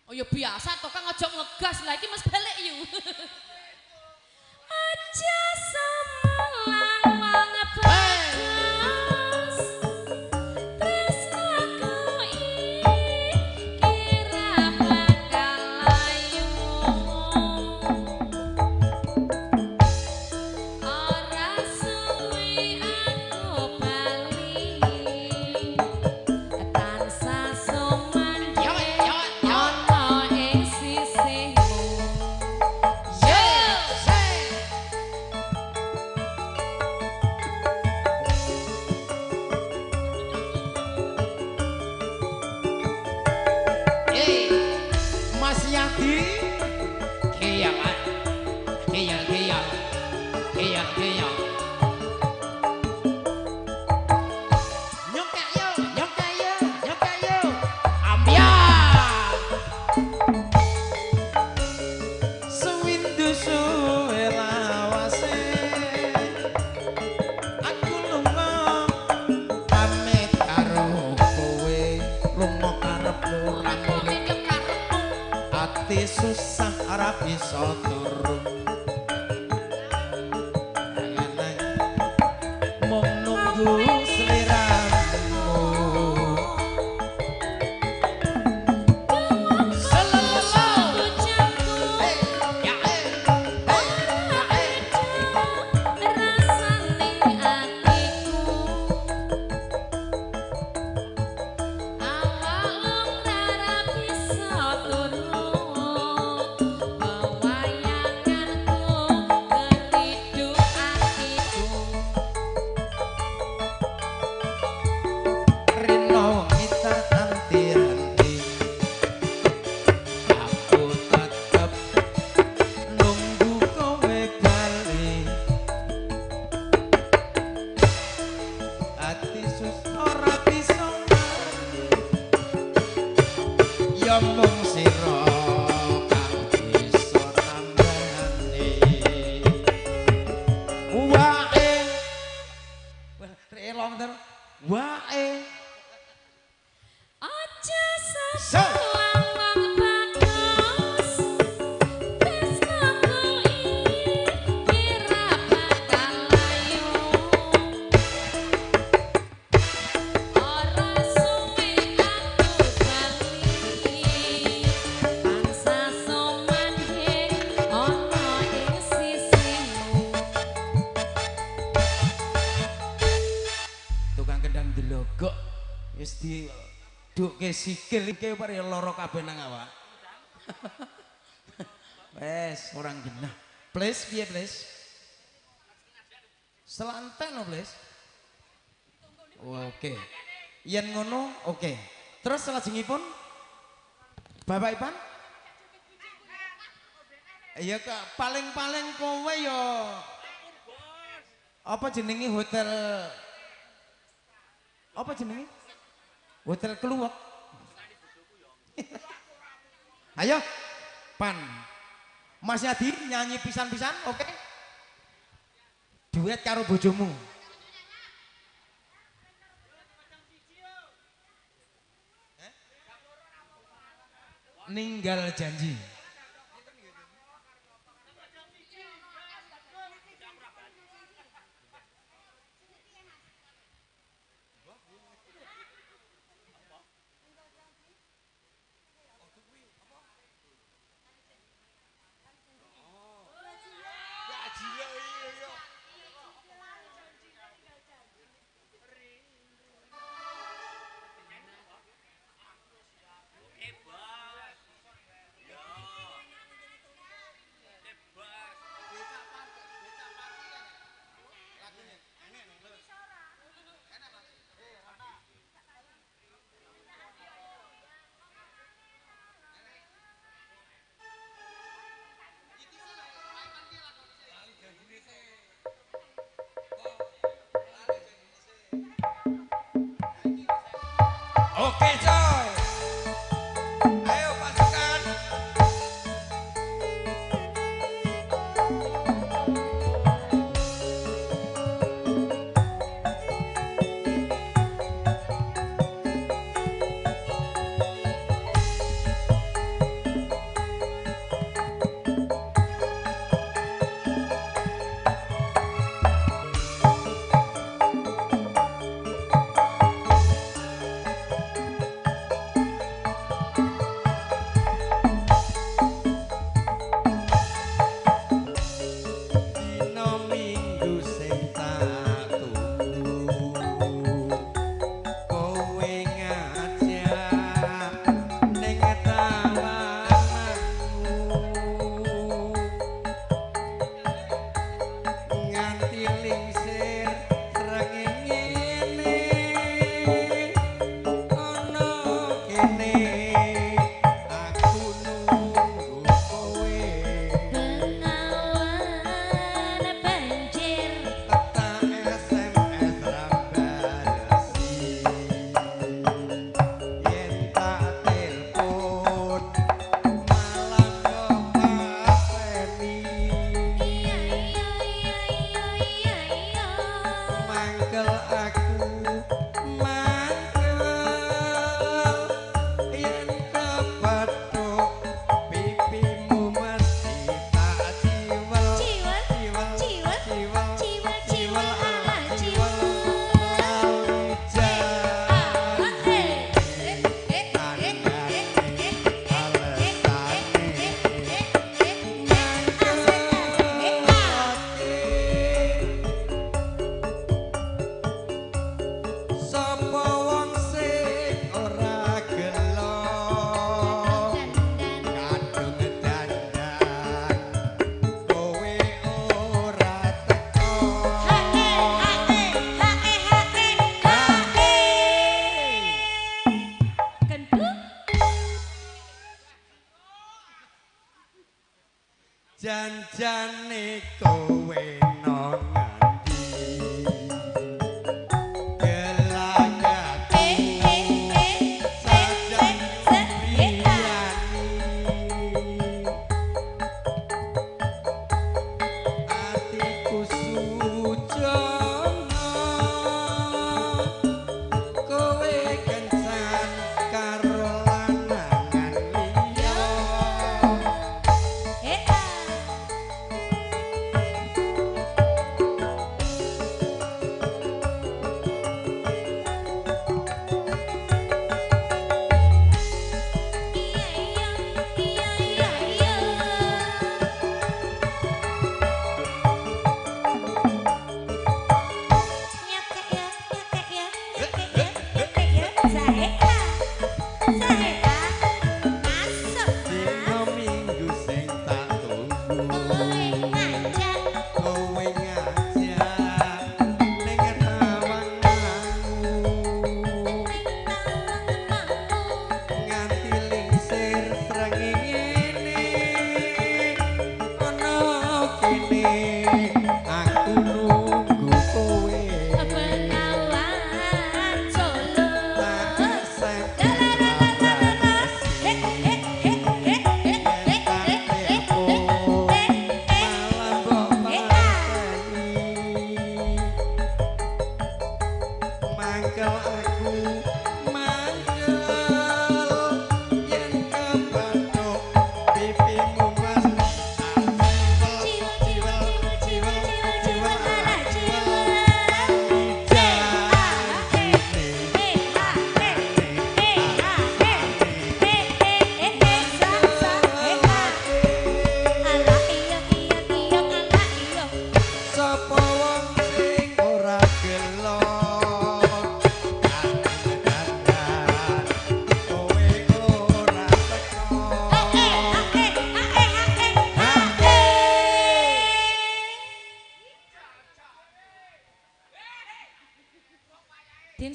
Oh ya biasa to Kang aja ngegas lah iki Mas balik yu. Aja semelang mangepas tresnaku kira bakal layu ora suwe aku bali tansah soman ana ing sisihmu Mas Yadi keyalan keyal nyokek yo ambiar sewindu suwe lawase aku lunga pamit karo kowe lunga karepmu ora ati susah ora bisa turu mung nunggu sliramu mung sira kang bisa nambani wae relong ter wae aja selang bagus tresnaku kira bakal layu ora suwe aku bali tansah soman ana ing sisihmu. tukang kendang delogok wis didukke sikil iki bare lara kabeh nang awak wes orang genah please piye please selanten no please oke yen ngono oke terus salajengipun Bapak Ipan iya Kak paling-paling kowe ya apa jenenge hotel apa jenenge hotel Keluwek ayo Pan Mas Yadi nyanyi pisan-pisan oke duet karo bojomu ninggal janji Janjane kowe nang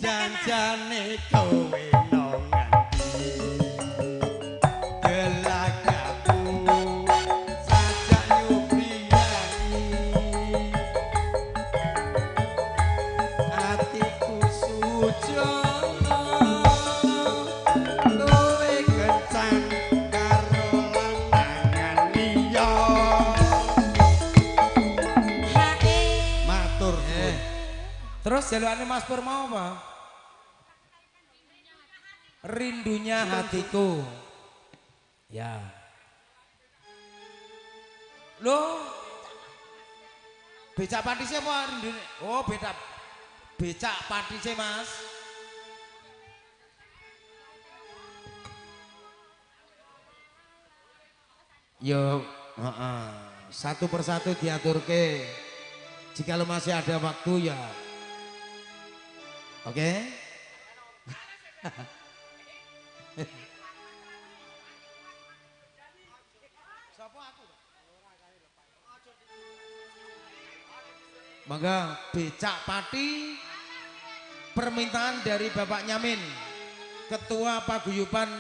Janjane kowe nang ngendi gelagamu sajak nyubriyani atiku sujono kowe kencan karo lanangan liya matur Terus jalukane Mas Pur mau apa? Rindunya hatiku. Ya. Loh. Becak patise apa rindune? Oh, beda. Becak patise, Mas. Yo, satu persatu diaturke. Jika masih ada waktu ya. Oke? Mangga becak pati permintaan dari Bapak Nyamin, Ketua Paguyuban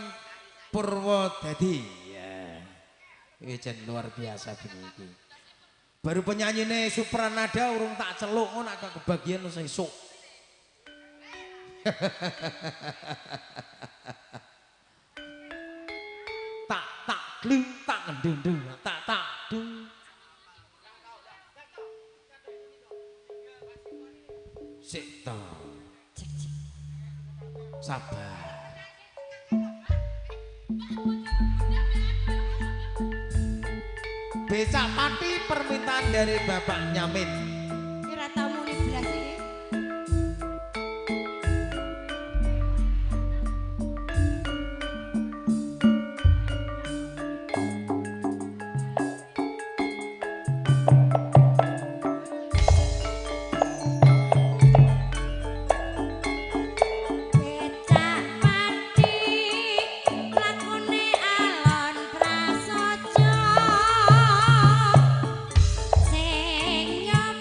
Purwodadi. Ya. Ini luar biasa gini. Baru penyanyine Supranada urung tak celuk ngono agak kebagian sesuk. tak glung tak ndung tak dung. Sik to. Sabar. Becak pati permintaan dari Bapak Nyamin. Kira tamu nih belas iki. Sing nyom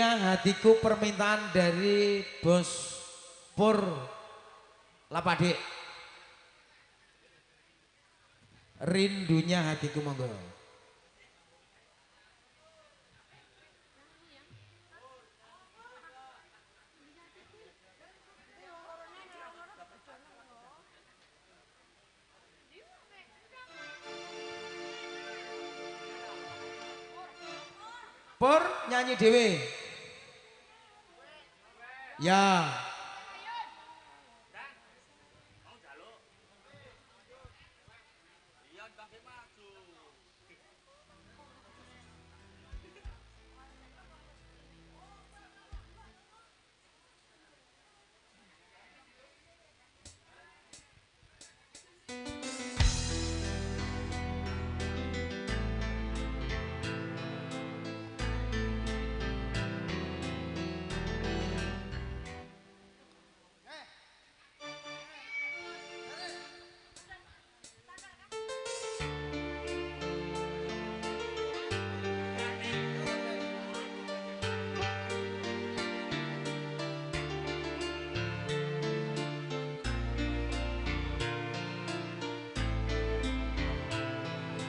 Rindunya hatiku permintaan dari Bos Pur Lapadik. Rindunya hatiku monggo. Pur nyanyi dewe. Ya.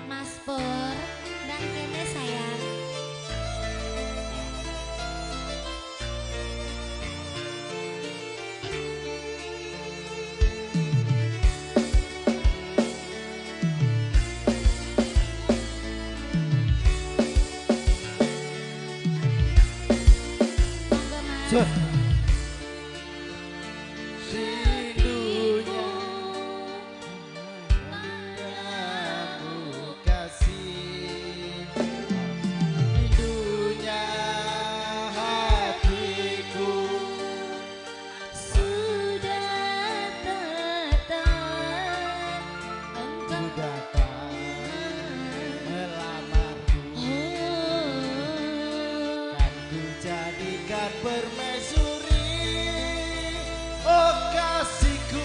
Mas Pur, dan kene sayang. Monggo Mas. Rindunya kamu kasih, rindunya hatiku Sudah datang engkau datang melamarku, kan ku jadikan permaisuri. Oh kasihku,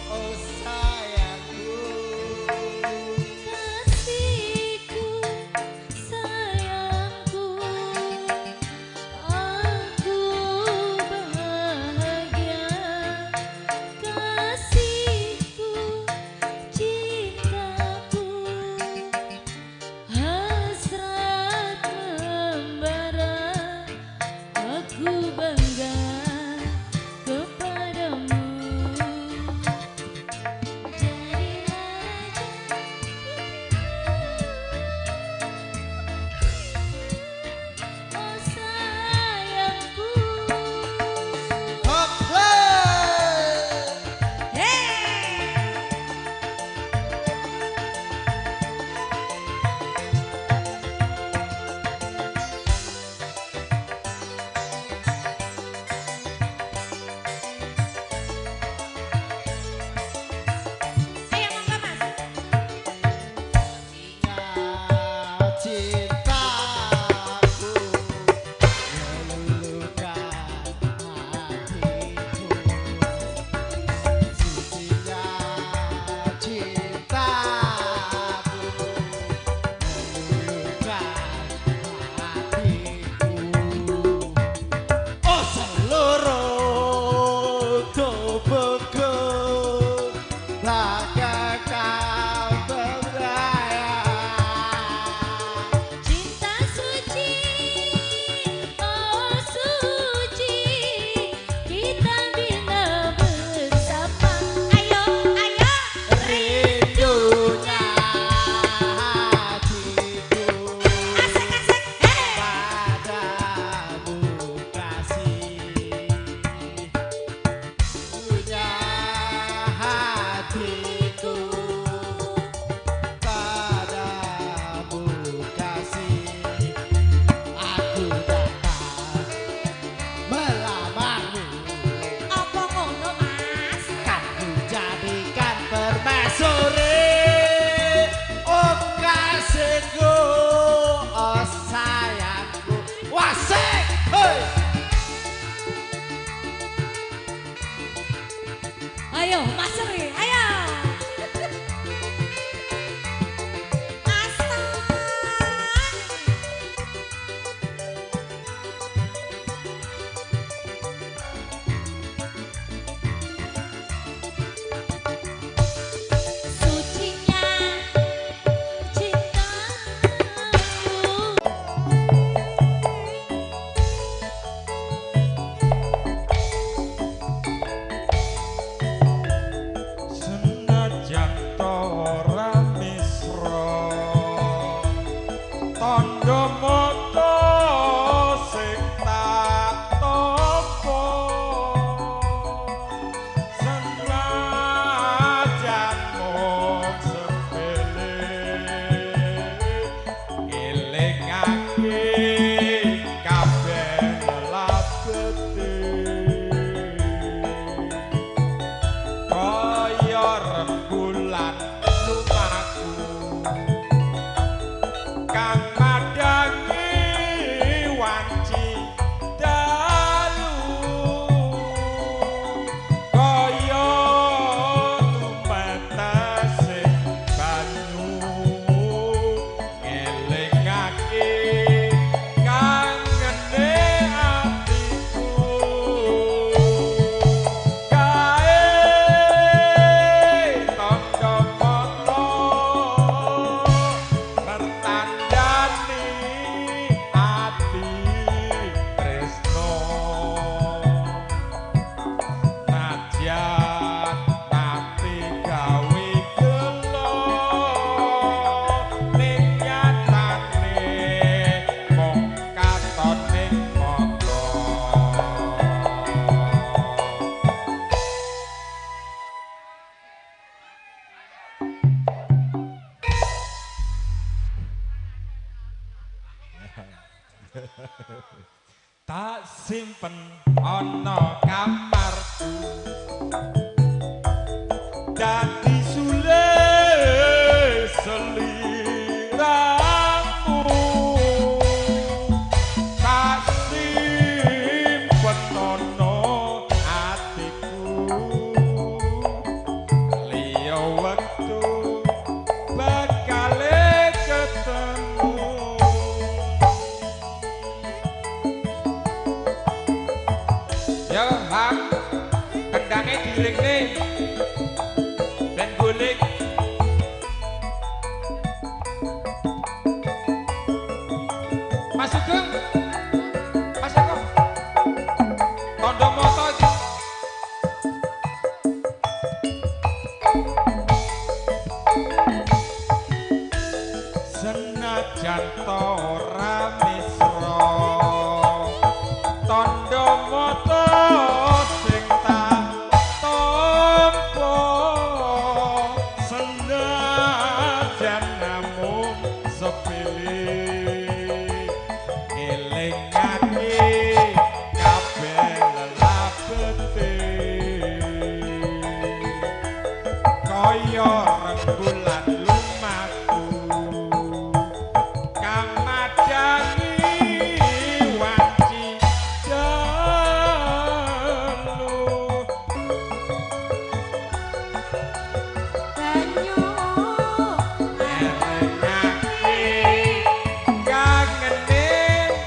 oh sayangku, kasihku sayangku, aku bahagia. Kasihku cintaku hasrat membara, aku bangga kepadamu. Oh sayangku, ayo monggo Mas. cintaku meluluhkan hatiku, sucinya cintaku meluluhkan hatiku. Oh seluruh tubuhku bagaikan berlayar. Cinta suci, oh suci, kita bina bersama. Ayo, ayo, Rindunya hatiku padamu kasih, rindunya hatiku padamu kasih, aku datang melamarmu. apa ngono Mas? Kan ku jadikan permaisuri. Oh kasihku, oh sayangku, wasik, hei. Ayo Mas Ri, ayo. Asta. simpen ana kamarku dadi sule seliramu tak simpen ana atiku liya wektu bakale ketemu ya hak kendangnya giling nih dan guling Mas Sugeng Mas Eko tondo moto iki senajan to ora misra tondo moto sing tak tampa senajan namung sepele elingake kabeh lelapete kaya rembulan lumaku kang madangi wanci jalu banyu elingake kangene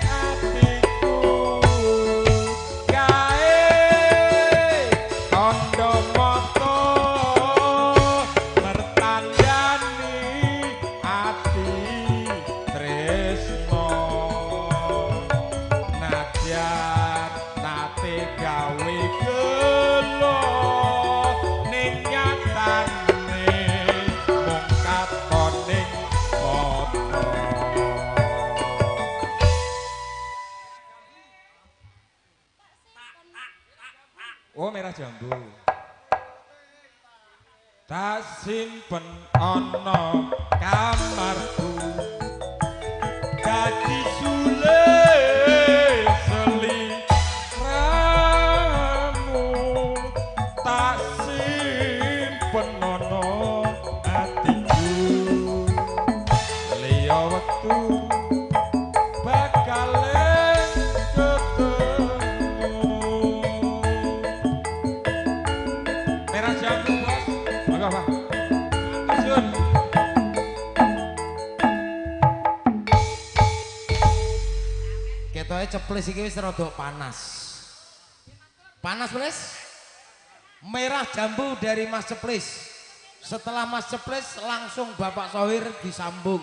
atiku gawe tondo moto mertandani ati tresno nadyan nate gawe gelo ning nyatane mung katoning foto oh merah jambu tak simpen ana kamarku dadi sule seliramu tak simpen ana atiku liya wektu bakale ketemu merah jambu bos monggo Bang Atur Ketoke ceplis iki wis rada panas. Panas, Plis? Merah jambu dari Mas Ceplis. Setelah Mas Ceplis langsung Bapak Sohir disambung.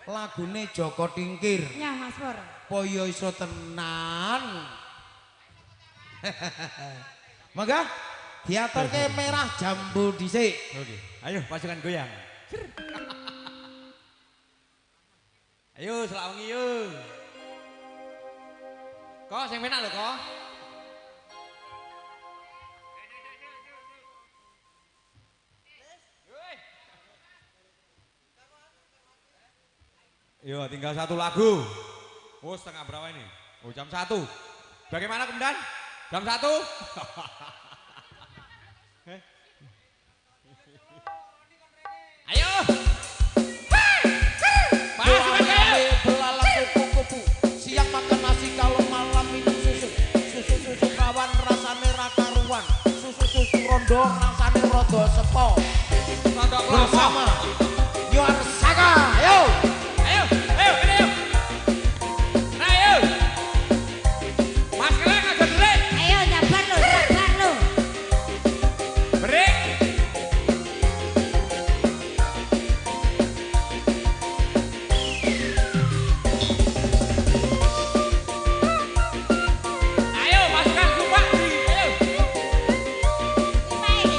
Lagune Joko Tingkir. Ya Mas Pur. Poyo iso tenan. Mangga diaturke merah jambu dhisik. Oke, ayo pasukan goyang. Ayo selak wengi yo. Kok sing penak lho kok. Yo tinggal satu lagu. Oh setengah berapa ini? Oh jam 1. Bagaimana kemudian? Jam 1? Ayo. Belalang kupu-kupu. Siang makan nasi kalau malam minum susu. Susu kawan rasane ra karuan. Susu rondo rasane rodo sepo. Bersama Yuar Saka. Ayo. Ayo, ini yuk. Nah, ayo. Mas Keleng aja break. Ayo sabar lo. Break. Ayo, masukkan sumpah di. Ayo.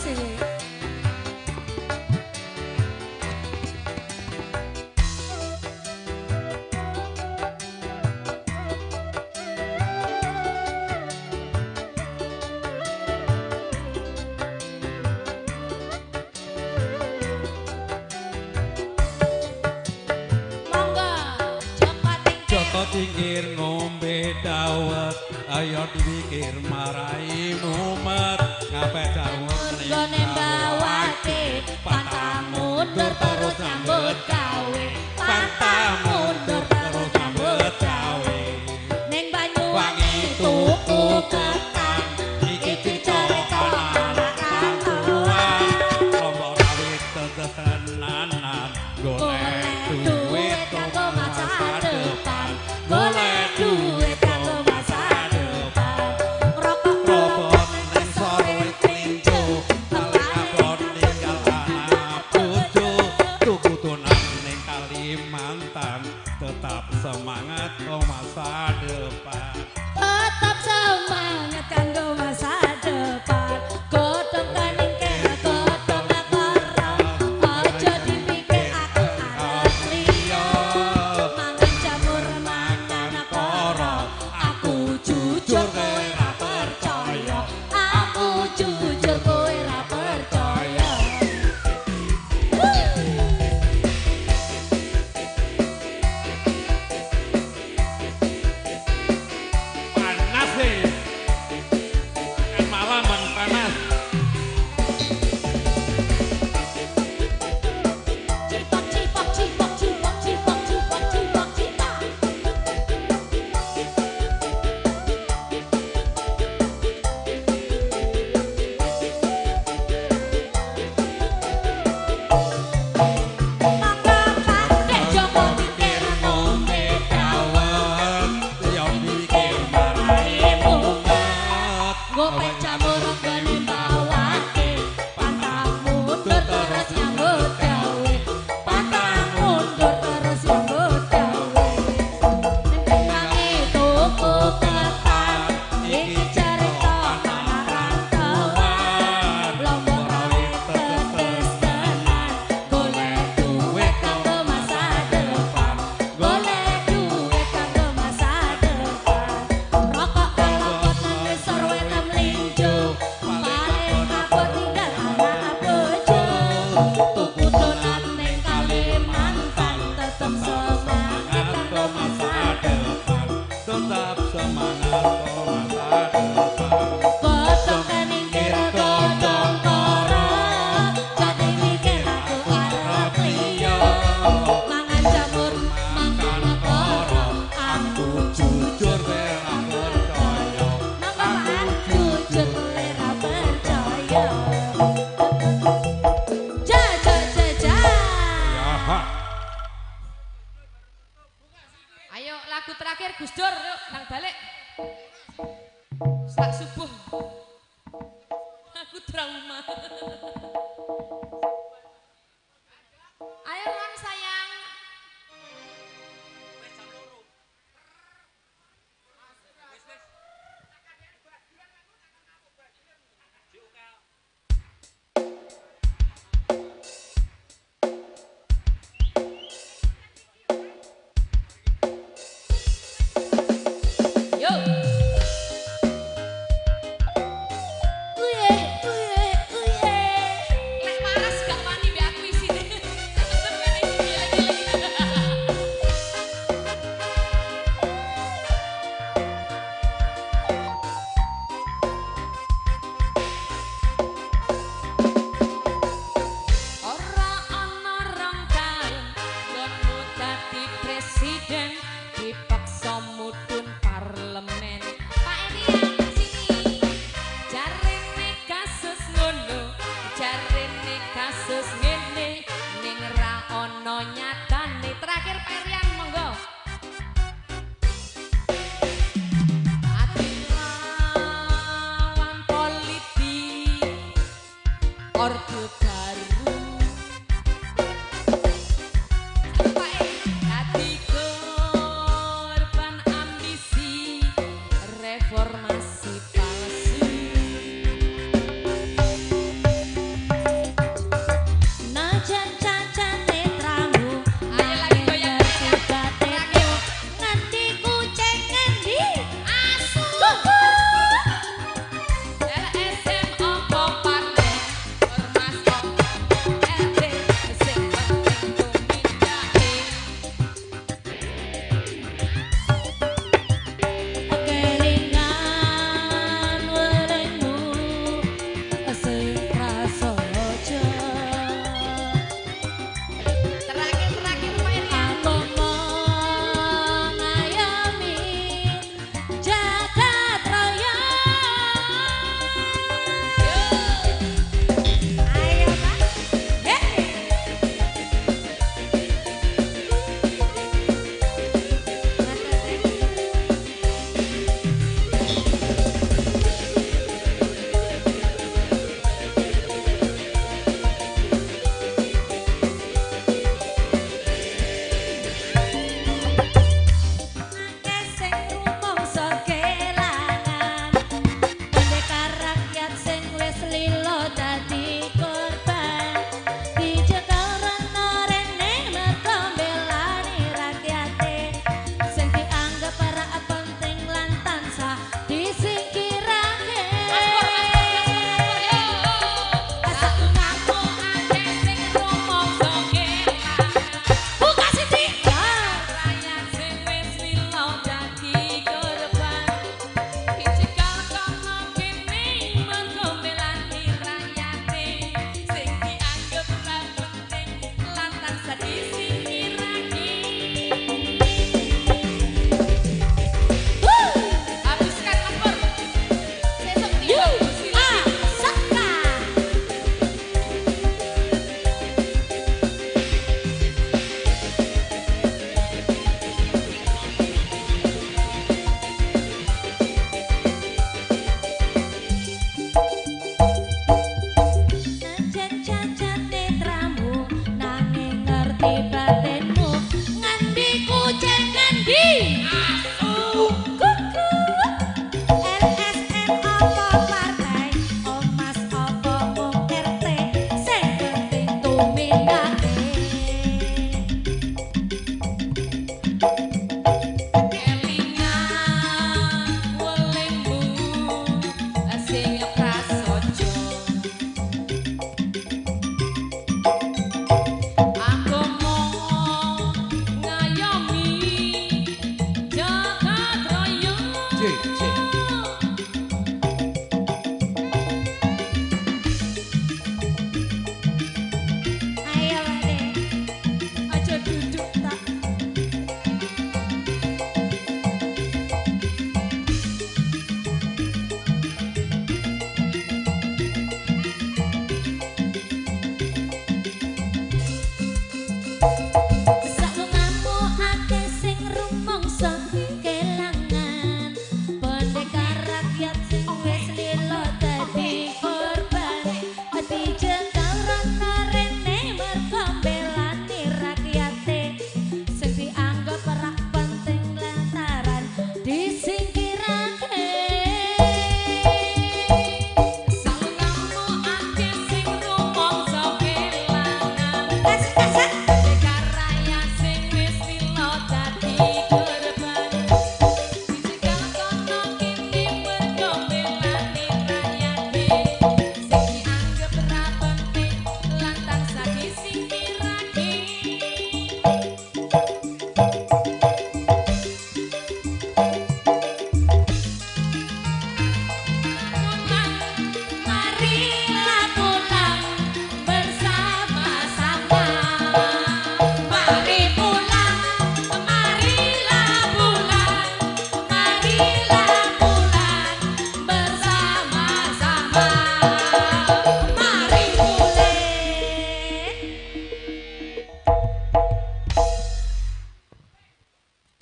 kasih. Tingkir ngombe dawet ayo dipikir marai mumet ngape dawet Gone bawate pantah mundur terus nyambut gawe pantah mundur terus nyambut gawe ning Banyuwangi tuku ketan iki dicarita anak kantuan lombok rawit tetenanan golek duit kanggo masa depan golek duit kanggo masa depan rokok ning sore klinco balik abot ninggal anak bojo tuku tunan ning Kalimantan tetap semangat kanggo masa depan tetap semangat kanggo masa depan godhong kaningke godhong akara aja dipikir aku arep liya mangan jamur mangan kara aku jujur kowe ra percaya aku jujur kowe ra percaya panas sih kan malam panas cipok cipok cipok cipok cipok cipok cipok cipok Pandai Joko pikir ngombe dawet yo mikir marai mumet gope jamur gone bawake pantah mundur terus nyambut gawe pantah mundur terus nyambut gawe Banyuwangi tuku ketan iki cerita anak rantauan lombok rawit tetes tenan golek duit kanggo masa depan golek duit kanggo masa depan rokok kalopot nang ngisor wetem linjo paling abot tinggal anak bojo tuku donat ning Kalimantan tetep semangat kanggo masa depan tetap semangat kanggo masa depan godhong kaningkir godhong kara jadi mikir aku arep liya mangan jamur mangan kara aku jujur kowe ra percaya mangan jujur kowe ra percaya ja ja ja ja Ayo lagu terakhir Gus Dur yuk nang balik. Sak subuh. Aku trauma. Ayo Ron sayang. Yo. uye uye uye Lek waras gak wani mbek aku isine. Tetep ngene iki gile-gile. Ora ana rangkaen nggonmu dadi presiden dipaksa mudhun parlemen. Pak Edi sini. Jarene kasus ngono, jarene kasus ngene ning ra ana nyatane. Terakhir Perian monggo. Ati lawan politik Orde Baru dadi korban ambisi reformasi palsu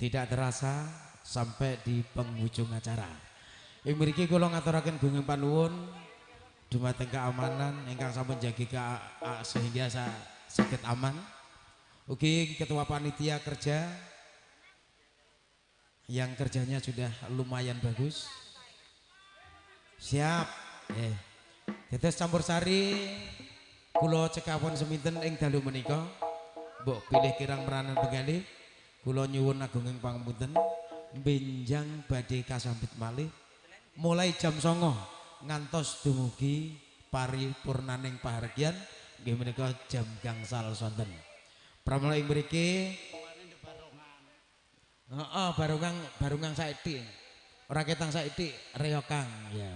Tidak terasa sampai di penghujung acara. Ing mriki kula ngaturaken gunging panuwun dumateng keamanan ingkang sampun jagi sehingga saged aman. Ugi ketua panitia kerja yang kerjanya sudah lumayan bagus. Siap. Tetes campur sari kula cekapun seminten ing dalu menika. Mbok pilih kirang meranan penggalih. Kula nyuwun agunging pangapunten benjang badhe kasambet malih mulai jam 09.00 ngantos dumugi paripurnaning pahargyan nggih menika jam gangsal sonten. Pramila ing mriki barongang saithik. Ora ketang saithik reokang ya.